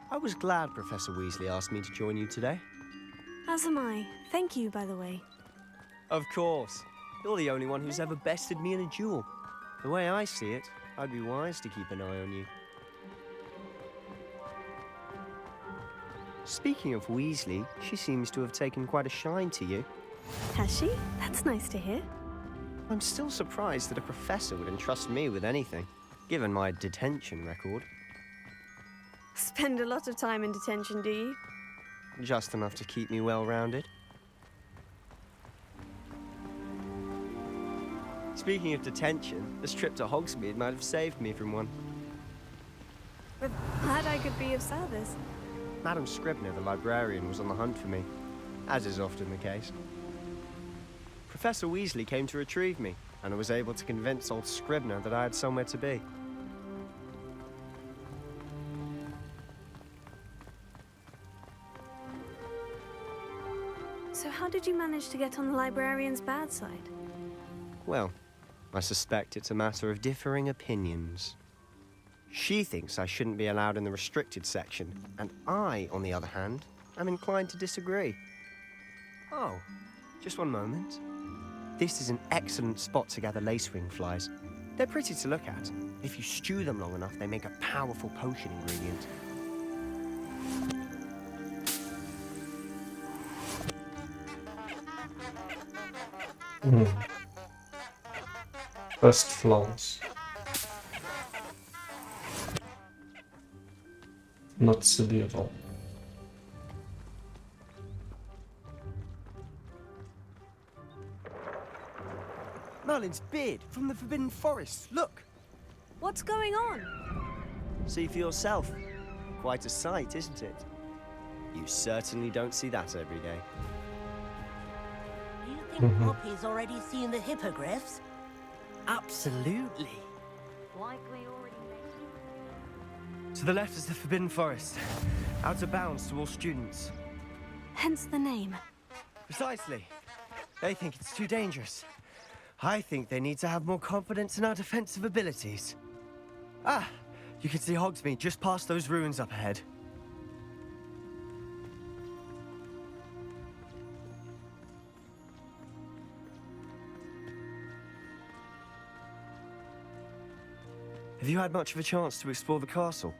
I was glad Professor Weasley asked me to join you today. As am I. Thank you, by the way. Of course. You're the only one who's ever bested me in a duel. The way I see it, I'd be wise to keep an eye on you. Speaking of Weasley, she seems to have taken quite a shine to you. Has she? That's nice to hear. I'm still surprised that a professor would entrust me with anything, given my detention record. Spend a lot of time in detention, do you? Just enough to keep me well-rounded. Speaking of detention, this trip to Hogsmeade might have saved me from one. We're glad I could be of service. Madam Scribner, the librarian, was on the hunt for me, as is often the case. Professor Weasley came to retrieve me, and I was able to convince old Scribner that I had somewhere to be. So how did you manage to get on the librarian's bad side? Well, I suspect it's a matter of differing opinions. She thinks I shouldn't be allowed in the restricted section, and I, on the other hand, am inclined to disagree. Oh, just one moment. This is an excellent spot to gather lacewing flies. They're pretty to look at. If you stew them long enough, they make a powerful potion ingredient. Best flowers. Not silly at all. Merlin's beard from the Forbidden Forest. Look! What's going on? See for yourself. Quite a sight, isn't it? You certainly don't see that every day. Do you think Poppy's already seen the hippogriffs? Absolutely. Like we already To the left is the Forbidden Forest, out of bounds to all students. Hence the name. Precisely. They think it's too dangerous. I think they need to have more confidence in our defensive abilities. Ah, you can see Hogsmeade just past those ruins up ahead. Have you had much of a chance to explore the castle?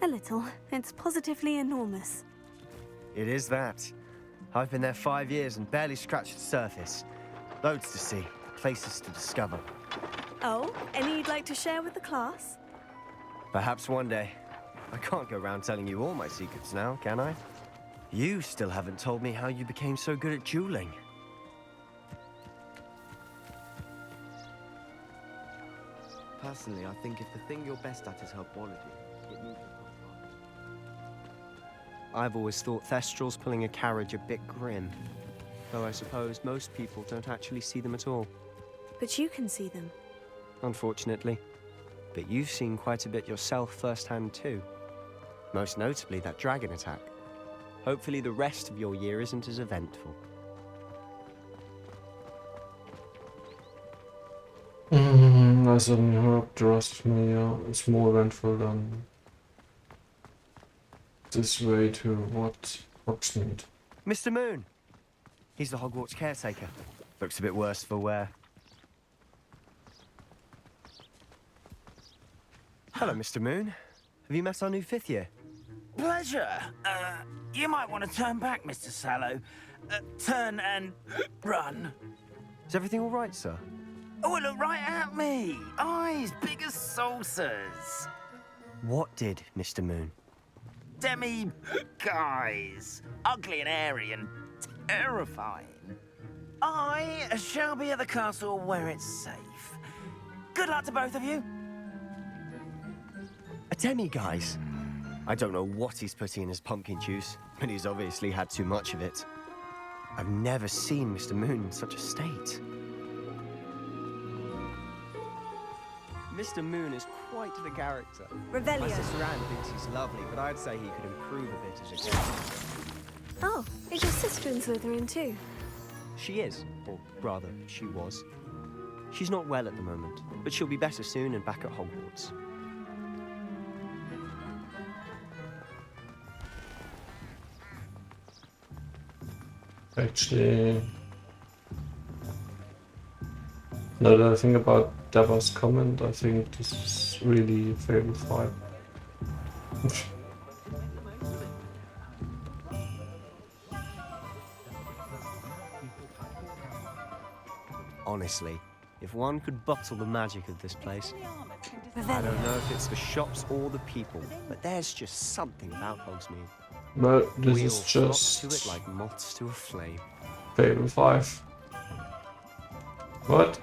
A little. It's positively enormous. It is that. I've been there 5 years and barely scratched the surface. Loads to see, places to discover. Oh, any you'd like to share with the class? Perhaps one day. I can't go around telling you all my secrets now, can I? You still haven't told me how you became so good at dueling. Personally, I think if the thing you're best at is herbology, it needs to... I've always thought Thestrals pulling a carriage a bit grim. Though I suppose most people don't actually see them at all. But you can see them. Unfortunately. But you've seen quite a bit yourself firsthand too. Most notably that dragon attack. Hopefully the rest of your year isn't as eventful. I certainly hope the rest of my year is more eventful than this way to what Hogsmeade. Mr. Moon! He's the Hogwarts caretaker. Looks a bit worse for wear. Hello, Mr. Moon. Have you met our new 5th year? Pleasure. You might want to turn back, Mr. Sallow. Turn and run. Is everything all right, sir? Oh, look right at me. Eyes big as saucers. What did, Mr. Moon? Guys. Ugly and airy and terrifying. I shall be at the castle where it's safe. Good luck to both of you. A demi-guise? I don't know what he's putting in his pumpkin juice, but he's obviously had too much of it. I've never seen Mr. Moon in such a state. Mr. Moon is quite the character. Revelio. My sister Anne thinks he's lovely, but I'd say he could improve a bit as a character. Oh, is your sister in Slytherin too? She is, or rather, she was. She's not well at the moment, but she'll be better soon and back at Hogwarts. Actually, now that I think about Deborah's comment, I think this is really Fable 5. Honestly, if one could bottle the magic of this place. I don't know if it's the shops or the people, but there's just something about Hogsmeade. Well, this We is all just flock to it like moths to a flame. Fable 5. What?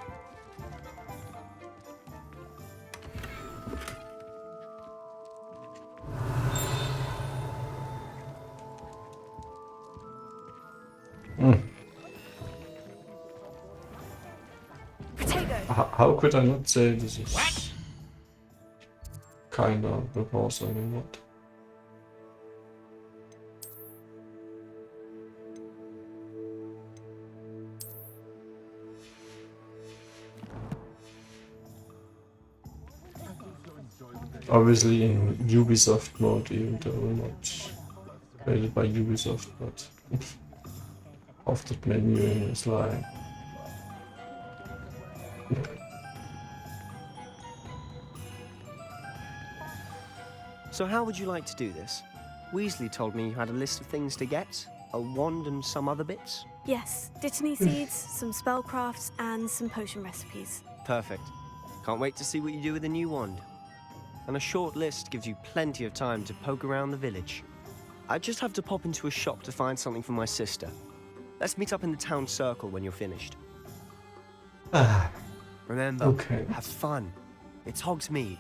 How could I not say this is kinda because I mean what? Obviously in Ubisoft mode, even though not created by Ubisoft, but off the menuing is like So how would you like to do this? Weasley told me you had a list of things to get, a wand and some other bits. Yes, Dittany seeds, some spellcrafts, and some potion recipes. Perfect. Can't wait to see what you do with the new wand. And a short list gives you plenty of time to poke around the village. I just have to pop into a shop to find something for my sister. Let's meet up in the town circle when you're finished. Remember, okay. Have fun. It's Hogsmeade.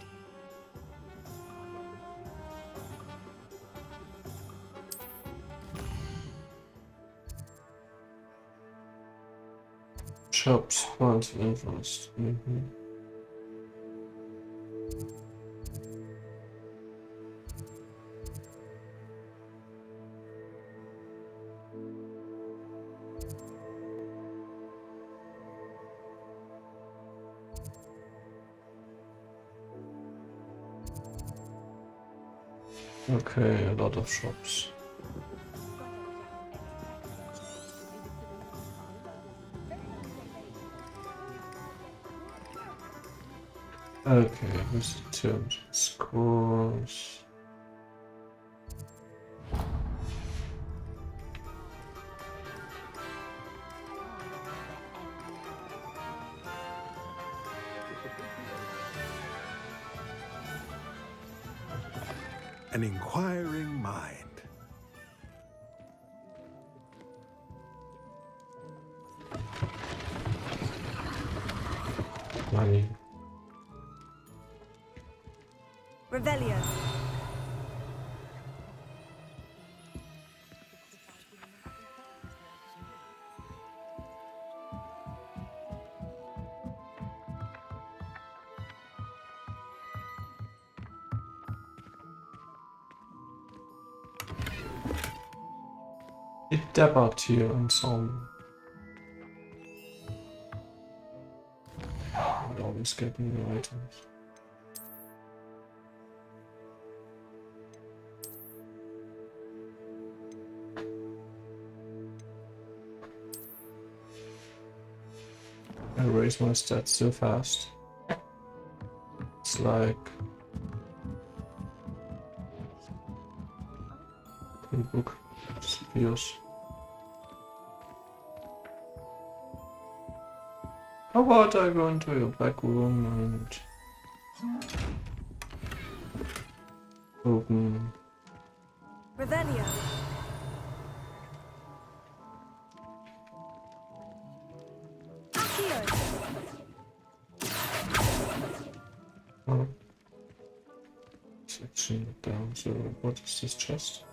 Shops, points of interest. 。 . 。 . 。 . 。 . 。 . 。 . 。 . 。 . 。 . 。 . 。 . 。 . 。 . 。 . 。 . 。 . 。 . . . 。 . . . 。 . . . 。 . 。 . 。 . 。 . . 。 . . 。Okay, a lot of shops. Okay, visitor scores. An inquiring mind. Money. Revelio. Debattier Ensemble. And always get new items. I raise my stats so fast. It's like a book. It's fierce. How about I go into your back room and open Revelio. section down. So what is this chest?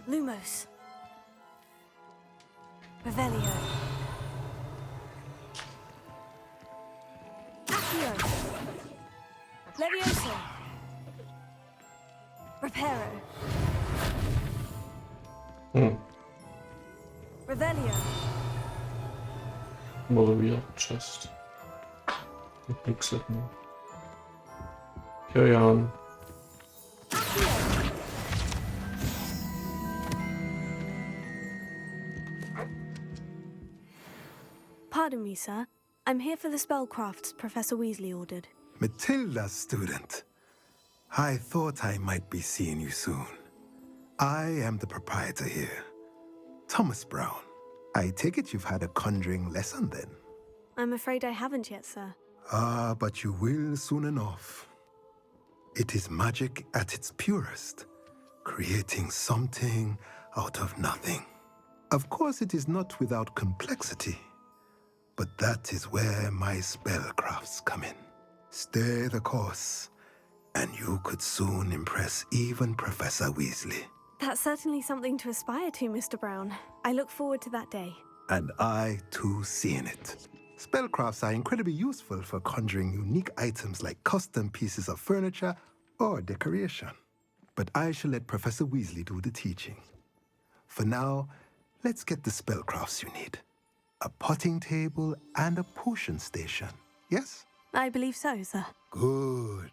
Lumos. Revelio. Accio. Levioso. Reparo. Revelio. What a weird chest. It looks at me. Carry on. Pardon me, sir. I'm here for the spellcrafts Professor Weasley ordered. Matilda, student. I thought I might be seeing you soon. I am the proprietor here, Thomas Brown. I take it you've had a conjuring lesson then? I'm afraid I haven't yet, sir. Ah, but you will soon enough. It is magic at its purest, creating something out of nothing. Of course, it is not without complexity, but that is where my spellcrafts come in. Stay the course, and you could soon impress even Professor Weasley. That's certainly something to aspire to, Mr. Brown. I look forward to that day. And I, too, seeing it. Spellcrafts are incredibly useful for conjuring unique items like custom pieces of furniture or decoration. But I shall let Professor Weasley do the teaching. For now, let's get the spellcrafts you need. A potting table and a potion station, yes? I believe so, sir. Good.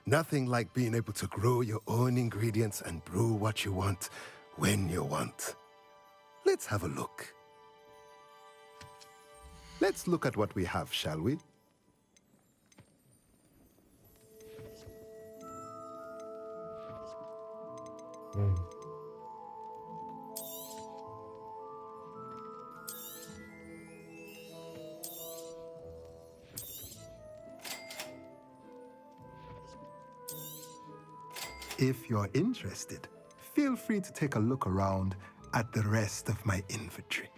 Nothing like being able to grow your own ingredients and brew what you want when you want. Let's have a look. Let's look at what we have, shall we? If you're interested, feel free to take a look around at the rest of my inventory.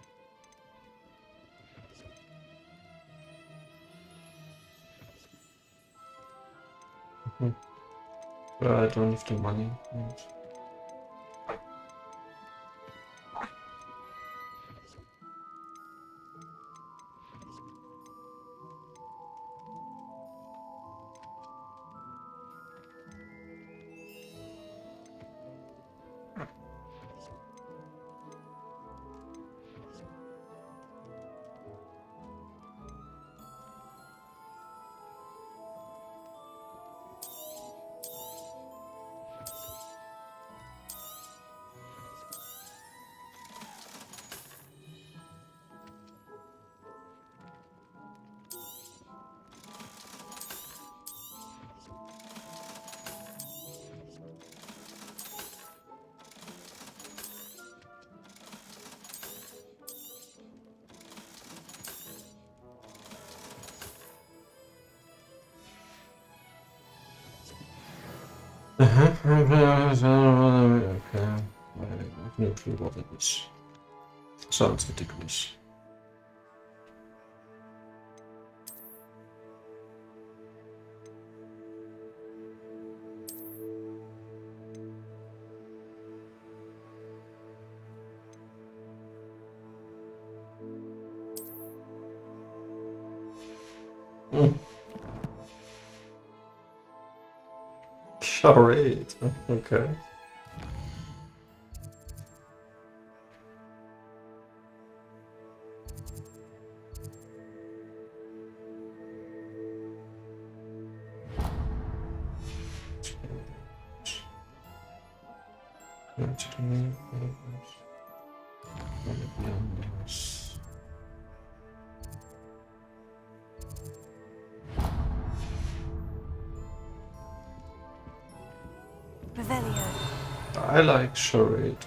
Well, I don't have the money. Okay. I have no clue what it is. Sounds ridiculous. Charade. Okay. Revelio. I like charade.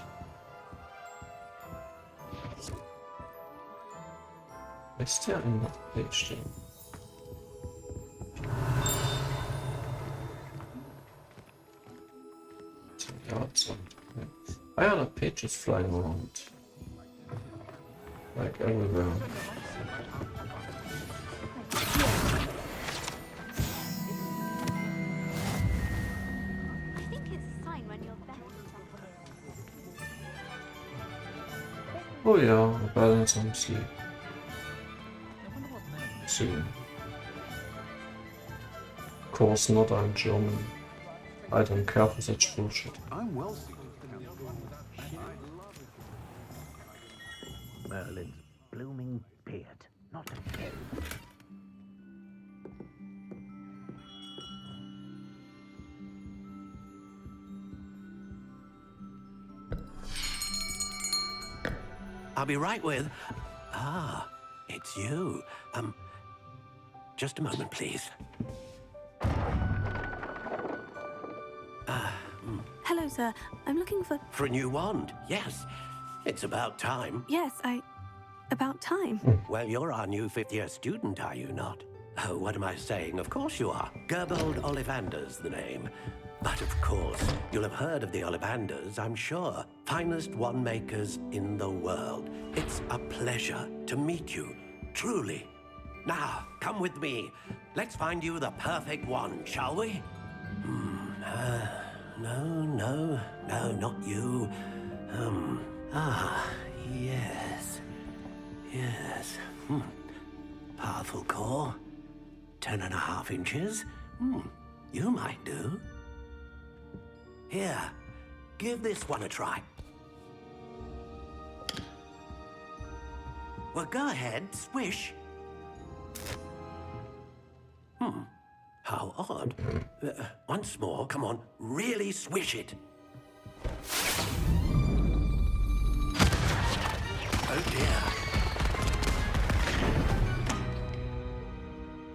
Is there another page there? Why are the pages flying around? Like everywhere. I think it's a sign when you're better. Oh yeah, a balance on sleep. Soon. Of course not, I'm German. I don't care for such bullshit. I'm well suited. Merlin's blooming beard, not a head. I'll be right with... Ah, it's you. Just a moment, please. Hello, sir. I'm looking for... For a new wand, yes. It's about time. Yes, about time. Well, you're our new fifth-year student, are you not? Oh, what am I saying? Of course you are. Gerbold Ollivander's the name. But of course, you'll have heard of the Ollivanders, I'm sure. Finest wand makers in the world. It's a pleasure to meet you, truly. Now, come with me. Let's find you the perfect wand, shall we? No, not you. Yes. Yes. Powerful core. 10.5 inches. You might do. Here, give this one a try. Well, go ahead, swish. How odd. Once more, come on, really swish it. Oh dear.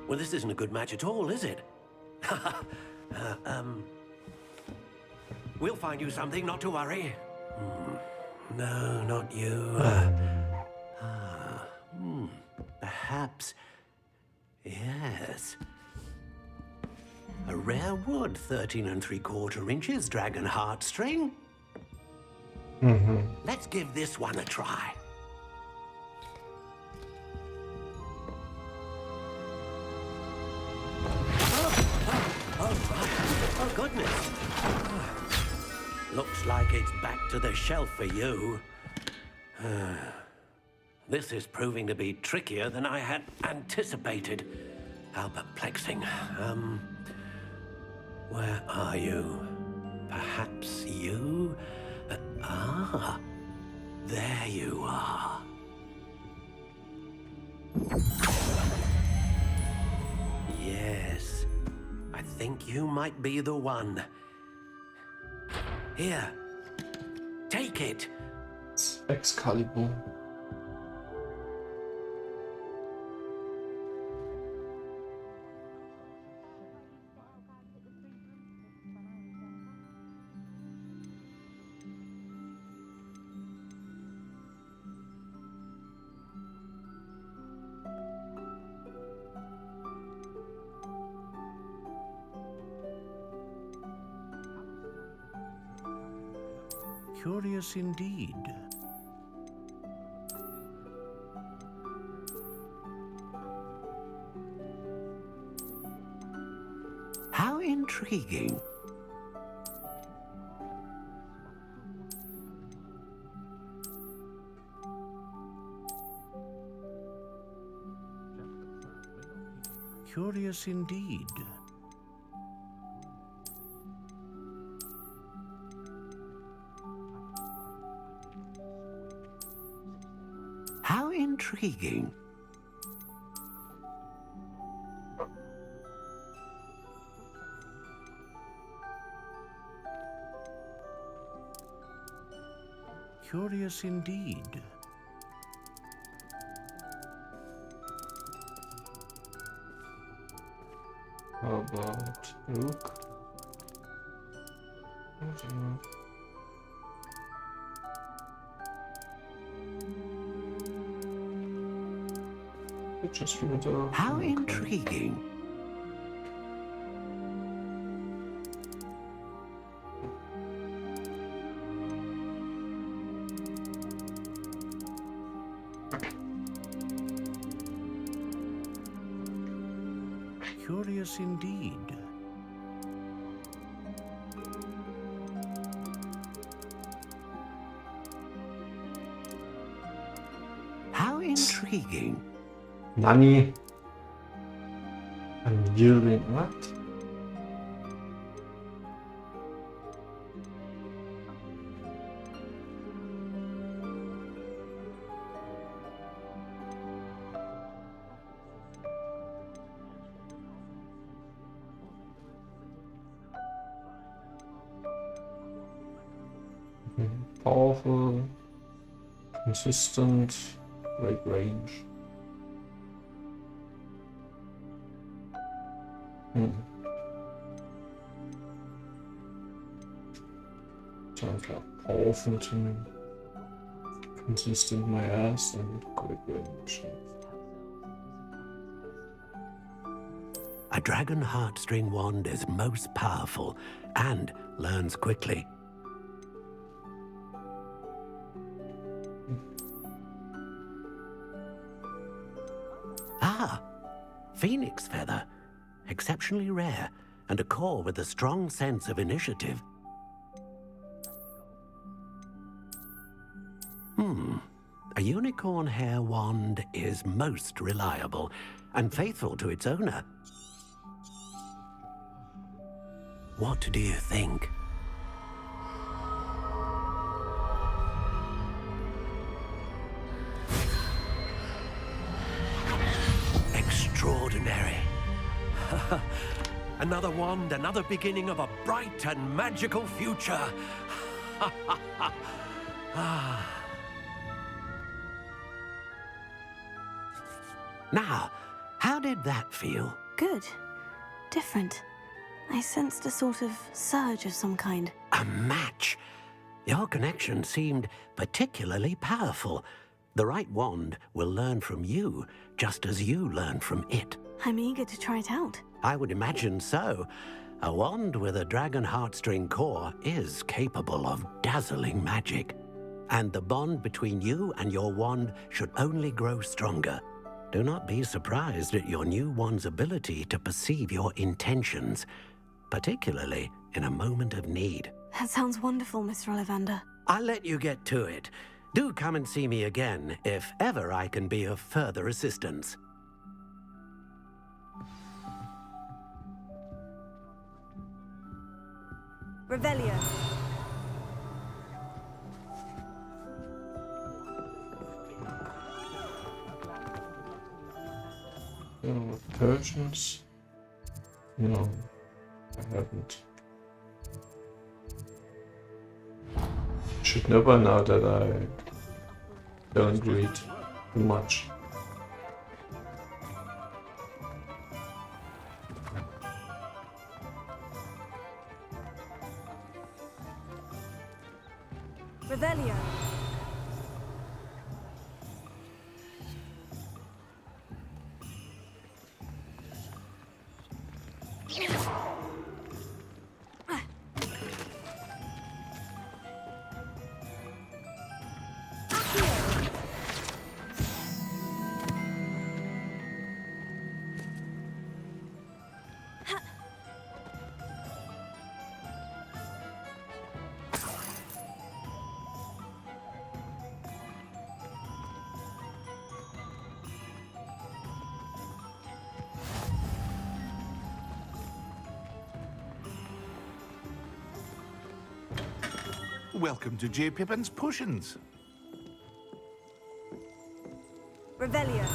Well, this isn't a good match at all, is it? We'll find you something, not to worry. No, not you. Perhaps... Yes. A rare wood, 13 3/4 inches, dragon heartstring. Let's give this one a try. Oh, goodness. Looks like it's back to the shelf for you. This is proving to be trickier than I had anticipated. How perplexing. Where are you? Perhaps you? There you are. Yes, I think you might be the one. Here, take it. Excalibur. Curious indeed. How intriguing. Curious indeed. How intriguing. Curious indeed. How about Rook? I don't know. Just How intriguing. Curious indeed. How intriguing. Nani? I'm yielding. What? Powerful, consistent, great range. Sounds like powerful to me. Consistent my ass and great range. A dragon heartstring wand is most powerful and learns quickly. Ah, phoenix feather. Exceptionally rare, and a core with a strong sense of initiative. A unicorn hair wand is most reliable and faithful to its owner. What do you think? Extraordinary. Another wand, another beginning of a bright and magical future. Now, how did that feel? Good. Different. I sensed a sort of surge of some kind. A match. Your connection seemed particularly powerful. The right wand will learn from you, just as you learn from it. I'm eager to try it out. I would imagine so. A wand with a dragon heartstring core is capable of dazzling magic. And the bond between you and your wand should only grow stronger. Do not be surprised at your new wand's ability to perceive your intentions, particularly in a moment of need. That sounds wonderful, Mr. Ollivander. I'll let you get to it. Do come and see me again if ever I can be of further assistance. Revelio. Persians? No, I haven't. Should never know that I don't read too much. Revelio. Welcome to J. Pippin's Potions. Revelio.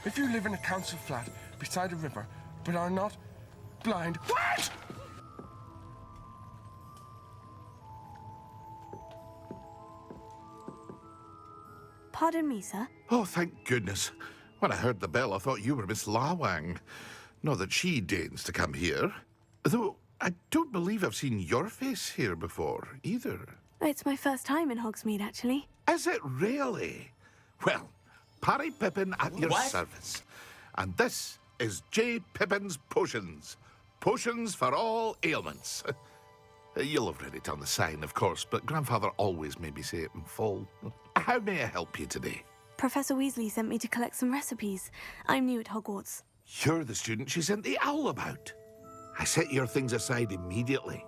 If you live in a council flat beside a river, but are not blind... What?! Pardon me, sir. Oh, thank goodness. When I heard the bell, I thought you were Miss Lawang. Not that she deigns to come here. Though, I don't believe I've seen your face here before, either. It's my first time in Hogsmeade, actually. Is it really? Well, Parry Pippin at your service. And this is J. Pippin's Potions. Potions for all ailments. You'll have read it on the sign, of course, but Grandfather always made me say it in full. How may I help you today? Professor Weasley sent me to collect some recipes. I'm new at Hogwarts. You're the student she sent the owl about. I set your things aside immediately.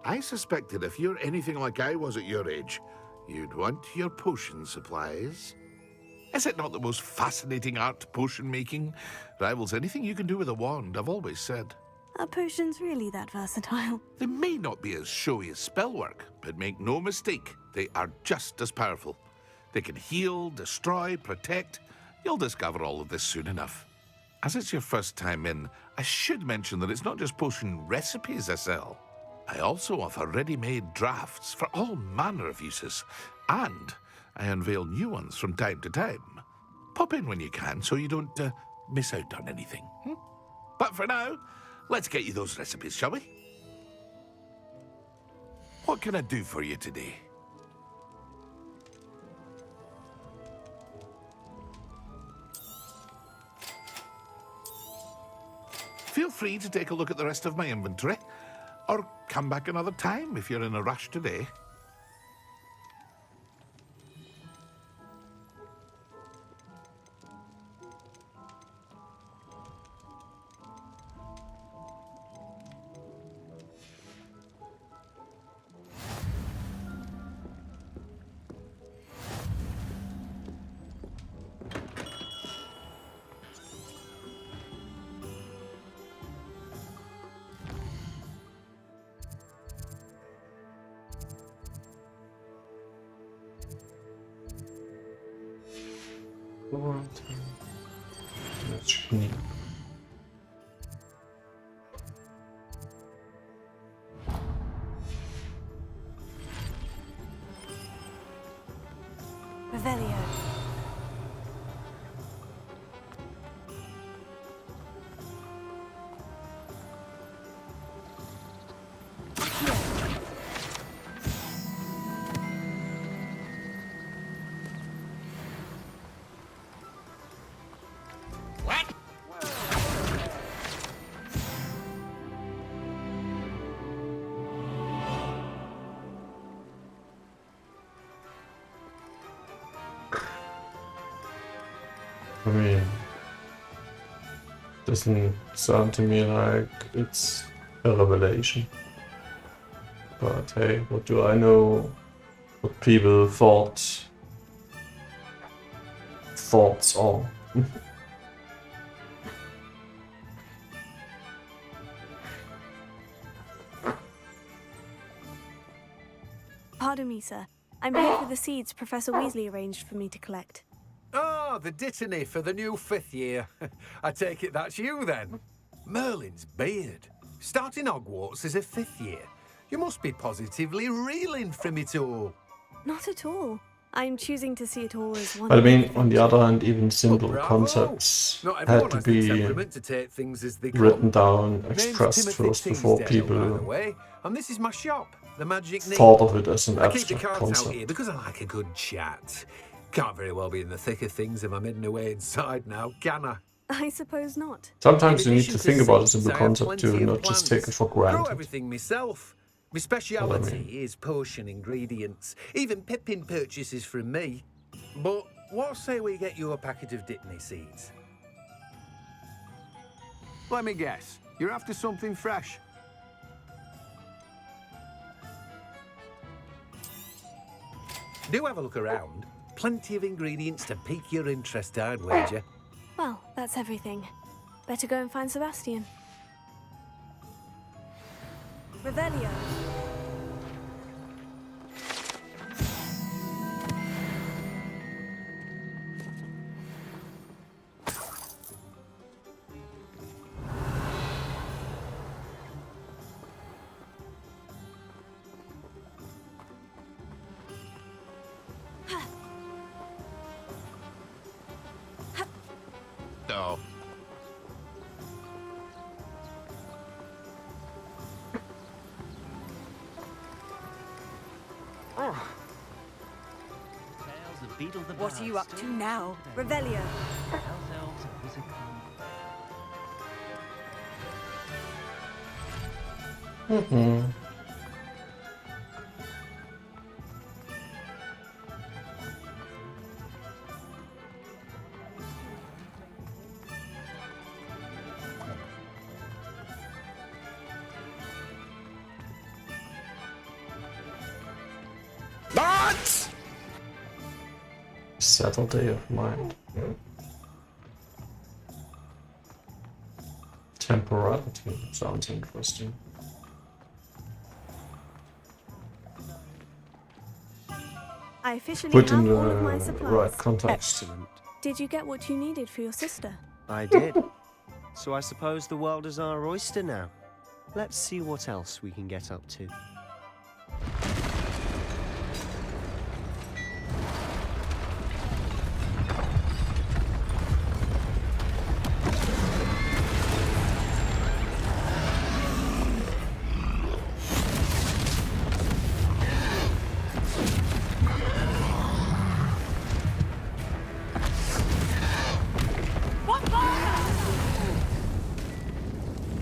I suspected if you're anything like I was at your age, you'd want your potion supplies. Is it not the most fascinating art, potion making? Rivals anything you can do with a wand, I've always said. Are potions really that versatile? They may not be as showy as spellwork, but make no mistake, they are just as powerful. They can heal, destroy, protect. You'll discover all of this soon enough. As it's your first time in, I should mention that it's not just potion recipes I sell. I also offer ready-made drafts for all manner of uses, and I unveil new ones from time to time. Pop in when you can so you don't miss out on anything. But for now, let's get you those recipes, shall we? What can I do for you today? Feel free to take a look at the rest of my inventory, or come back another time if you're in a rush today. Revelio. I mean, doesn't sound to me like it's a revelation. But hey, what do I know what people thoughts are? Pardon me, sir. I'm here for the seeds Professor Weasley arranged for me to collect. Oh, the dittany for the new 5th year. I take it that's you, then. Merlin's beard. Starting Hogwarts as a 5th year. You must be positively reeling from it all. Not at all. I'm choosing to see it all as one. I mean, on the other hand, even simple concepts Not had everyone to has the be temperament to take things as they written come. down, Name's expressed Timothy first before Teasdale, by the people way, and this is my shop, the Magic Needle. thought of it as an I keep the abstract cards out concept. here because I like a good chat. Can't very well be in the thick of things if I'm hidden away inside now, can I? I suppose not. Sometimes In you need addition to think about a seeds, simple I have concept plenty too, of not just take it plants. for Grow granted. everything myself. My speciality is potion ingredients. Even Pippin purchases from me. But what say we get you a packet of Dittany seeds? Let me guess. You're after something fresh. Do have a look around. Plenty of ingredients to pique your interest, I'd wager. Well, that's everything. Better go and find Sebastian. Revelio. No. What are you up to now? Revelio. Mm-hmm. What? Saturday of mind. Temporality sounds interesting. I officially Put have in all of my the supplies. right context. Excellent. Did you get what you needed for your sister? I did. So I suppose the world is our oyster now. Let's see what else we can get up to.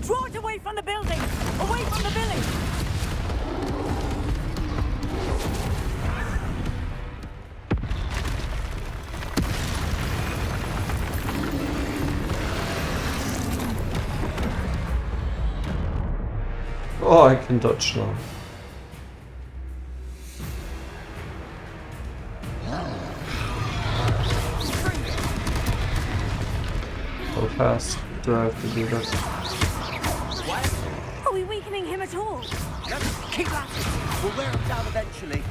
Draw it away from the building! Away from the village! Oh, I can dodge now. How fast do I have to do that? Are we weakening him at all? Keep at it! We'll wear him down eventually.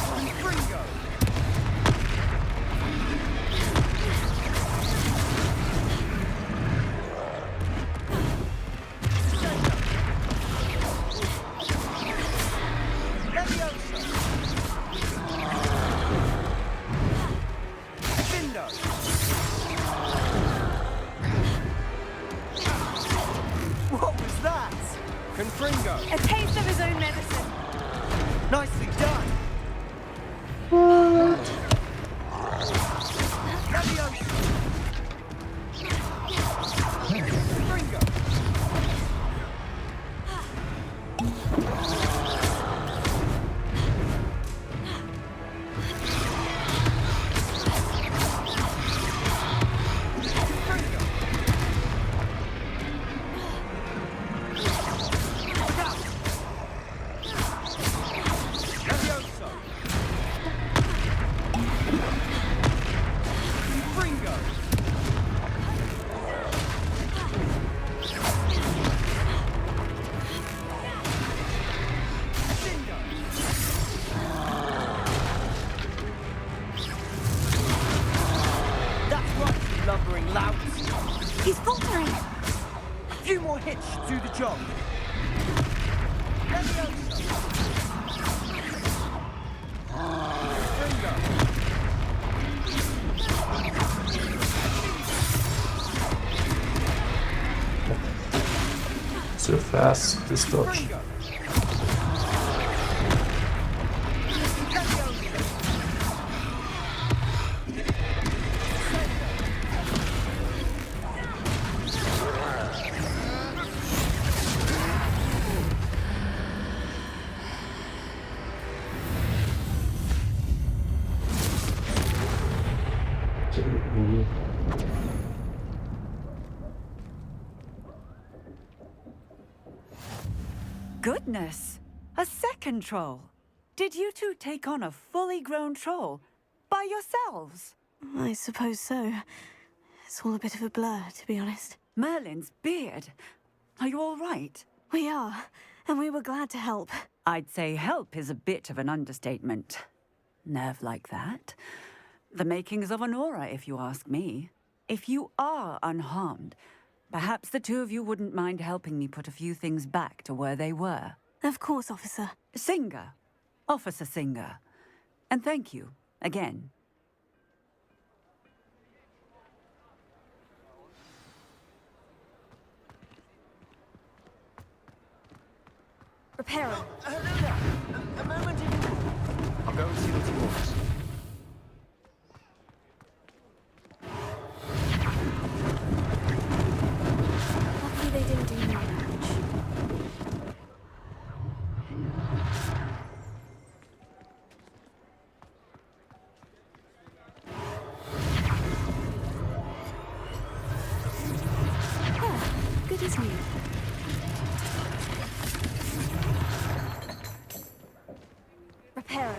Confringo! What was that? Confringo! A taste of his own medicine. Nicely done! Leviosa! Confringo! Lumbering louts. He's faltering! A few more hits should do the job. So fast, this dodge. Goodness! A second troll. Did you two take on a fully grown troll? By yourselves? I suppose so. It's all a bit of a blur, to be honest. Merlin's beard. Are you all right? We are, and we were glad to help. I'd say help is a bit of an understatement. Nerve like that. The makings of an aura, if you ask me. If you are unharmed, perhaps the two of you wouldn't mind helping me put a few things back to where they were. Of course, officer. Singer. Officer Singer. And thank you, again. Reparo. Hello there. A moment if you... I'll go and see what he wants. Luckily they didn't do any damage. Good as new. Reparo.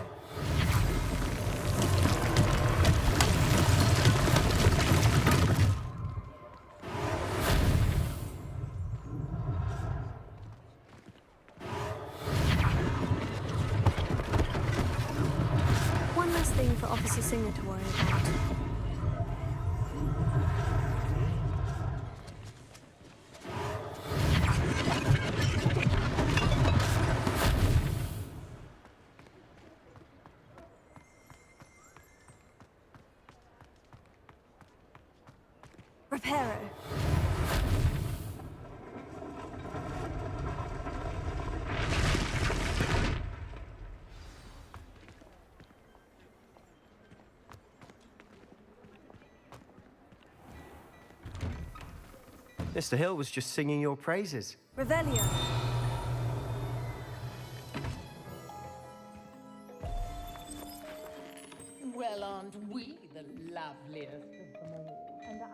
One less thing for Officer Singer to worry about. Reparo. Mr. Hill was just singing your praises. Revelio. Well, aren't we the loveliest of them all? And I.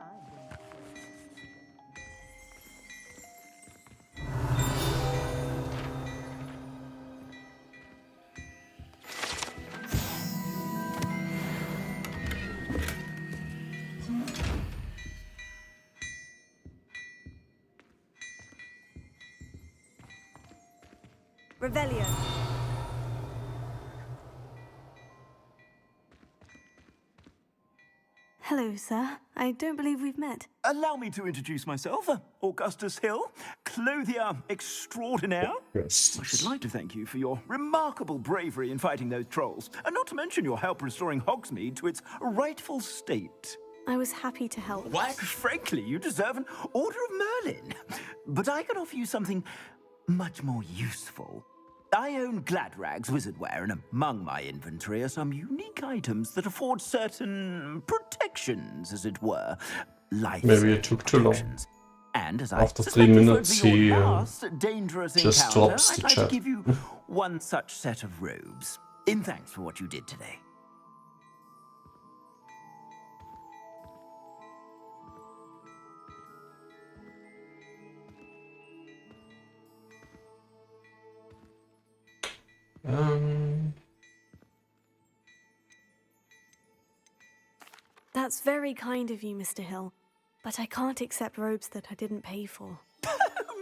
Revelio. Hello, sir. I don't believe we've met. Allow me to introduce myself, Augustus Hill, clothier extraordinaire. Yes. I should like to thank you for your remarkable bravery in fighting those trolls, and not to mention your help restoring Hogsmeade to its rightful state. I was happy to help. Why, frankly, you deserve an Order of Merlin. But I can offer you something much more useful. I own Gladrag's wizardware, and among my inventory are some unique items that afford certain protections, as it were. Life Maybe it took too long. And as After I 3 minutes, suspect he this will be your last dangerous just encounter, drops the I'd like chat. to give you one such set of robes, in thanks for what you did today. That's very kind of you, Mr. Hill. But I can't accept robes that I didn't pay for.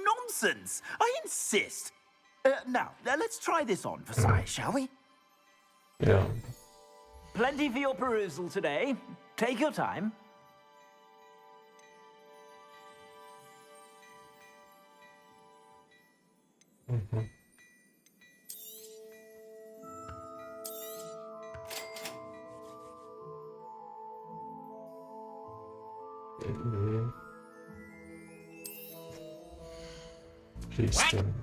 Nonsense! I insist. Now, let's try this on for size, shall we? Yeah. Plenty for your perusal today. Take your time. Please don't.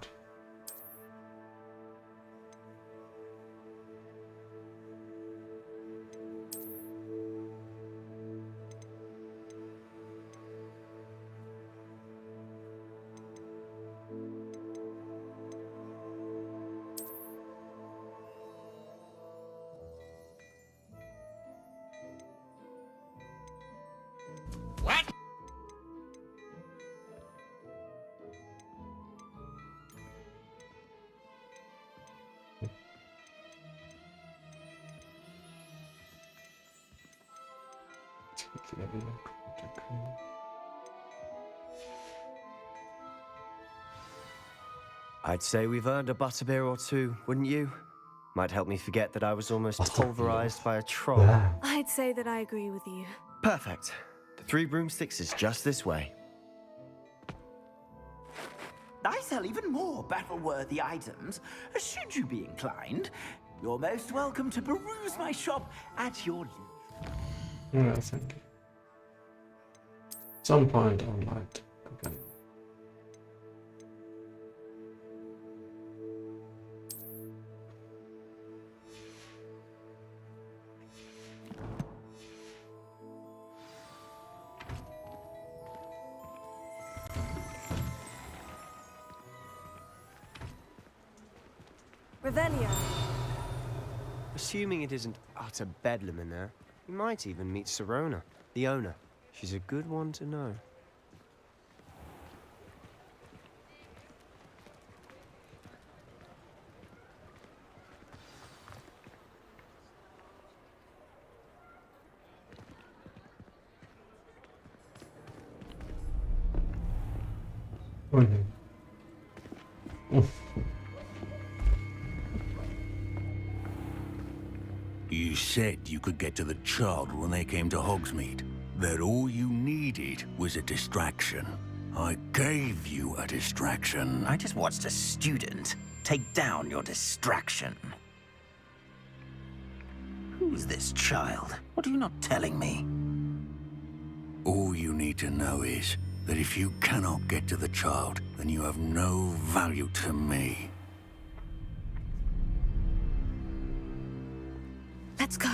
I'd say we've earned a butterbeer or two, wouldn't you? Might help me forget that I was almost pulverized by a troll. I'd say that I agree with you. Perfect. The 3 broomsticks is just this way. I sell even more battle-worthy items. Should you be inclined, you're most welcome to peruse my shop at your leisure. Yeah, thank you. At some point I might again. Revelio. Assuming it isn't utter bedlam in there, you might even meet Sirona, the owner. She's a good one to know. Oh no. You said you could get to the child when they came to Hogsmeade. That all you needed was a distraction. I gave you a distraction. I just watched a student take down your distraction. Who's this child? What are you not telling me? All you need to know is that if you cannot get to the child, then you have no value to me. Let's go.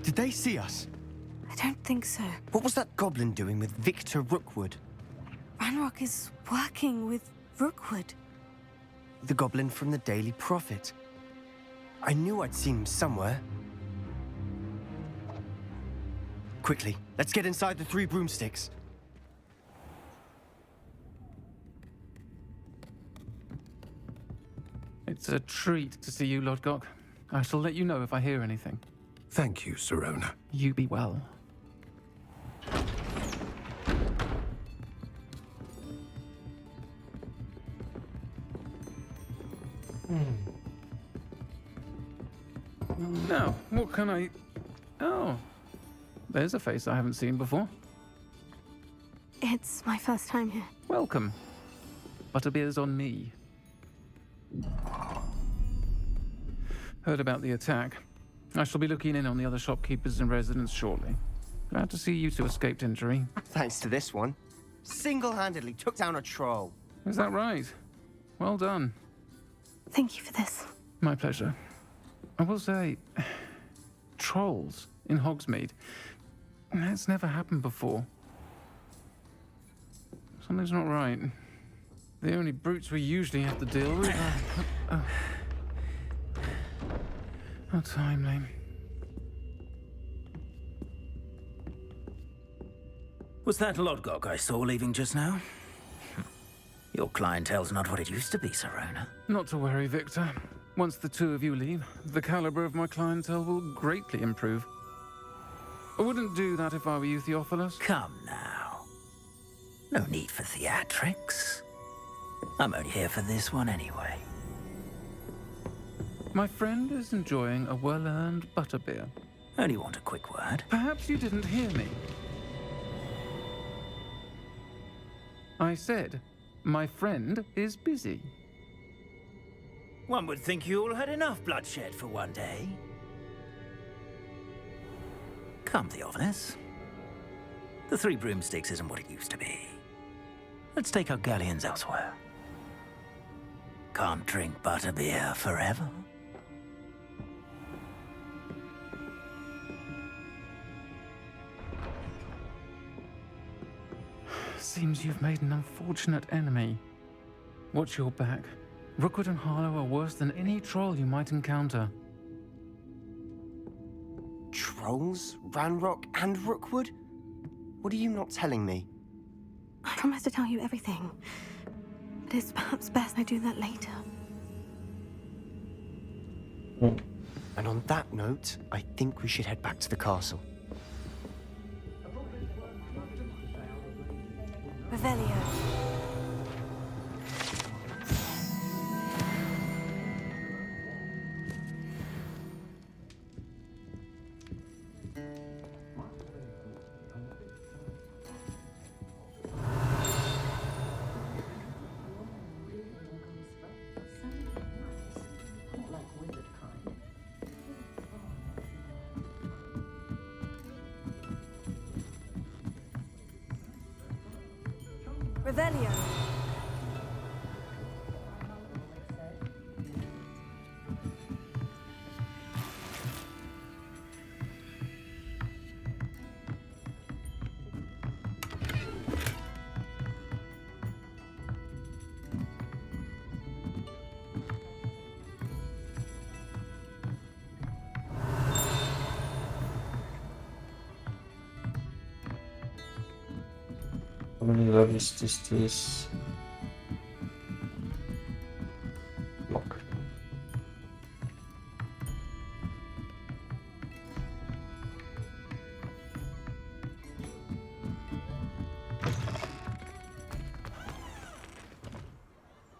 Did they see us? I don't think so. What was that goblin doing with Victor Rookwood? Ranrock is working with Rookwood. The goblin from the Daily Prophet. I knew I'd seen him somewhere. Quickly, let's get inside the 3 broomsticks. It's a treat to see you, Lodgok. I shall let you know if I hear anything. Thank you, Sirona. You be well. Now, what can I... Oh, there's a face I haven't seen before. It's my first time here. Welcome. Butterbeer's on me. Heard about the attack. I shall be looking in on the other shopkeepers and residents shortly. Glad to see you two escaped injury. Thanks to this one. Single-handedly took down a troll. Is that right? Well done. Thank you for this. My pleasure. I will say, trolls in Hogsmeade. That's never happened before. Something's not right. The only brutes we usually have to deal with are... How timely. Was that Lodgok I saw leaving just now? Your clientele's not what it used to be, Sirona. Not to worry, Victor. Once the 2 of you leave, the caliber of my clientele will greatly improve. I wouldn't do that if I were you, Theophilus. Come now. No need for theatrics. I'm only here for this one anyway. My friend is enjoying a well-earned butterbeer. Only want a quick word. Perhaps you didn't hear me. I said, my friend is busy. One would think you all had enough bloodshed for one day. Come, Theophilus. The 3 broomsticks isn't what it used to be. Let's take our galleons elsewhere. Can't drink butterbeer forever. Seems you've made an unfortunate enemy. Watch your back. Rookwood and Harlow are worse than any troll you might encounter. Trolls? Ranrock and Rookwood? What are you not telling me? I promise to tell you everything. But it's perhaps best I do that later. And on that note, I think we should head back to the castle. Revelio. Revelio. How many levels does this block?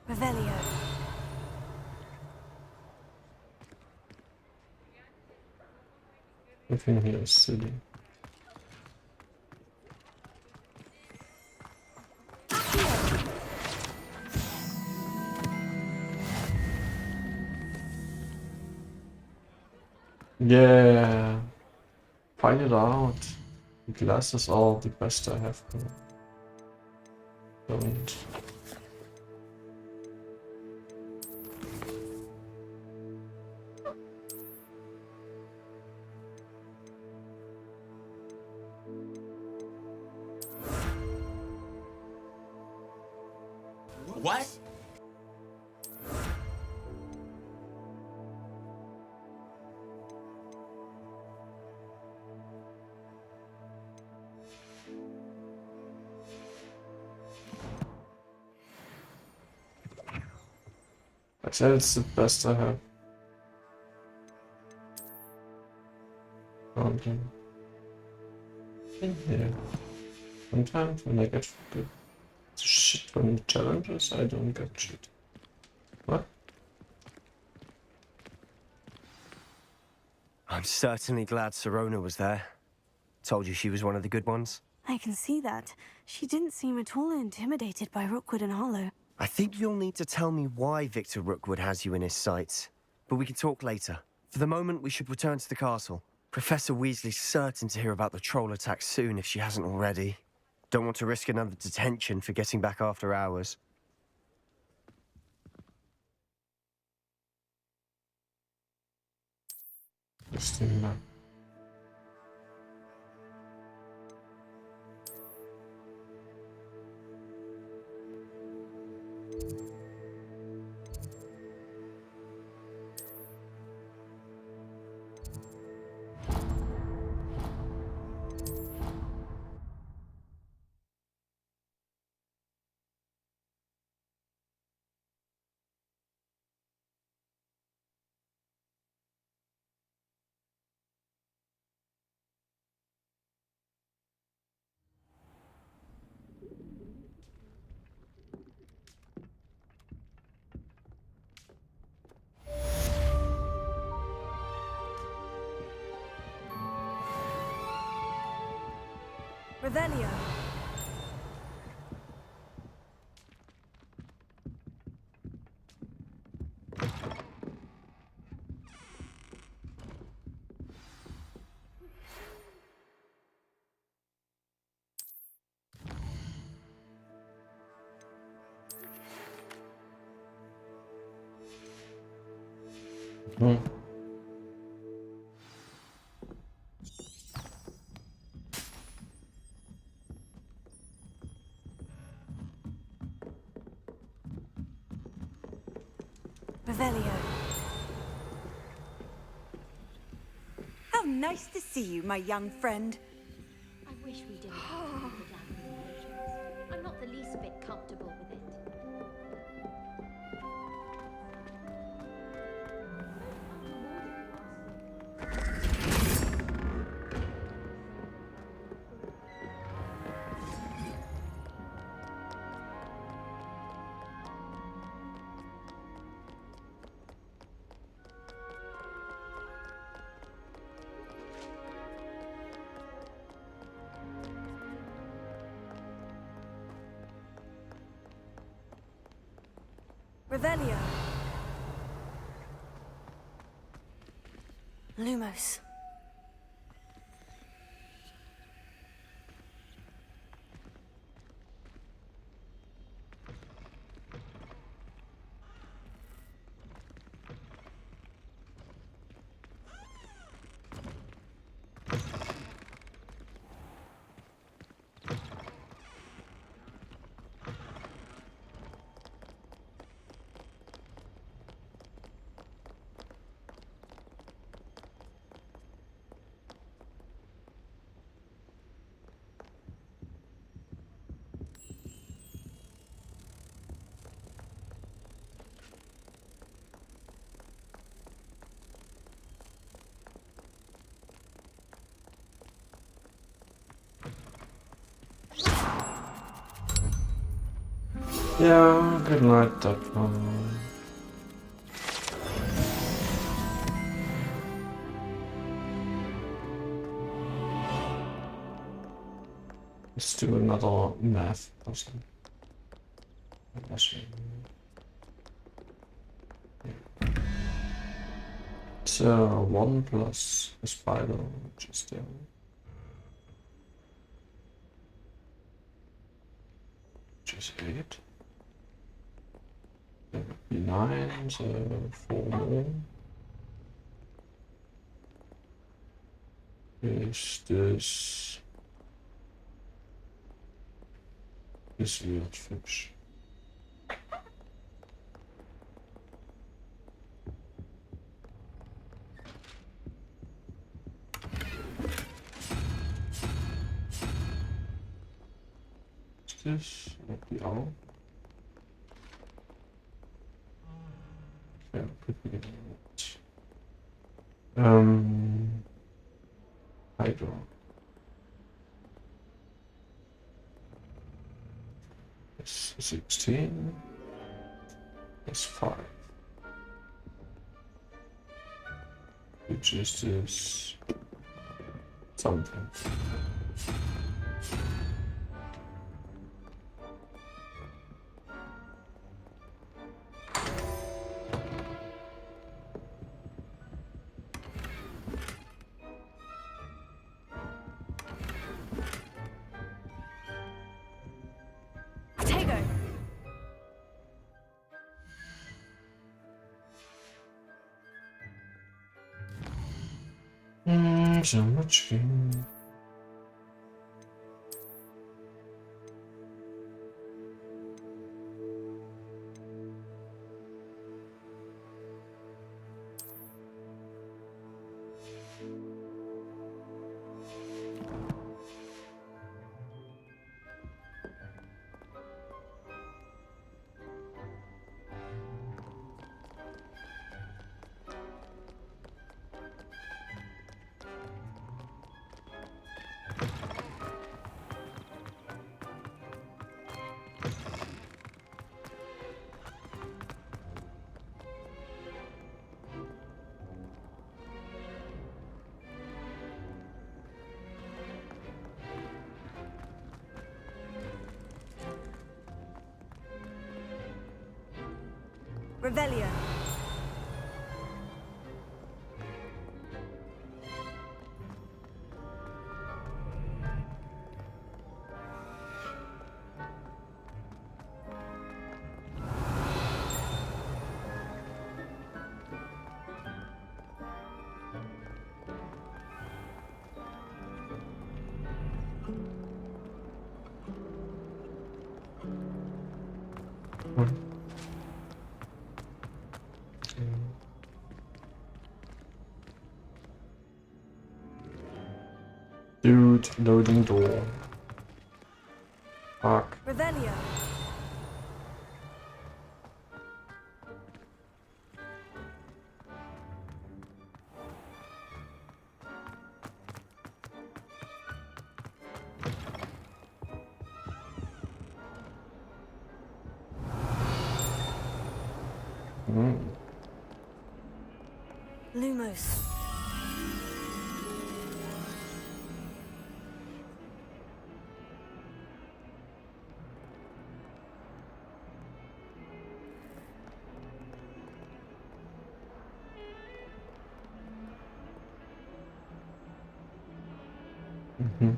Revelio. Everything here is silly. Yeah, find it out. The glasses are the best I have. Don't. What? I said it's the best I have. Okay. In here. Sometimes when I get good shit from the challenges, I don't get shit. What? I'm certainly glad Sirona was there. Told you she was one of the good ones. I can see that. She didn't seem at all intimidated by Rookwood and Hollow. I think you'll need to tell me why Victor Rookwood has you in his sights. But we can talk later. For the moment, we should return to the castle. Professor Weasley's certain to hear about the troll attack soon if she hasn't already. Don't want to risk another detention for getting back after hours. Interesting map. Revelio. Revelio. How nice to see you, my young friend. I wish we didn't have to put down the entrance. I'm not the least bit comfortable with it. Revelio. Lumos. Yeah, good night, that one. Let's do another math puzzle. It's 1 plus a spider, which is there. Which is 8. There would be 9, so 4 more. Is this weird fish? Is this not the owl? Yeah, could be it. Hydro. It's 16. It's 5. Which is this something. Potato. So much game. Revelio. Dude, loading door. Fuck. Revelio. Lumos. Mhm.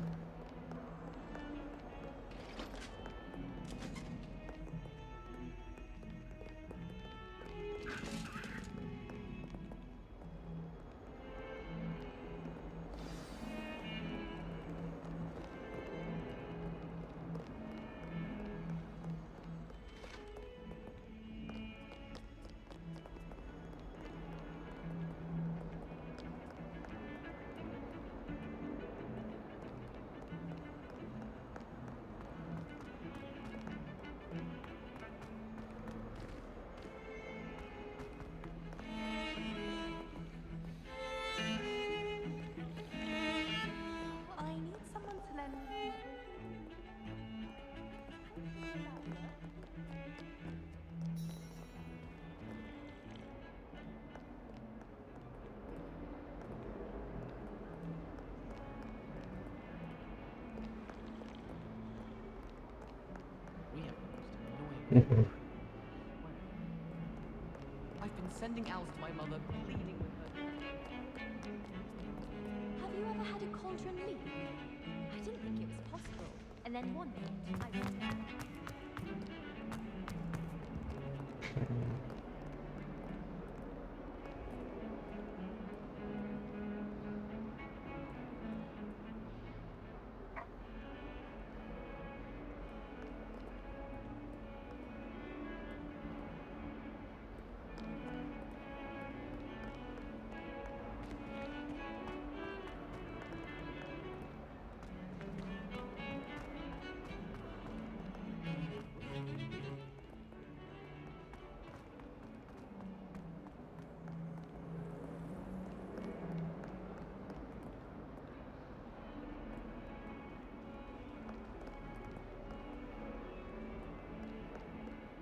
I need someone to lend me. We have the most Mhm. annoying. I've been sending owls to my mother, pleading with her. Have you ever had a cauldron leak? I didn't think it was possible. And then one night, I was...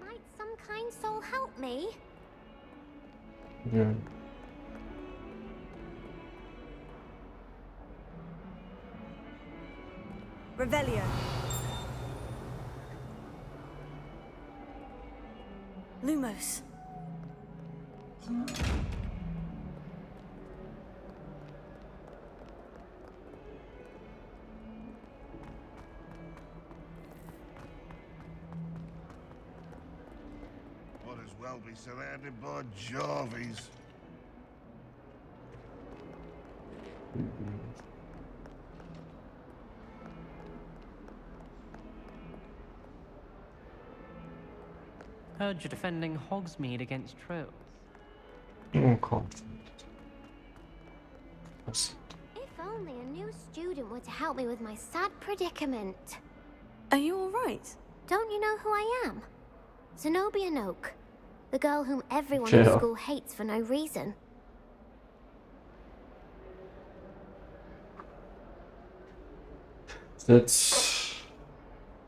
Might some kind soul help me? Yeah. Revelio. Lumos. Might as well be surrounded by Jarvies. Heard you're defending Hogsmeade against trolls. Oh, confident. Yes. If only a new student were to help me with my sad predicament. Are you alright? Don't you know who I am? Zenobia Noak, the girl whom everyone Yeah. at school hates for no reason. That's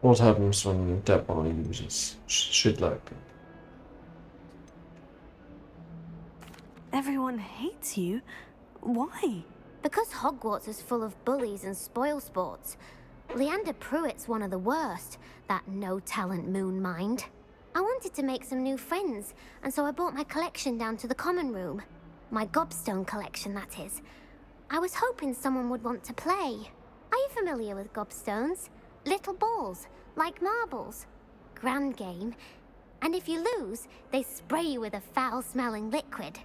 what happens when Deborah uses shit like that. Everyone hates you? Why? Because Hogwarts is full of bullies and spoilsports. Leander Pruitt's one of the worst, that no-talent moon mind. I wanted to make some new friends, and so I brought my collection down to the common room. My gobstone collection, that is. I was hoping someone would want to play. Are you familiar with gobstones? Little balls, like marbles. Grand game. And if you lose, they spray you with a foul-smelling liquid.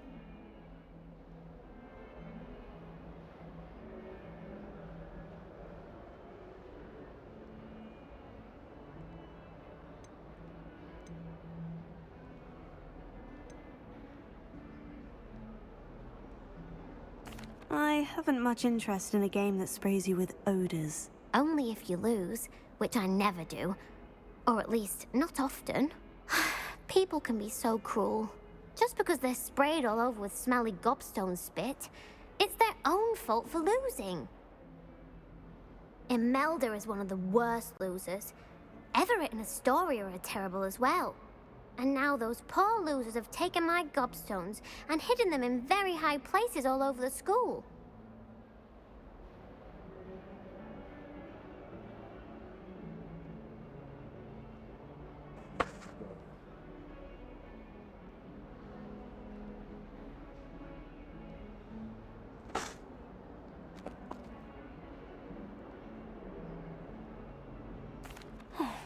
I haven't much interest in a game that sprays you with odors. Only if you lose, which I never do. Or at least, not often. People can be so cruel. Just because they're sprayed all over with smelly gobstone spit, it's their own fault for losing. Imelda is one of the worst losers. Everett and Astoria are terrible as well. And now those poor losers have taken my gobstones and hidden them in very high places all over the school.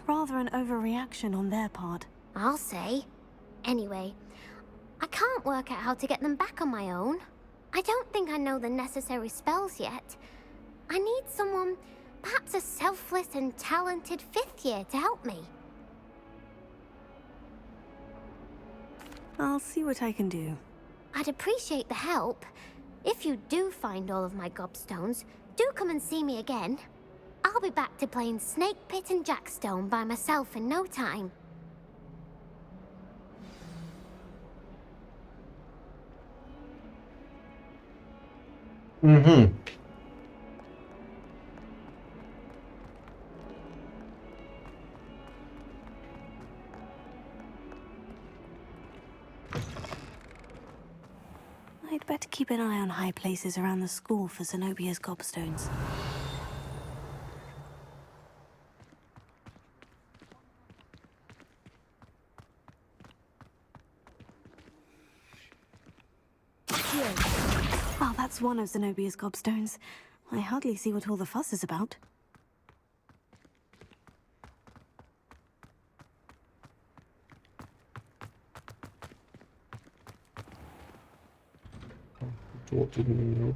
rather an overreaction on their part. I'll say. Anyway, I can't work out how to get them back on my own. I don't think I know the necessary spells yet. I need someone, perhaps a selfless and talented 5th year to help me. I'll see what I can do. I'd appreciate the help. If you do find all of my gobstones, do come and see me again. I'll be back to playing Snake Pit and Jackstone by myself in no time. Mm-hmm. I'd better keep an eye on high places around the school for Zenobia's gobstones. Well, that's one of Zenobia's gobstones. I hardly see what all the fuss is about. What didn't you know?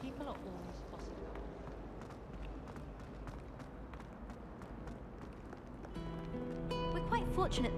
People are always possible. We're quite fortunate.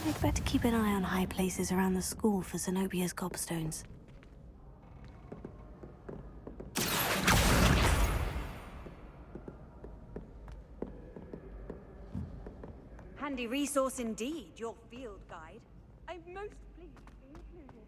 I'd better keep an eye on high places around the school for Zenobia's gobstones. Handy resource indeed, your field guide. I'm most pleased to be included.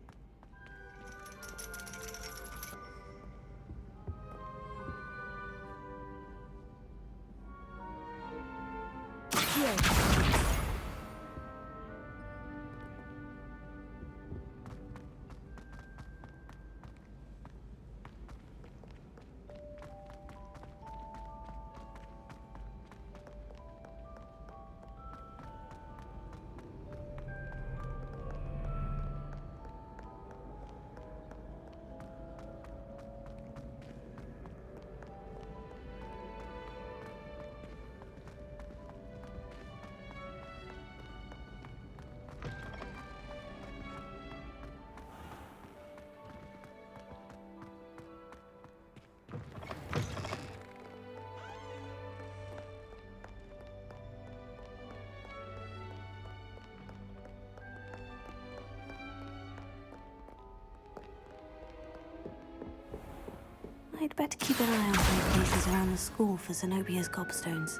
I'd better keep an eye on high places around the school for Zenobia's gobstones.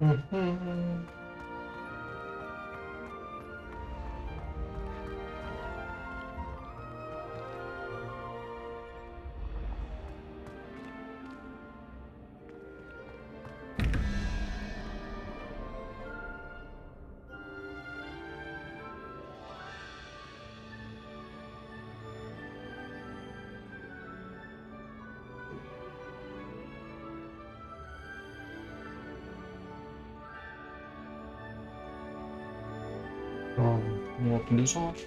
Mm-hmm. More blizzard.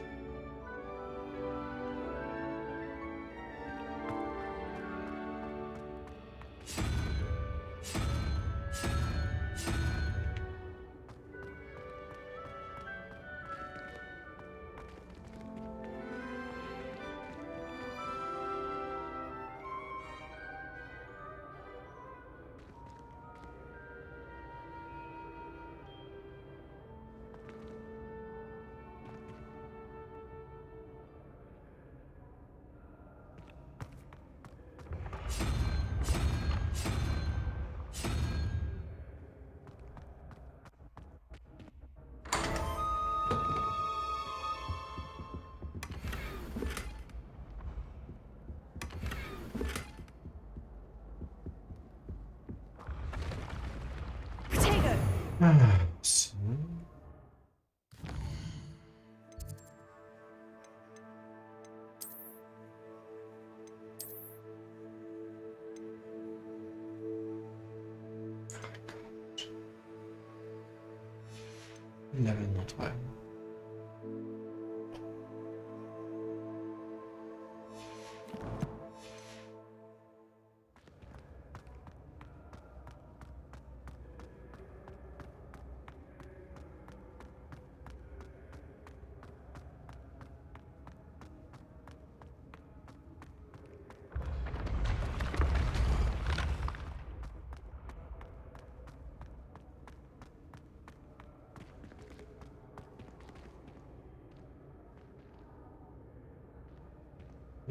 Level not high.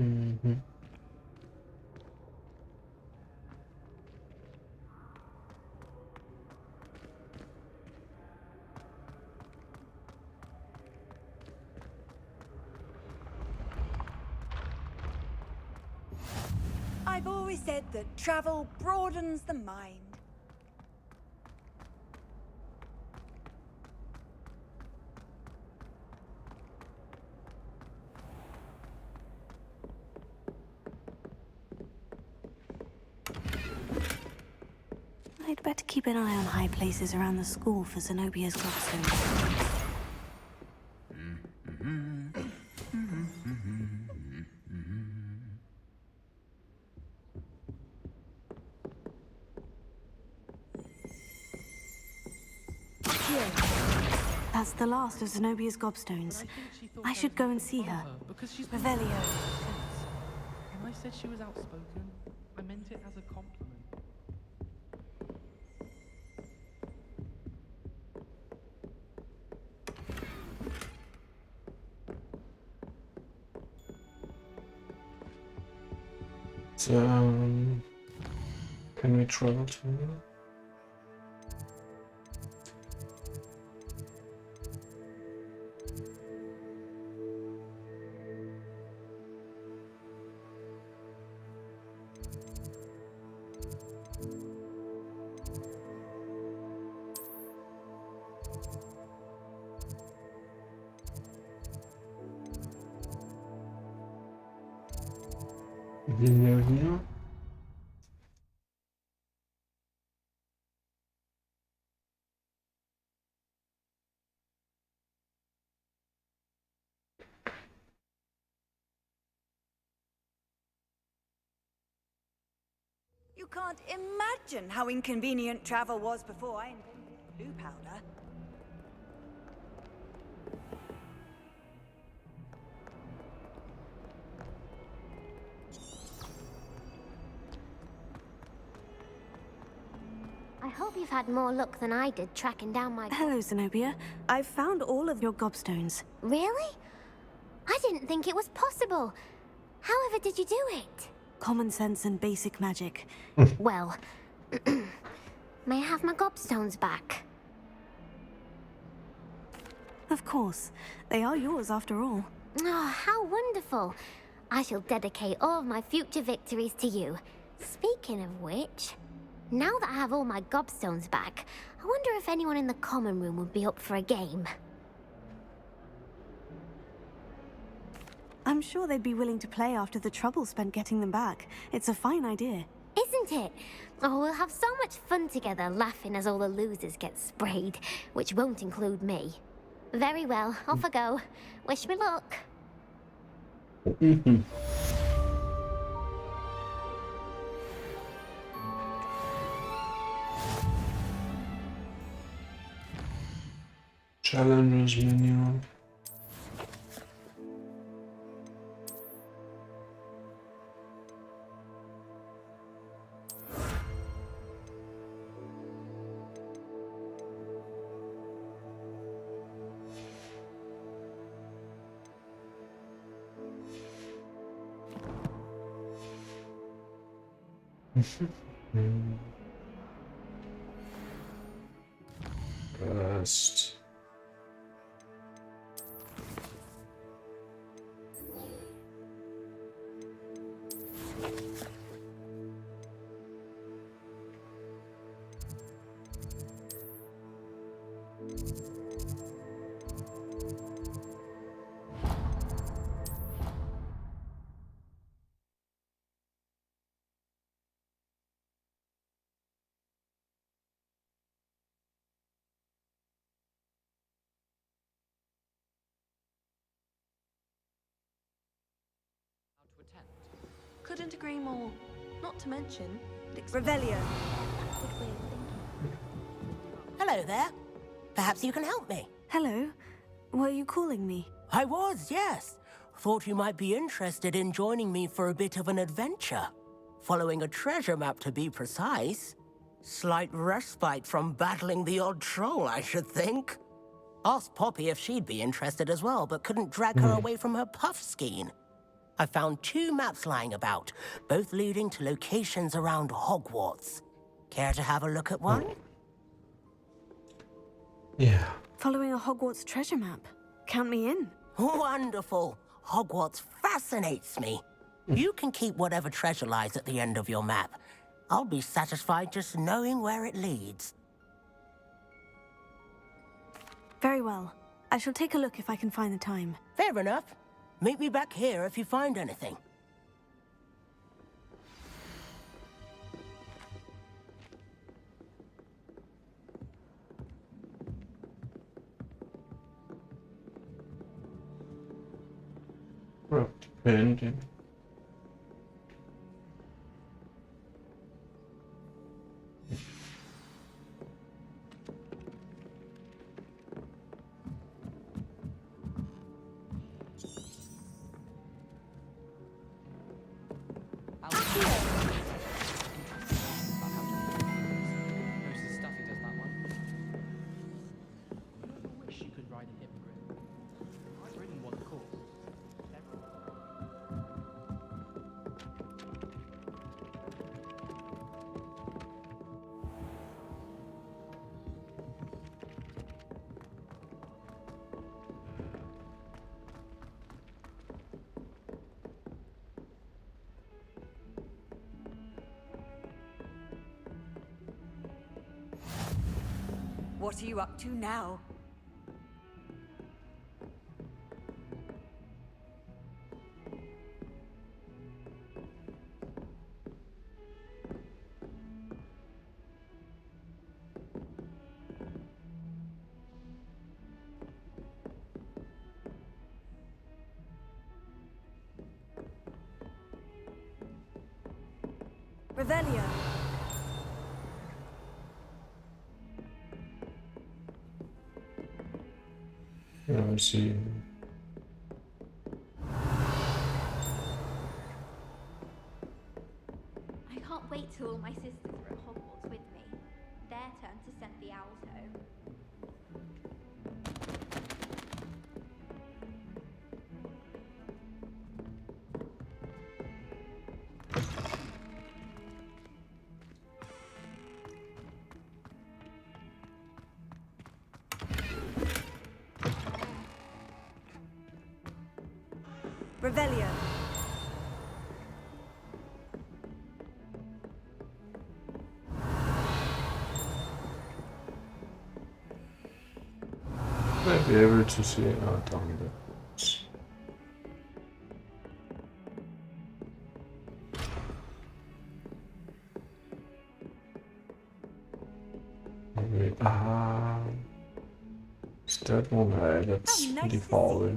Mm-hmm. I've always said that travel broadens the mind. I'd better keep an eye on high places around the school for Zenobia's gobstones. That's the last of Zenobia's gobstones. I should go and see her. Because she's Revelio. When I said she was outspoken, I meant it as a compliment. So, can we travel to here? Here. You can't imagine how inconvenient travel was before I invented blue powder. I hope you've had more luck than I did tracking down my... Hello, Zenobia. I've found all of your gobstones. Really? I didn't think it was possible. However did you do it? Common sense and basic magic. Well, may I have my gobstones back? Of course. They are yours after all. Oh, how wonderful. I shall dedicate all of my future victories to you. Speaking of which, now that I have all my gobstones back, I wonder if anyone in the common room would be up for a game. I'm sure they'd be willing to play after the trouble spent getting them back. It's a fine idea. Isn't it? Oh, we'll have so much fun together, laughing as all the losers get sprayed, which won't include me. Very well, off I go. Wish me luck. Challenges menu. First. Couldn't agree more. Not to mention, Revelio. Hello there. Perhaps you can help me. Hello. Were you calling me? I was, yes. Thought you might be interested in joining me for a bit of an adventure. Following a treasure map, to be precise. Slight respite from battling the odd troll, I should think. Asked Poppy if she'd be interested as well, but couldn't drag her away from her puff skein. I found 2 maps lying about, both leading to locations around Hogwarts. Care to have a look at one? Yeah. Following a Hogwarts treasure map. Count me in. Wonderful. Hogwarts fascinates me. You can keep whatever treasure lies at the end of your map. I'll be satisfied just knowing where it leads. Very well. I shall take a look if I can find the time. Fair enough. Meet me back here if you find anything. Corrupt painting. What are you up to now? Revelio. I see. I can't wait till all my sisters are at Hogwarts with me. Their turn to send the owls home. Revelio. Might be able to see down there. Maybe, is that one? That's pretty far away.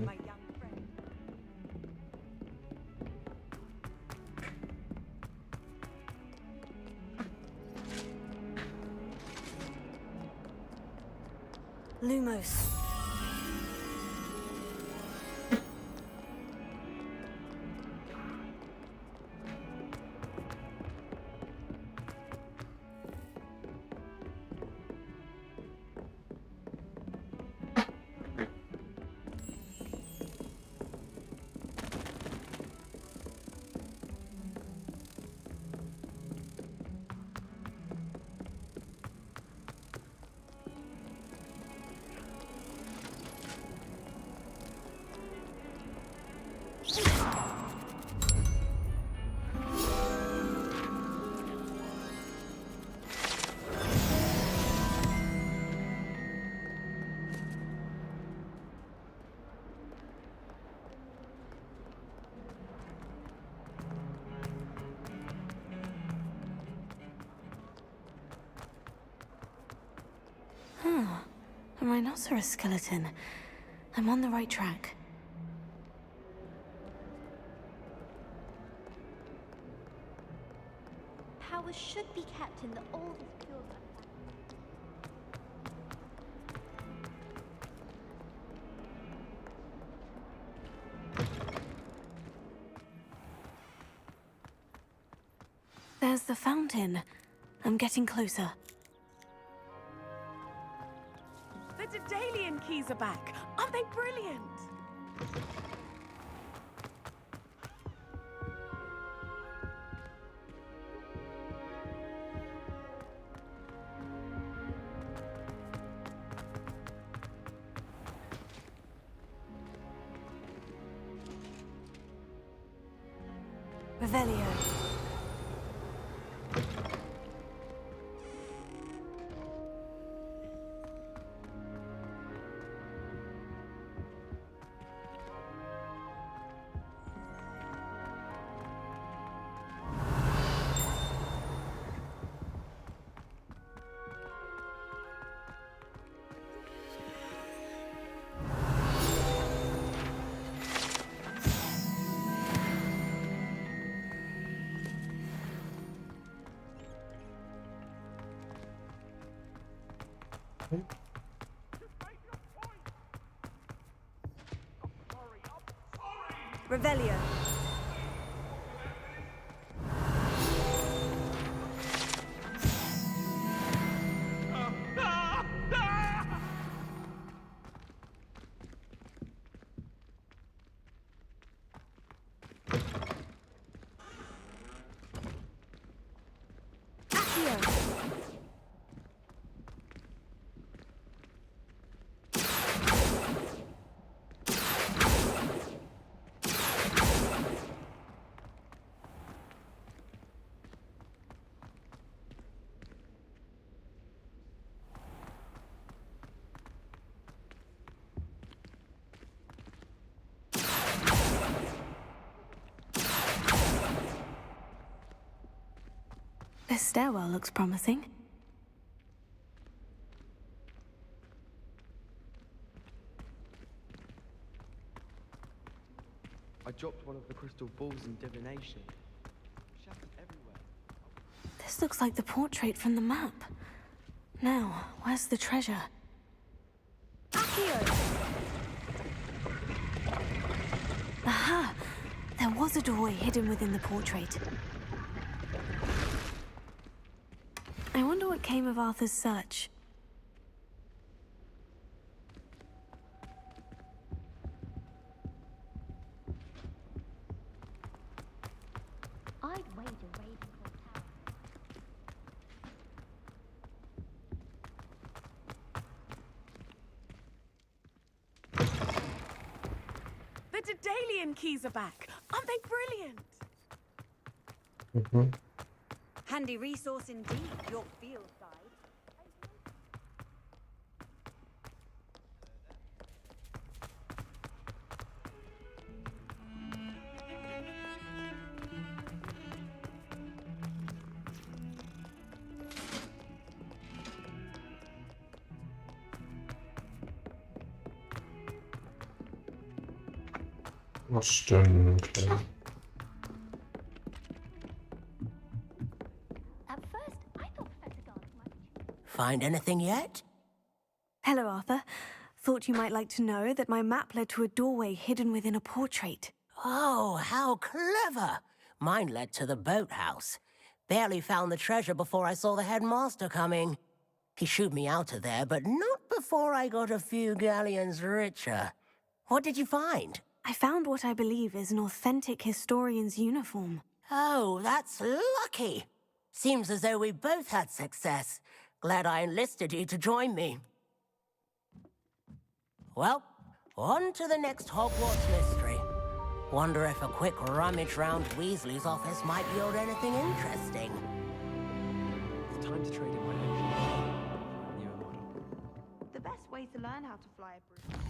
Lumos. A rhinoceros skeleton. I'm on the right track. powers should be kept in the oldest purifying. There's the fountain. I'm getting closer. The Daedalian keys are back. Aren't they brilliant? Revelio. Revelio. This stairwell looks promising. I dropped one of the crystal balls in divination. Shattered everywhere. This looks like the portrait from the map. Now, where's the treasure? Aha! There was a doorway hidden within the portrait. I wonder what came of Arthur's search. I'd wager Ravenclaw Tower. The Daedalian keys are back. Aren't they brilliant? Mm-hmm. Handy resource indeed, your field guide. Was denn? Okay. At first, I thought Professor Garlick might. Find anything yet? Hello, Arthur. Thought you might like to know that my map led to a doorway hidden within a portrait. Oh, how clever! Mine led to the boathouse. Barely found the treasure before I saw the headmaster coming. He shooed me out of there, but not before I got a few galleons richer. What did you find? I found what I believe is an authentic historian's uniform. Oh, that's lucky. Seems as though we both had success. Glad I enlisted you to join me. Well, on to the next Hogwarts mystery. Wonder if a quick rummage round Weasley's office might yield anything interesting. It's time to trade in my engine. Newer model. The best way to learn how to fly a broom.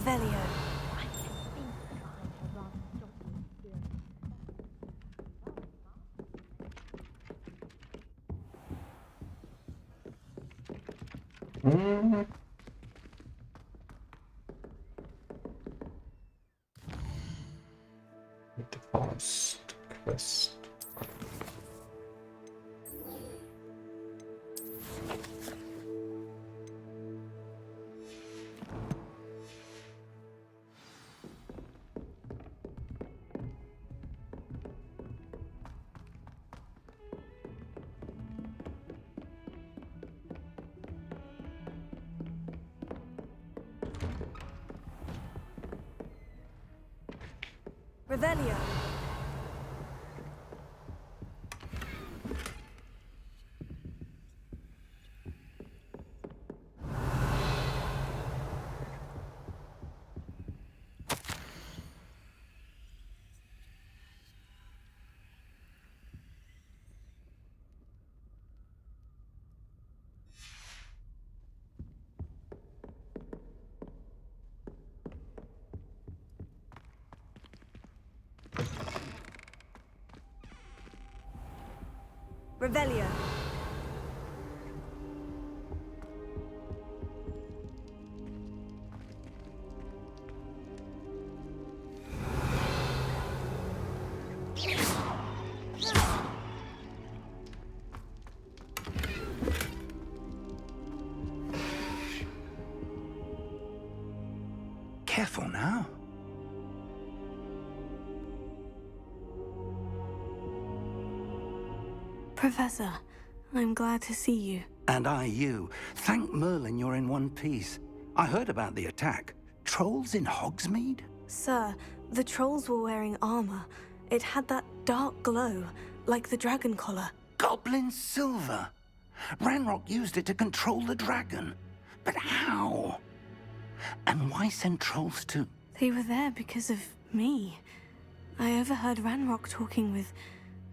Revelio. Mm. The first quest. Revelio. Revelio. Careful now. Professor, I'm glad to see you. And I you. Thank Merlin you're in one piece. I heard about the attack. Trolls in Hogsmeade? Sir, the trolls were wearing armor. It had that dark glow, like the dragon collar. Goblin silver. Ranrock used it to control the dragon. But how? And why send trolls to... They were there because of me. I overheard Ranrock talking with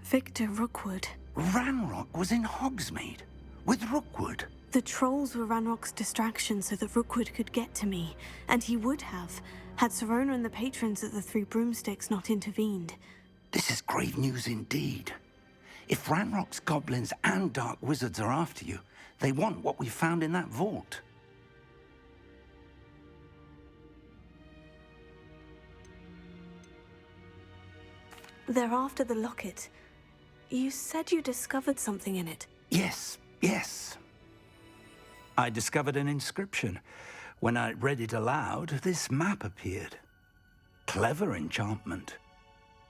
Victor Rookwood. Ranrock was in Hogsmeade with Rookwood. The trolls were Ranrock's distraction so that Rookwood could get to me, and he would have, had Serona and the patrons at the Three Broomsticks not intervened. This is grave news indeed. If Ranrock's goblins and dark wizards are after you, they want what we found in that vault. They're after the locket. You said you discovered something in it. Yes, yes. I discovered an inscription. When I read it aloud, this map appeared. Clever enchantment.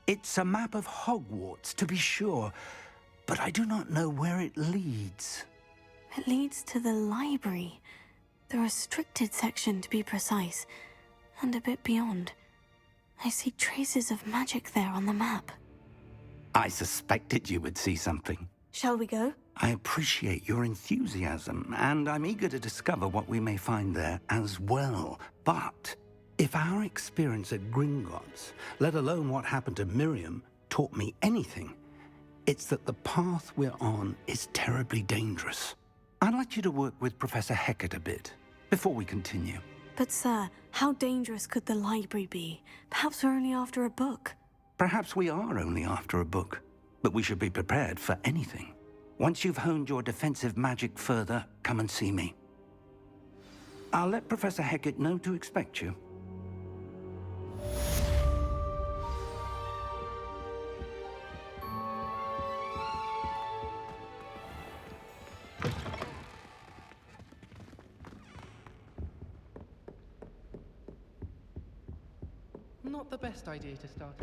It's a map of Hogwarts, to be sure, but I do not know where it leads. It leads to the library. The restricted section, to be precise, and a bit beyond. I see traces of magic there on the map. I suspected you would see something. Shall we go? I appreciate your enthusiasm, and I'm eager to discover what we may find there as well. But if our experience at Gringotts, let alone what happened to Miriam, taught me anything, it's that the path we're on is terribly dangerous. I'd like you to work with Professor Hecat a bit before we continue. But sir, how dangerous could the library be? Perhaps we're only after a book. Perhaps we are only after a book, but we should be prepared for anything. Once you've honed your defensive magic further, come and see me. I'll let Professor Hecat know to expect you. Not the best idea to start.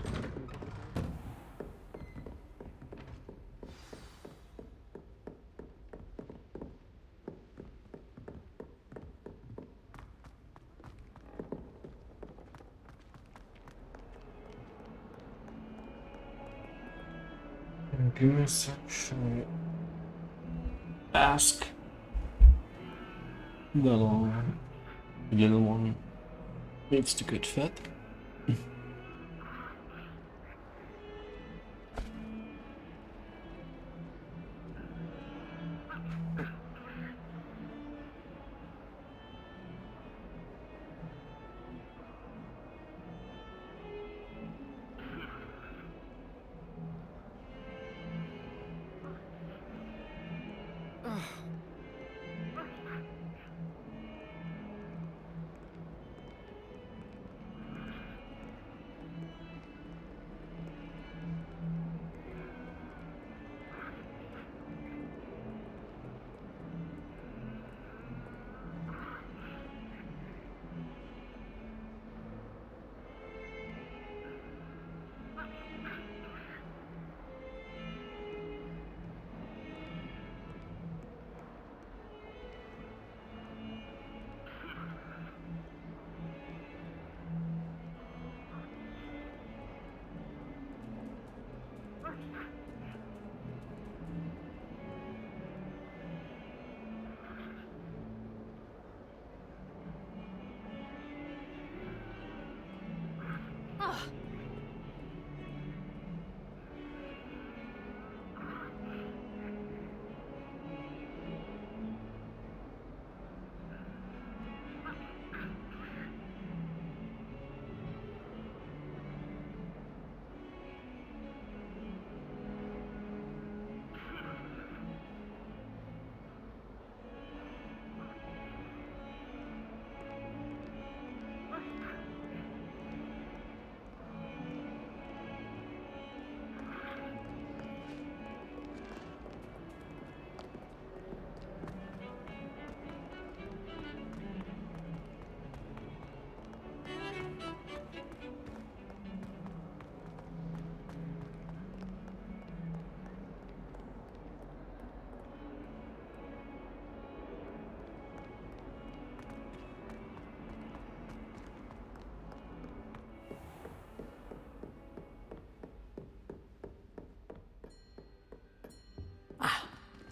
Give me a section. Ask the little one needs to get fed.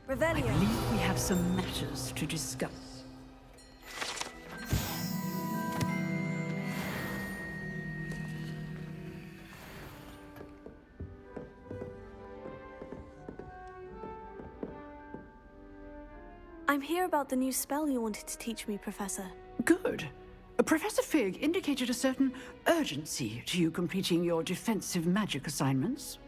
Revelio. I believe we have some matters to discuss. I'm here about the new spell you wanted to teach me, Professor. Good. Professor Fig indicated a certain urgency to you completing your defensive magic assignments.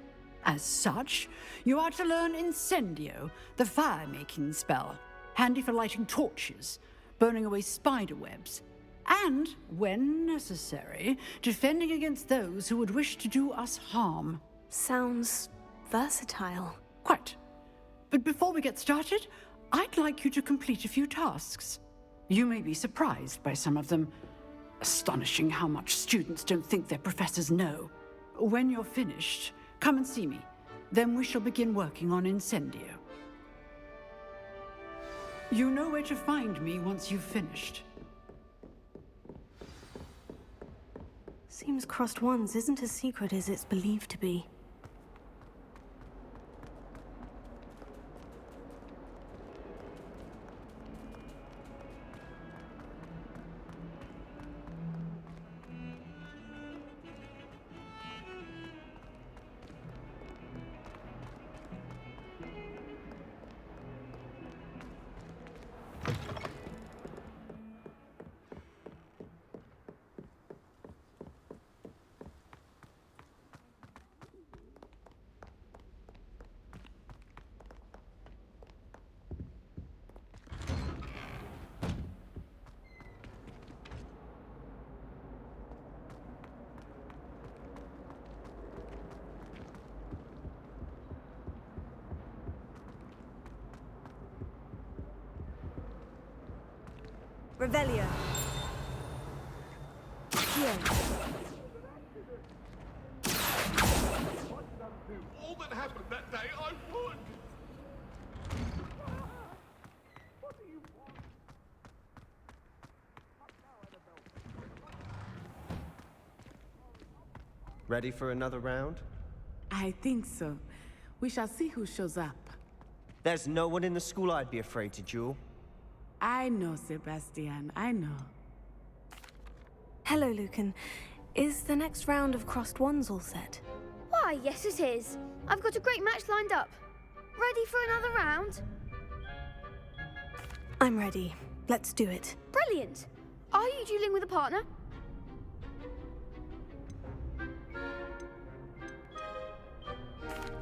As such, you are to learn Incendio, the fire-making spell, handy for lighting torches, burning away spider webs, and, when necessary, defending against those who would wish to do us harm. Sounds versatile. Quite. But before we get started, I'd like you to complete a few tasks. You may be surprised by some of them. Astonishing how much students don't think their professors know. When you're finished, come and see me. Then we shall begin working on Incendio. You know where to find me once you've finished. Seems Crossed Wands isn't as secret as it's believed to be. Revelio. All that happened that day, I would! Ready for another round? I think so. We shall see who shows up. There's no one in the school I'd be afraid to duel. I know, Sebastian, I know. Hello, Lucan. Is the next round of Crossed Wands all set? Why, yes it is. I've got a great match lined up. Ready for another round? I'm ready. Let's do it. Brilliant. Are you dueling with a partner?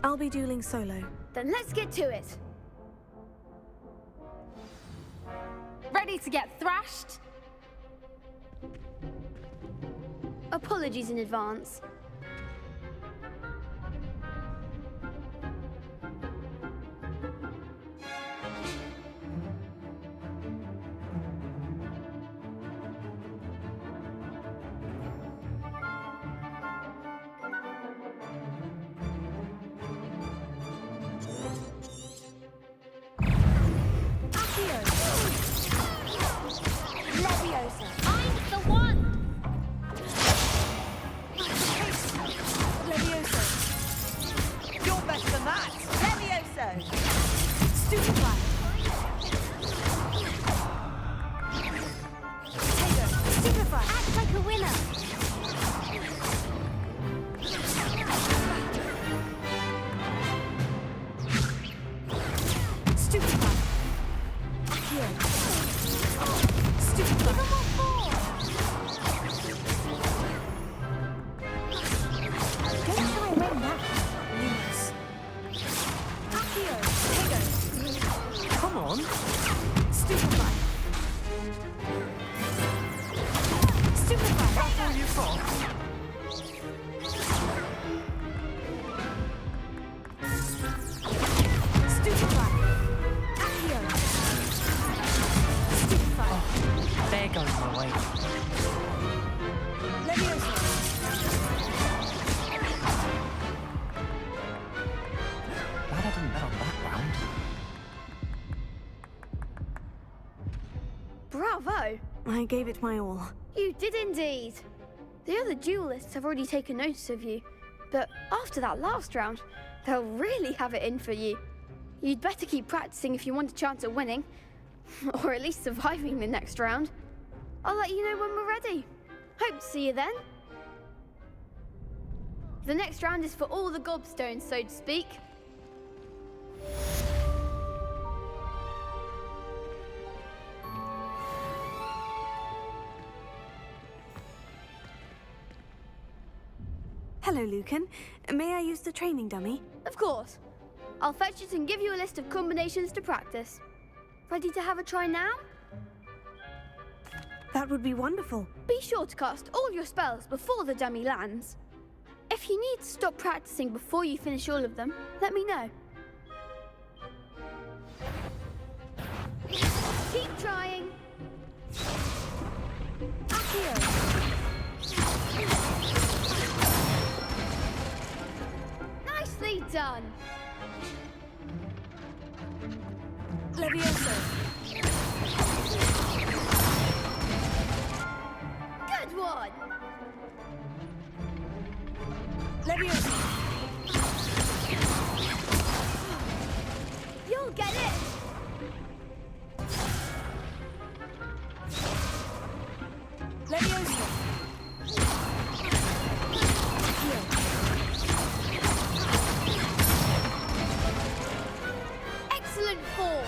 I'll be dueling solo. Then let's get to it. Ready to get thrashed? Apologies in advance. Bravo! I gave it my all. You did indeed. The other duelists have already taken notice of you, but after that last round, they'll really have it in for you. You'd better keep practicing if you want a chance at winning. Or at least surviving the next round. I'll let you know when we're ready. Hope to see you then. The next round is for all the gobstones, so to speak. Hello, Lucan. May I use the training dummy? Of course. I'll fetch it and give you a list of combinations to practice. Ready to have a try now? That would be wonderful. Be sure to cast all your spells before the dummy lands. If you need to stop practicing before you finish all of them, let me know. Keep trying. Accio. Nicely done. Levioso. Good one. Levioso. You'll get it. Levioso. Excellent form.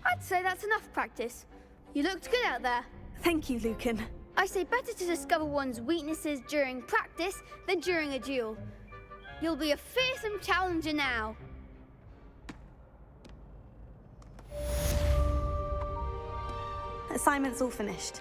I'd say that's enough practice. You looked good out there. Thank you, Lucan. I say better to discover one's weaknesses during practice than during a duel. You'll be a fearsome challenger now. Assignment's all finished.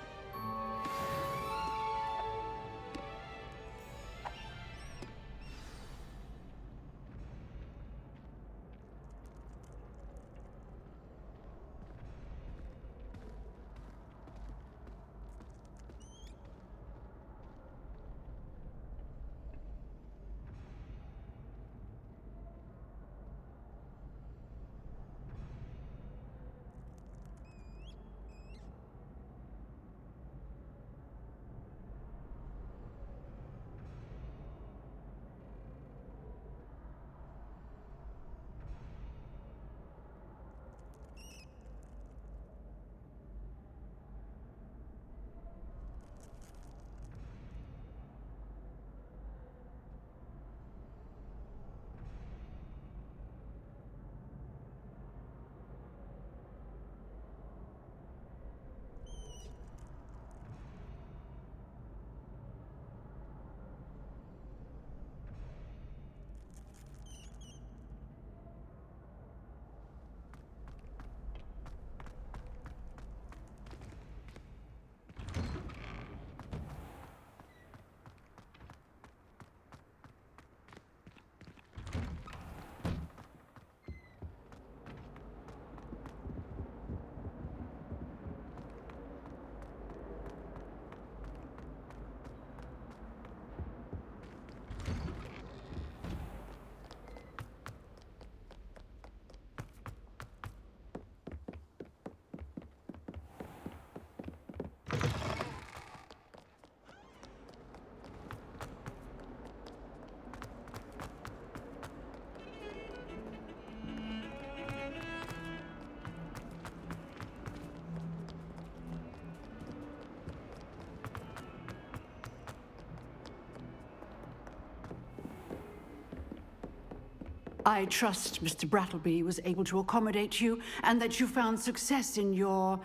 I trust Mr. Brattleby was able to accommodate you and that you found success in your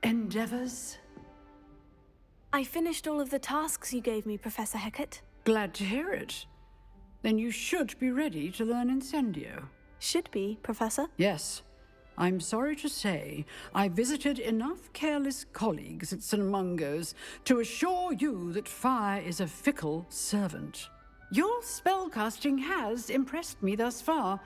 endeavors. I finished all of the tasks you gave me, Professor Hecat. Glad to hear it. Then you should be ready to learn Incendio. Should be, Professor? Yes. I'm sorry to say, I visited enough careless colleagues at St. Mungo's to assure you that fire is a fickle servant. Your spellcasting has impressed me thus far,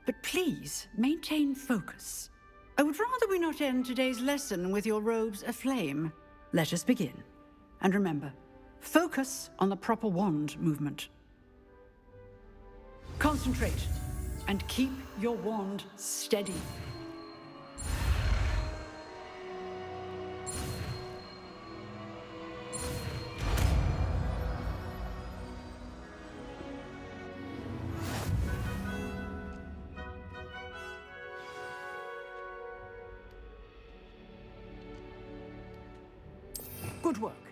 but please maintain focus. I would rather we not end today's lesson with your robes aflame. Let us begin. And remember, focus on the proper wand movement. Concentrate and keep your wand steady. Good work.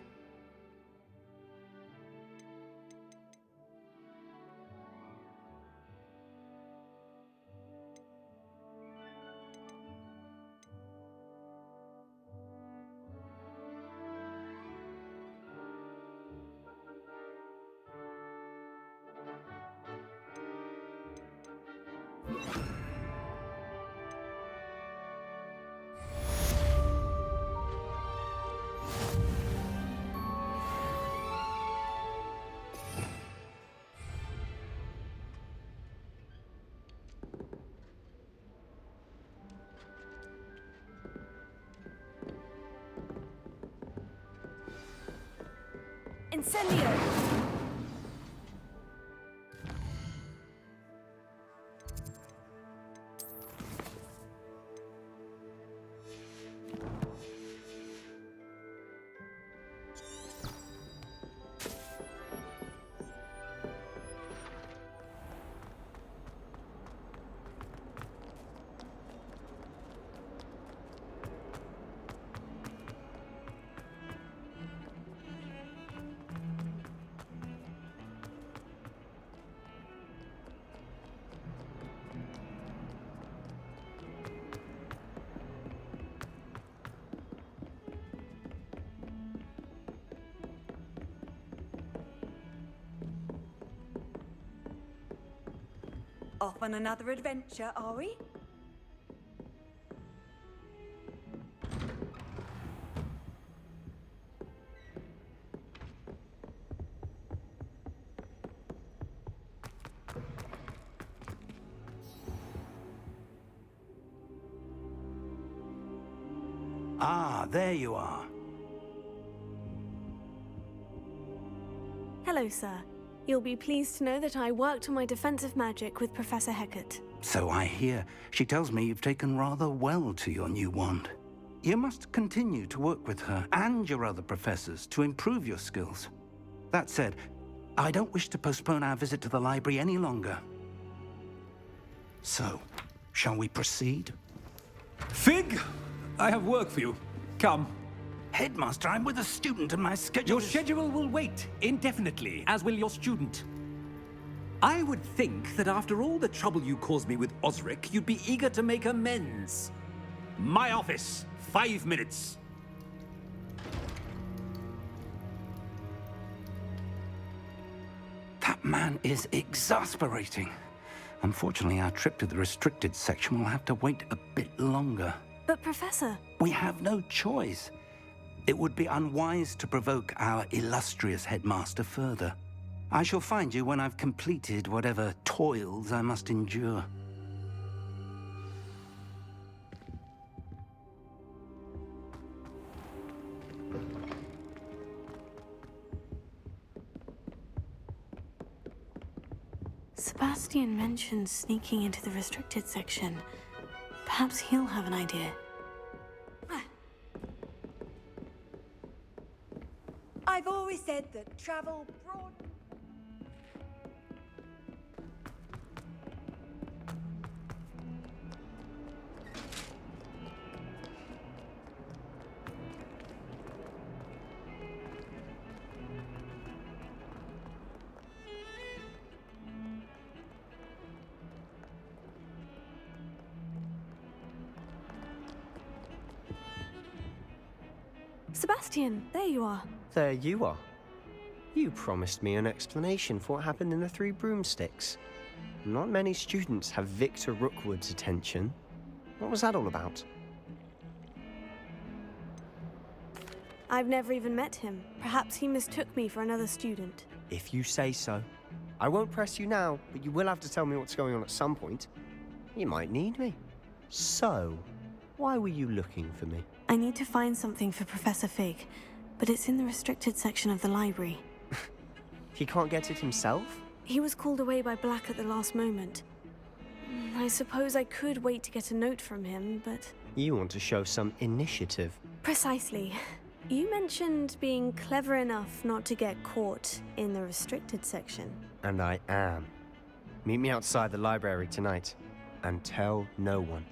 Incendio! Off on another adventure, are we? Ah, there you are. Hello, sir. You'll be pleased to know that I worked on my defensive magic with Professor Hecat. So I hear. She tells me you've taken rather well to your new wand. You must continue to work with her and your other professors to improve your skills. That said, I don't wish to postpone our visit to the library any longer. So, shall we proceed? Fig! I have work for you. Come. Headmaster, I'm with a student and my schedule Your schedule will wait indefinitely, as will your student. I would think that after all the trouble you caused me with Osric, you'd be eager to make amends. My office, 5 minutes. That man is exasperating. Unfortunately, our trip to the restricted section will have to wait a bit longer. But, Professor... We have no choice. It would be unwise to provoke our illustrious headmaster further. I shall find you when I've completed whatever toils I must endure. Sebastian mentioned sneaking into the restricted section. Perhaps he'll have an idea. I've always said that travel broad... Sebastian, there you are. There you are. You promised me an explanation for what happened in the Three Broomsticks. Not many students have Victor Rookwood's attention. What was that all about? I've never even met him. Perhaps he mistook me for another student. If you say so. I won't press you now, but you will have to tell me what's going on at some point. You might need me. So, why were you looking for me? I need to find something for Professor Fig, but it's in the restricted section of the library. He can't get it himself? He was called away by Black at the last moment. I suppose I could wait to get a note from him, but... You want to show some initiative. Precisely. You mentioned being clever enough not to get caught in the restricted section. And I am. Meet me outside the library tonight, and tell no one.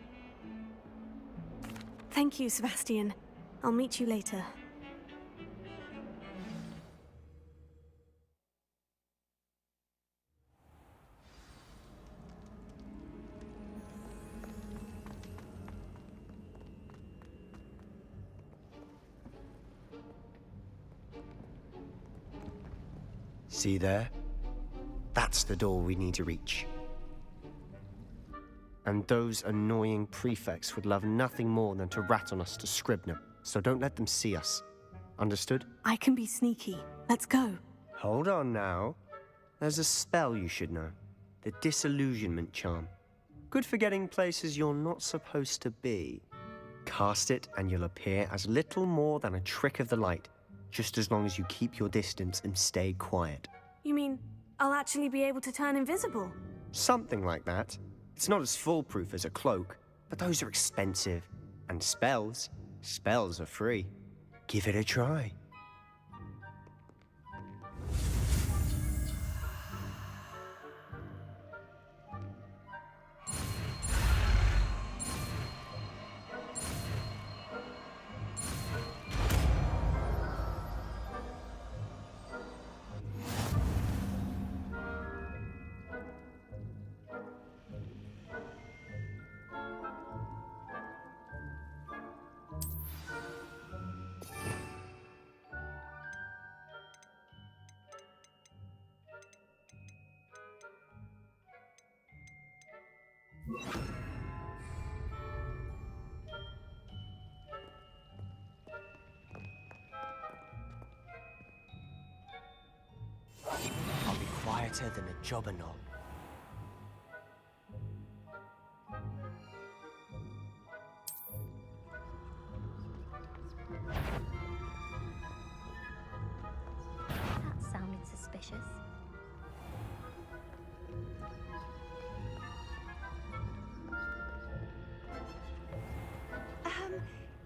Thank you, Sebastian. I'll meet you later. See there? That's the door we need to reach. And those annoying prefects would love nothing more than to rat on us to Scribner, so don't let them see us. Understood? I can be sneaky. Let's go. Hold on now. There's a spell you should know. The Disillusionment Charm. Good for getting places you're not supposed to be. Cast it and you'll appear as little more than a trick of the light, just as long as you keep your distance and stay quiet. You mean I'll actually be able to turn invisible? Something like that. It's not as foolproof as a cloak, but those are expensive. And spells are free. Give it a try. I'll be quieter than a jobberknoll. That sounded suspicious.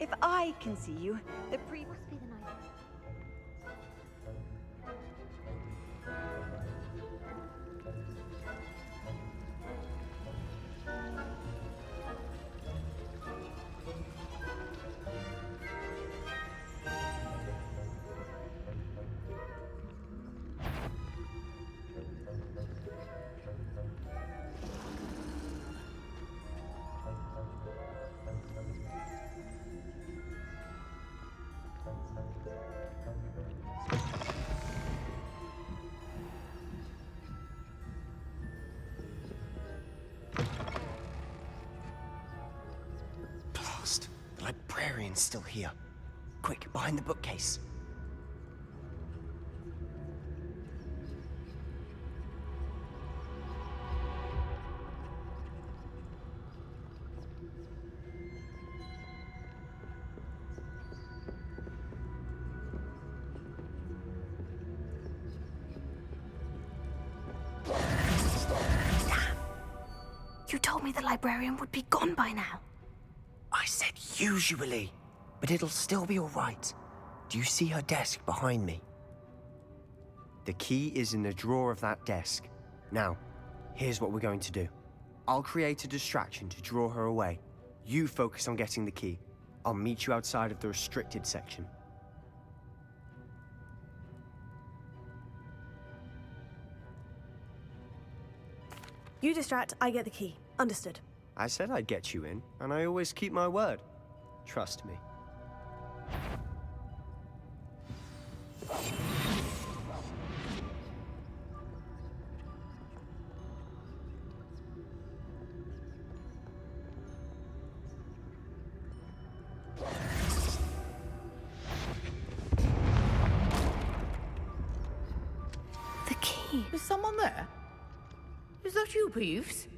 If I can see you, the pre- Must be the night. Blast! The librarian's still here. Quick, behind the bookcase. You told me the librarian would be gone by now. I said usually, but it'll still be all right. Do you see her desk behind me? The key is in the drawer of that desk. Now, here's what we're going to do. I'll create a distraction to draw her away. You focus on getting the key. I'll meet you outside of the restricted section. You distract, I get the key. Understood. I said I'd get you in, and I always keep my word. Trust me. The key. Is someone there? Is that you, Peeves?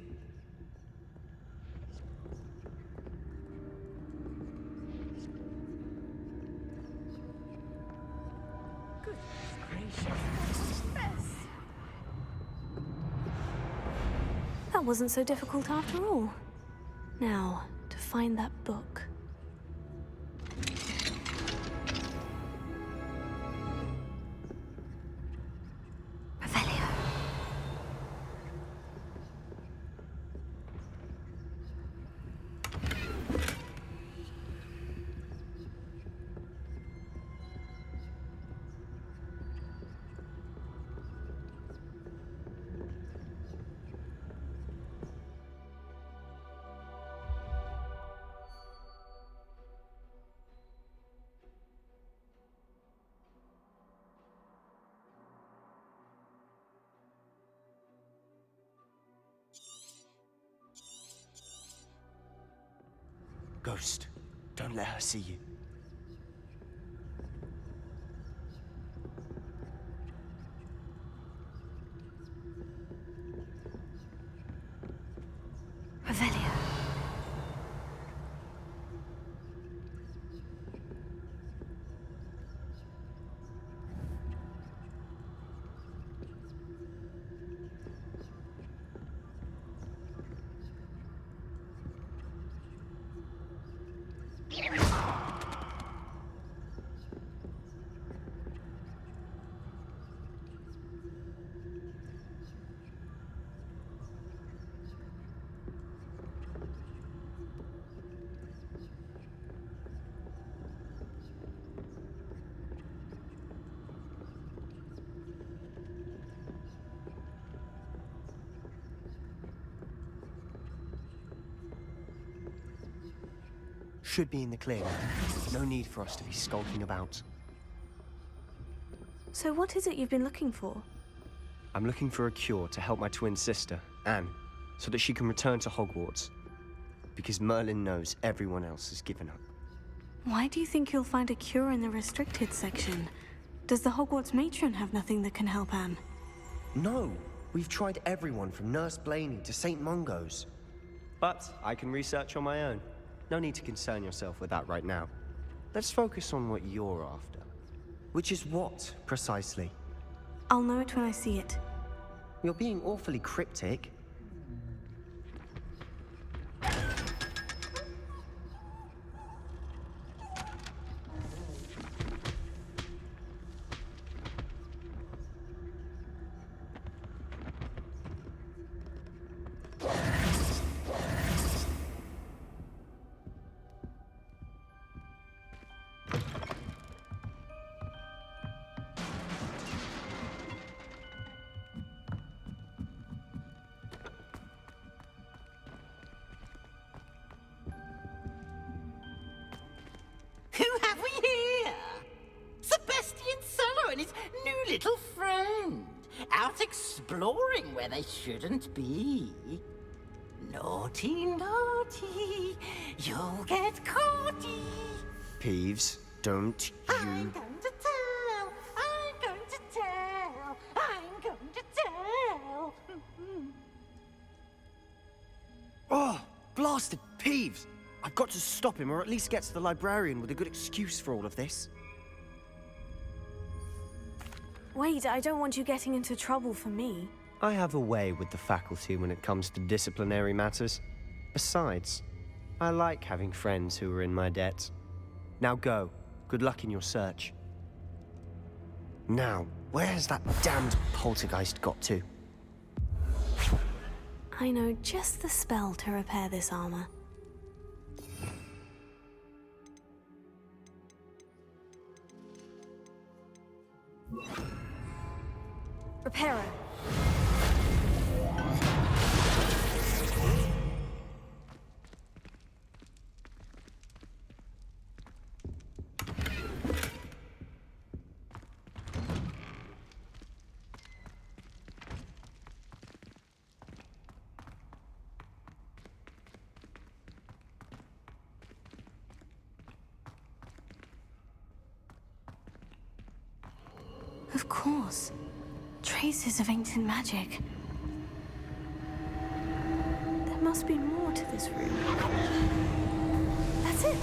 That wasn't so difficult after all. Now, to find that book. Ghost, don't let her see you. Revelia. Should be in the clear. No need for us to be skulking about. So what is it you've been looking for? I'm looking for a cure to help my twin sister, Anne, so that she can return to Hogwarts. Because Merlin knows everyone else has given up. Why do you think you'll find a cure in the restricted section? Does the Hogwarts matron have nothing that can help Anne? No! We've tried everyone from Nurse Blaney to St. Mungo's. But I can research on my own. No need to concern yourself with that right now. Let's focus on what you're after. Which is what, precisely? I'll know it when I see it. You're being awfully cryptic. Who have we here? Sebastian Cello and his new little friend. Out exploring where they shouldn't be. Naughty, naughty, you'll get caughty. Peeves, don't you... I'm going to tell, I'm going to tell, I'm going to tell. Oh, blasted Peeves! I've got to stop him, or at least get to the librarian with a good excuse for all of this. Wait, I don't want you getting into trouble for me. I have a way with the faculty when it comes to disciplinary matters. Besides, I like having friends who are in my debt. Now go. Good luck in your search. Now, where's that damned poltergeist got to? I know just the spell to repair this armor. Reparo. Of course. Traces of ancient magic. There must be more to this room. That's it!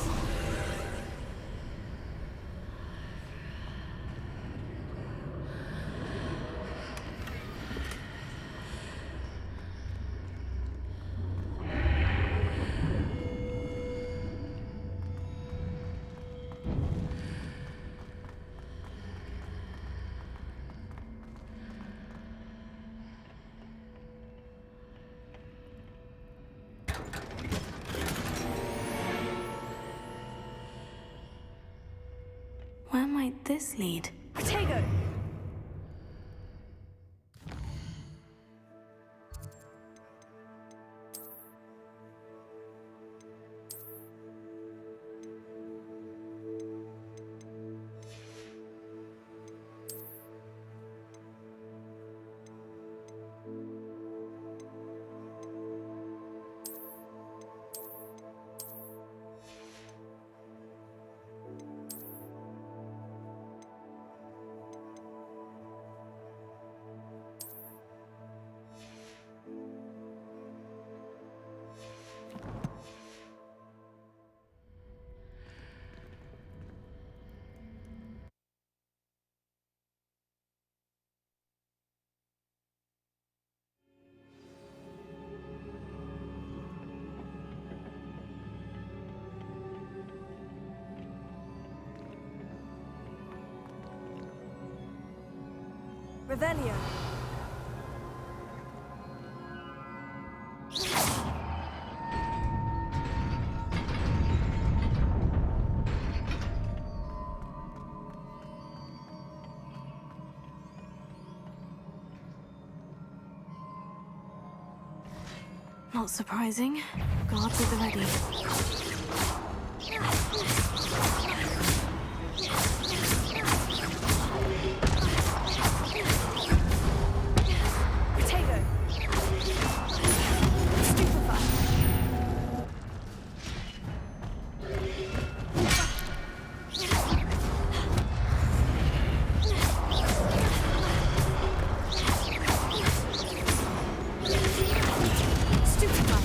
Where might this lead? Protego! Revelio. Not surprising. Guards at the ready. Potato. Stupefy. Stupefy.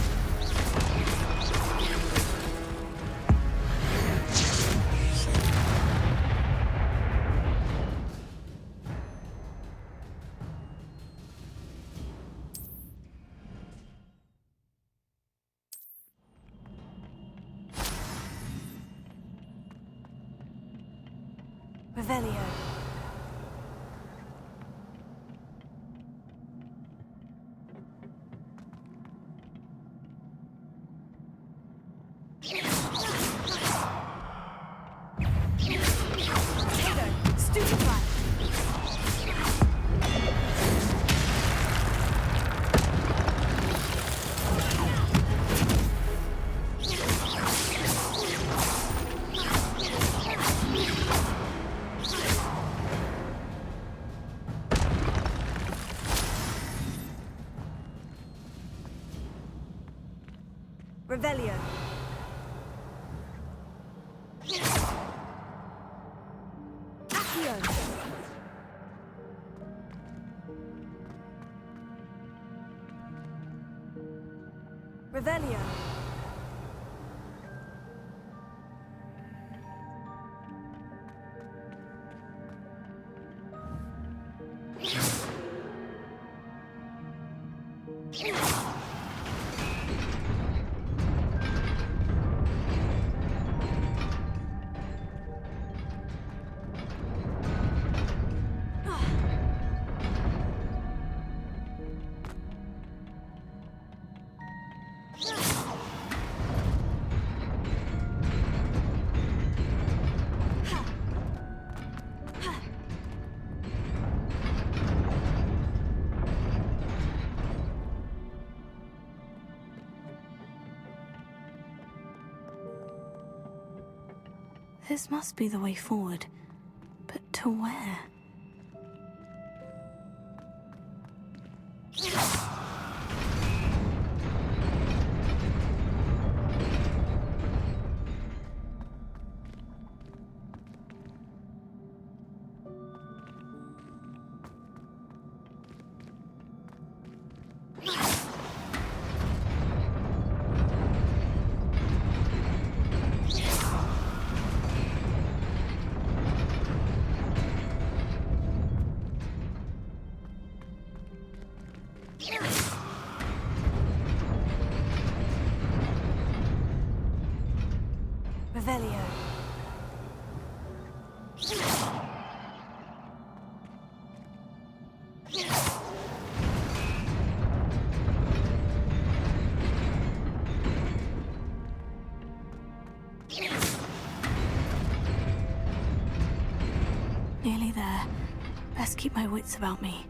Revelio. Potato. Stupefy. Revelio. Accio. Revelio. This must be the way forward. But to where? Revelio. Nearly there. Best keep my wits about me.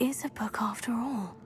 is a book after all.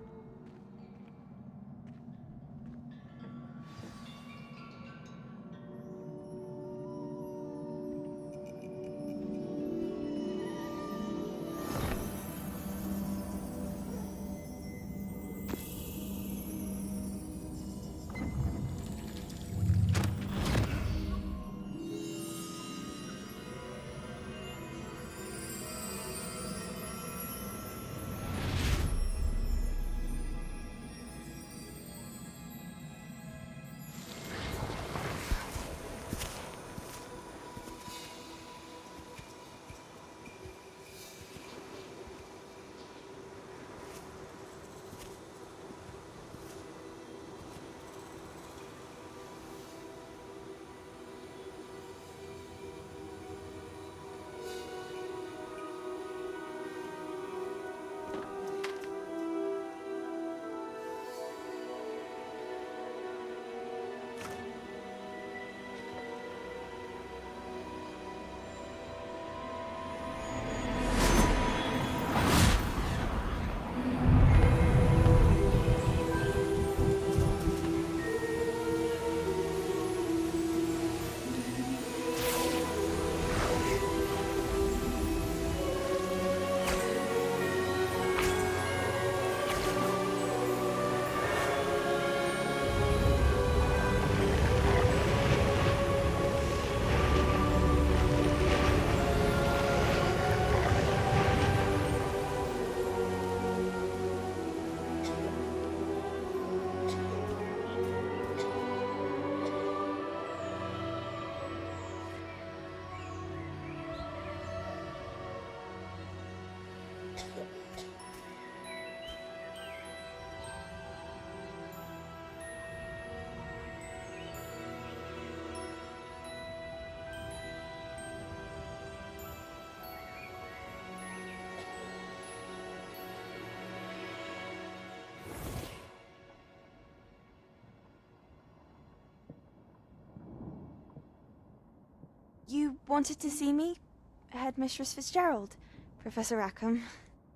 You wanted to see me? Headmistress Fitzgerald, Professor Rackham.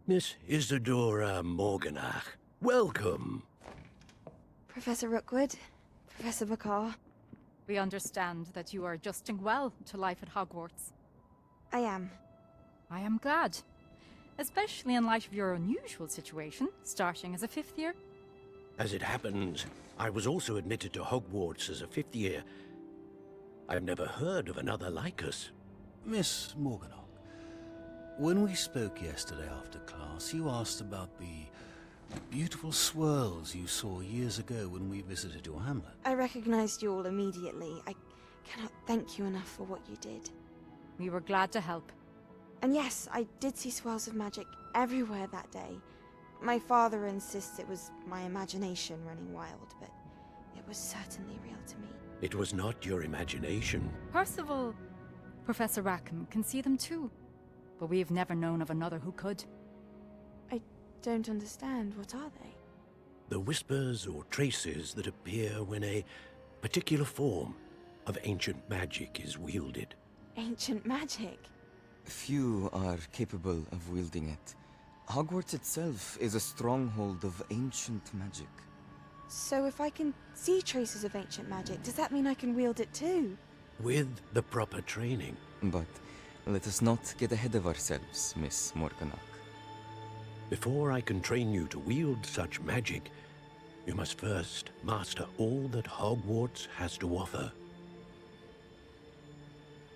Miss Isadora Morganach, welcome. Professor Rookwood, Professor Bakar. We understand that you are adjusting well to life at Hogwarts. I am. I am glad. Especially in light of your unusual situation, starting as a 5th year. As it happens, I was also admitted to Hogwarts as a 5th year. I've never heard of another like us. Miss Morganach, when we spoke yesterday after class, you asked about the beautiful swirls you saw years ago when we visited your hamlet. I recognized you all immediately. I cannot thank you enough for what you did. We were glad to help. And yes, I did see swirls of magic everywhere that day. My father insists it was my imagination running wild, but it was certainly real to me. It was not your imagination. Percival, Professor Rackham can see them too. But we've never known of another who could. I don't understand. What are they? The whispers or traces that appear when a particular form of ancient magic is wielded. Ancient magic? Few are capable of wielding it. Hogwarts itself is a stronghold of ancient magic. So if I can see traces of ancient magic, does that mean I can wield it too? With the proper training. But let us not get ahead of ourselves, Miss Morganach. Before I can train you to wield such magic, you must first master all that Hogwarts has to offer.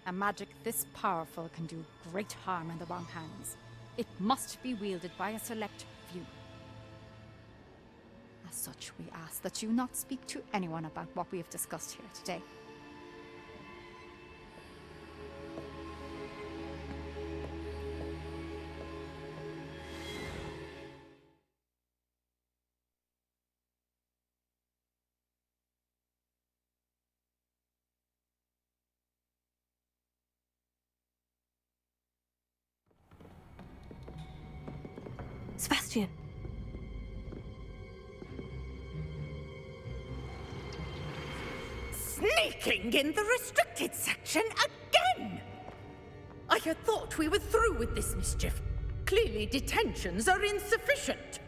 A magic this powerful can do great harm in the wrong hands. It must be wielded by a select few. As such, we ask that you not speak to anyone about what we have discussed here today. Sebastian. Sneaking in the restricted section again! I had thought we were through with this mischief. Clearly, detentions are insufficient.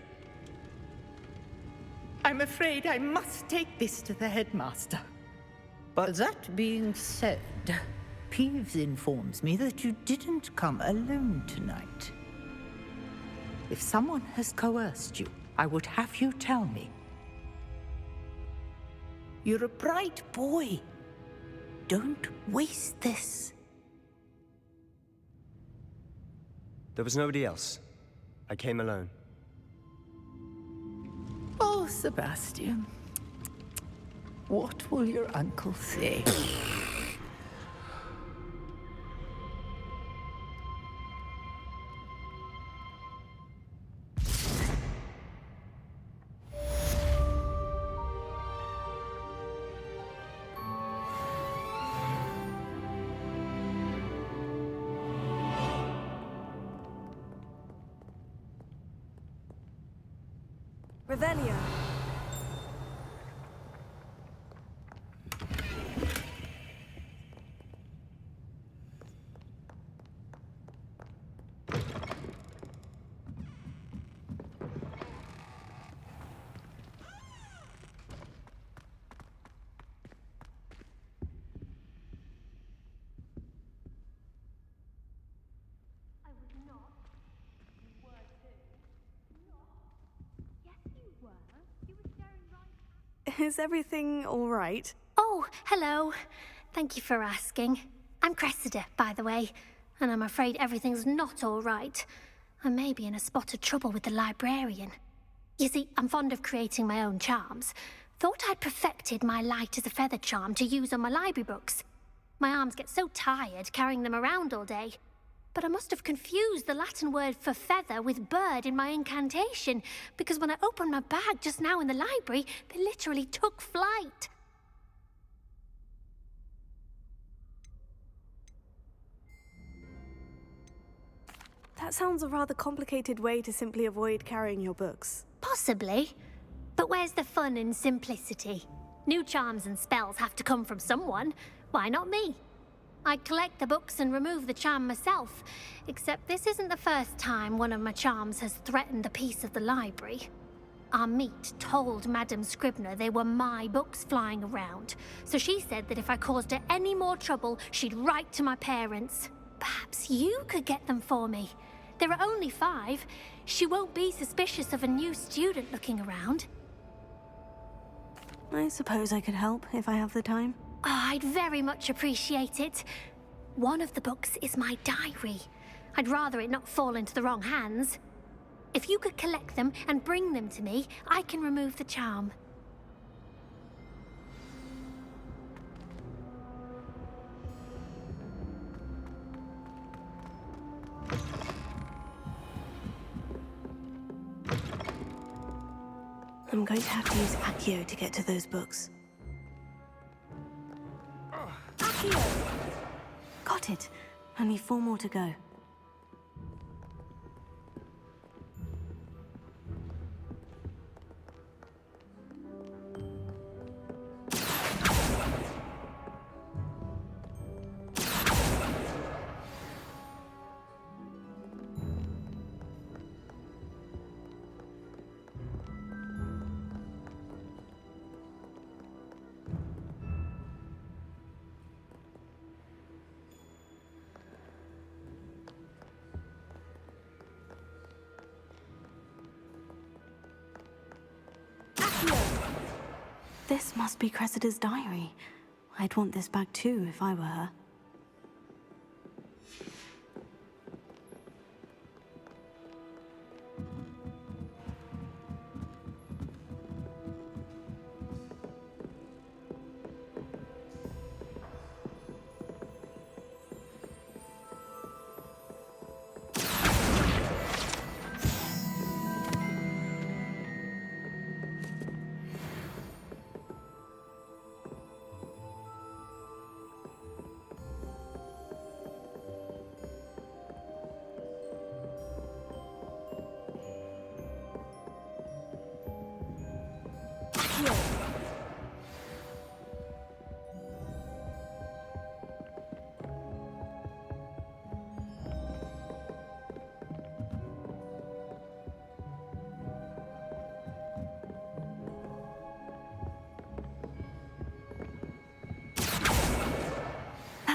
I'm afraid I must take this to the headmaster. But that being said, Peeves informs me that you didn't come alone tonight. If someone has coerced you, I would have you tell me. You're a bright boy. Don't waste this. There was nobody else. I came alone. Oh, Sebastian. What will your uncle say? Revelio. Is everything all right? Oh, hello. Thank you for asking. I'm Cressida, by the way, and I'm afraid everything's not all right. I may be in a spot of trouble with the librarian. You see, I'm fond of creating my own charms. Thought I'd perfected my light as a feather charm to use on my library books. My arms get so tired carrying them around all day. But I must have confused the Latin word for feather with bird in my incantation, because when I opened my bag just now in the library, they literally took flight. That sounds a rather complicated way to simply avoid carrying your books. Possibly. But where's the fun in simplicity? New charms and spells have to come from someone. Why not me? I'd collect the books and remove the charm myself, except this isn't the first time one of my charms has threatened the peace of the library. Our meet told Madame Scribner they were my books flying around, so she said that if I caused her any more trouble, she'd write to my parents. Perhaps you could get them for me. There are only 5. She won't be suspicious of a new student looking around. I suppose I could help if I have the time. Oh, I'd very much appreciate it. One of the books is my diary. I'd rather it not fall into the wrong hands. If you could collect them and bring them to me, I can remove the charm. I'm going to have to use Accio to get to those books. Accio! Got it. Only 4 more to go. This must be Cressida's diary. I'd want this back too if I were her.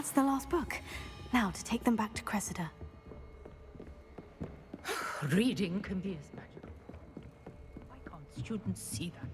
That's the last book. Now to take them back to Cressida. Reading can be as magical. Why can't students see that?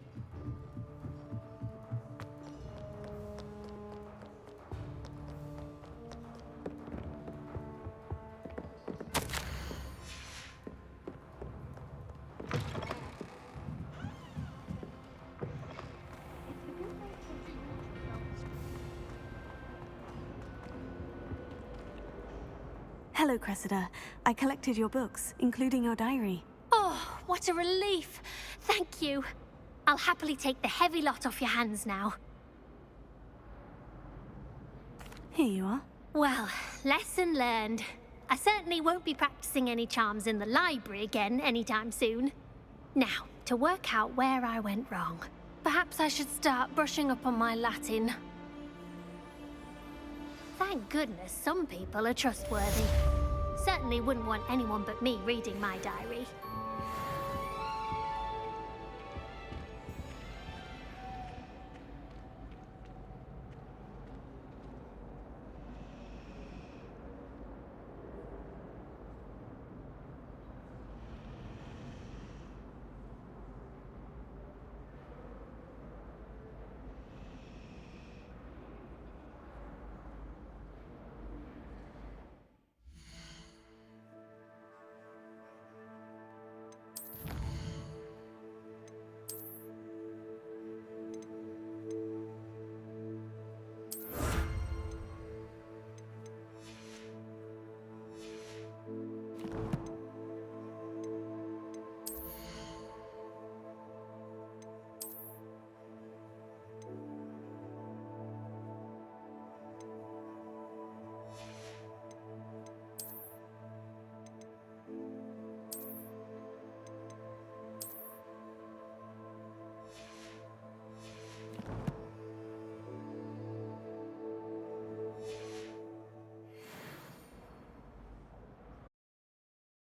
Hello, Cressida. I collected your books, including your diary. Oh, what a relief. Thank you. I'll happily take the heavy lot off your hands now. Here you are. Well, lesson learned. I certainly won't be practicing any charms in the library again anytime soon. Now, to work out where I went wrong. Perhaps I should start brushing up on my Latin. Thank goodness some people are trustworthy. Certainly wouldn't want anyone but me reading my diary.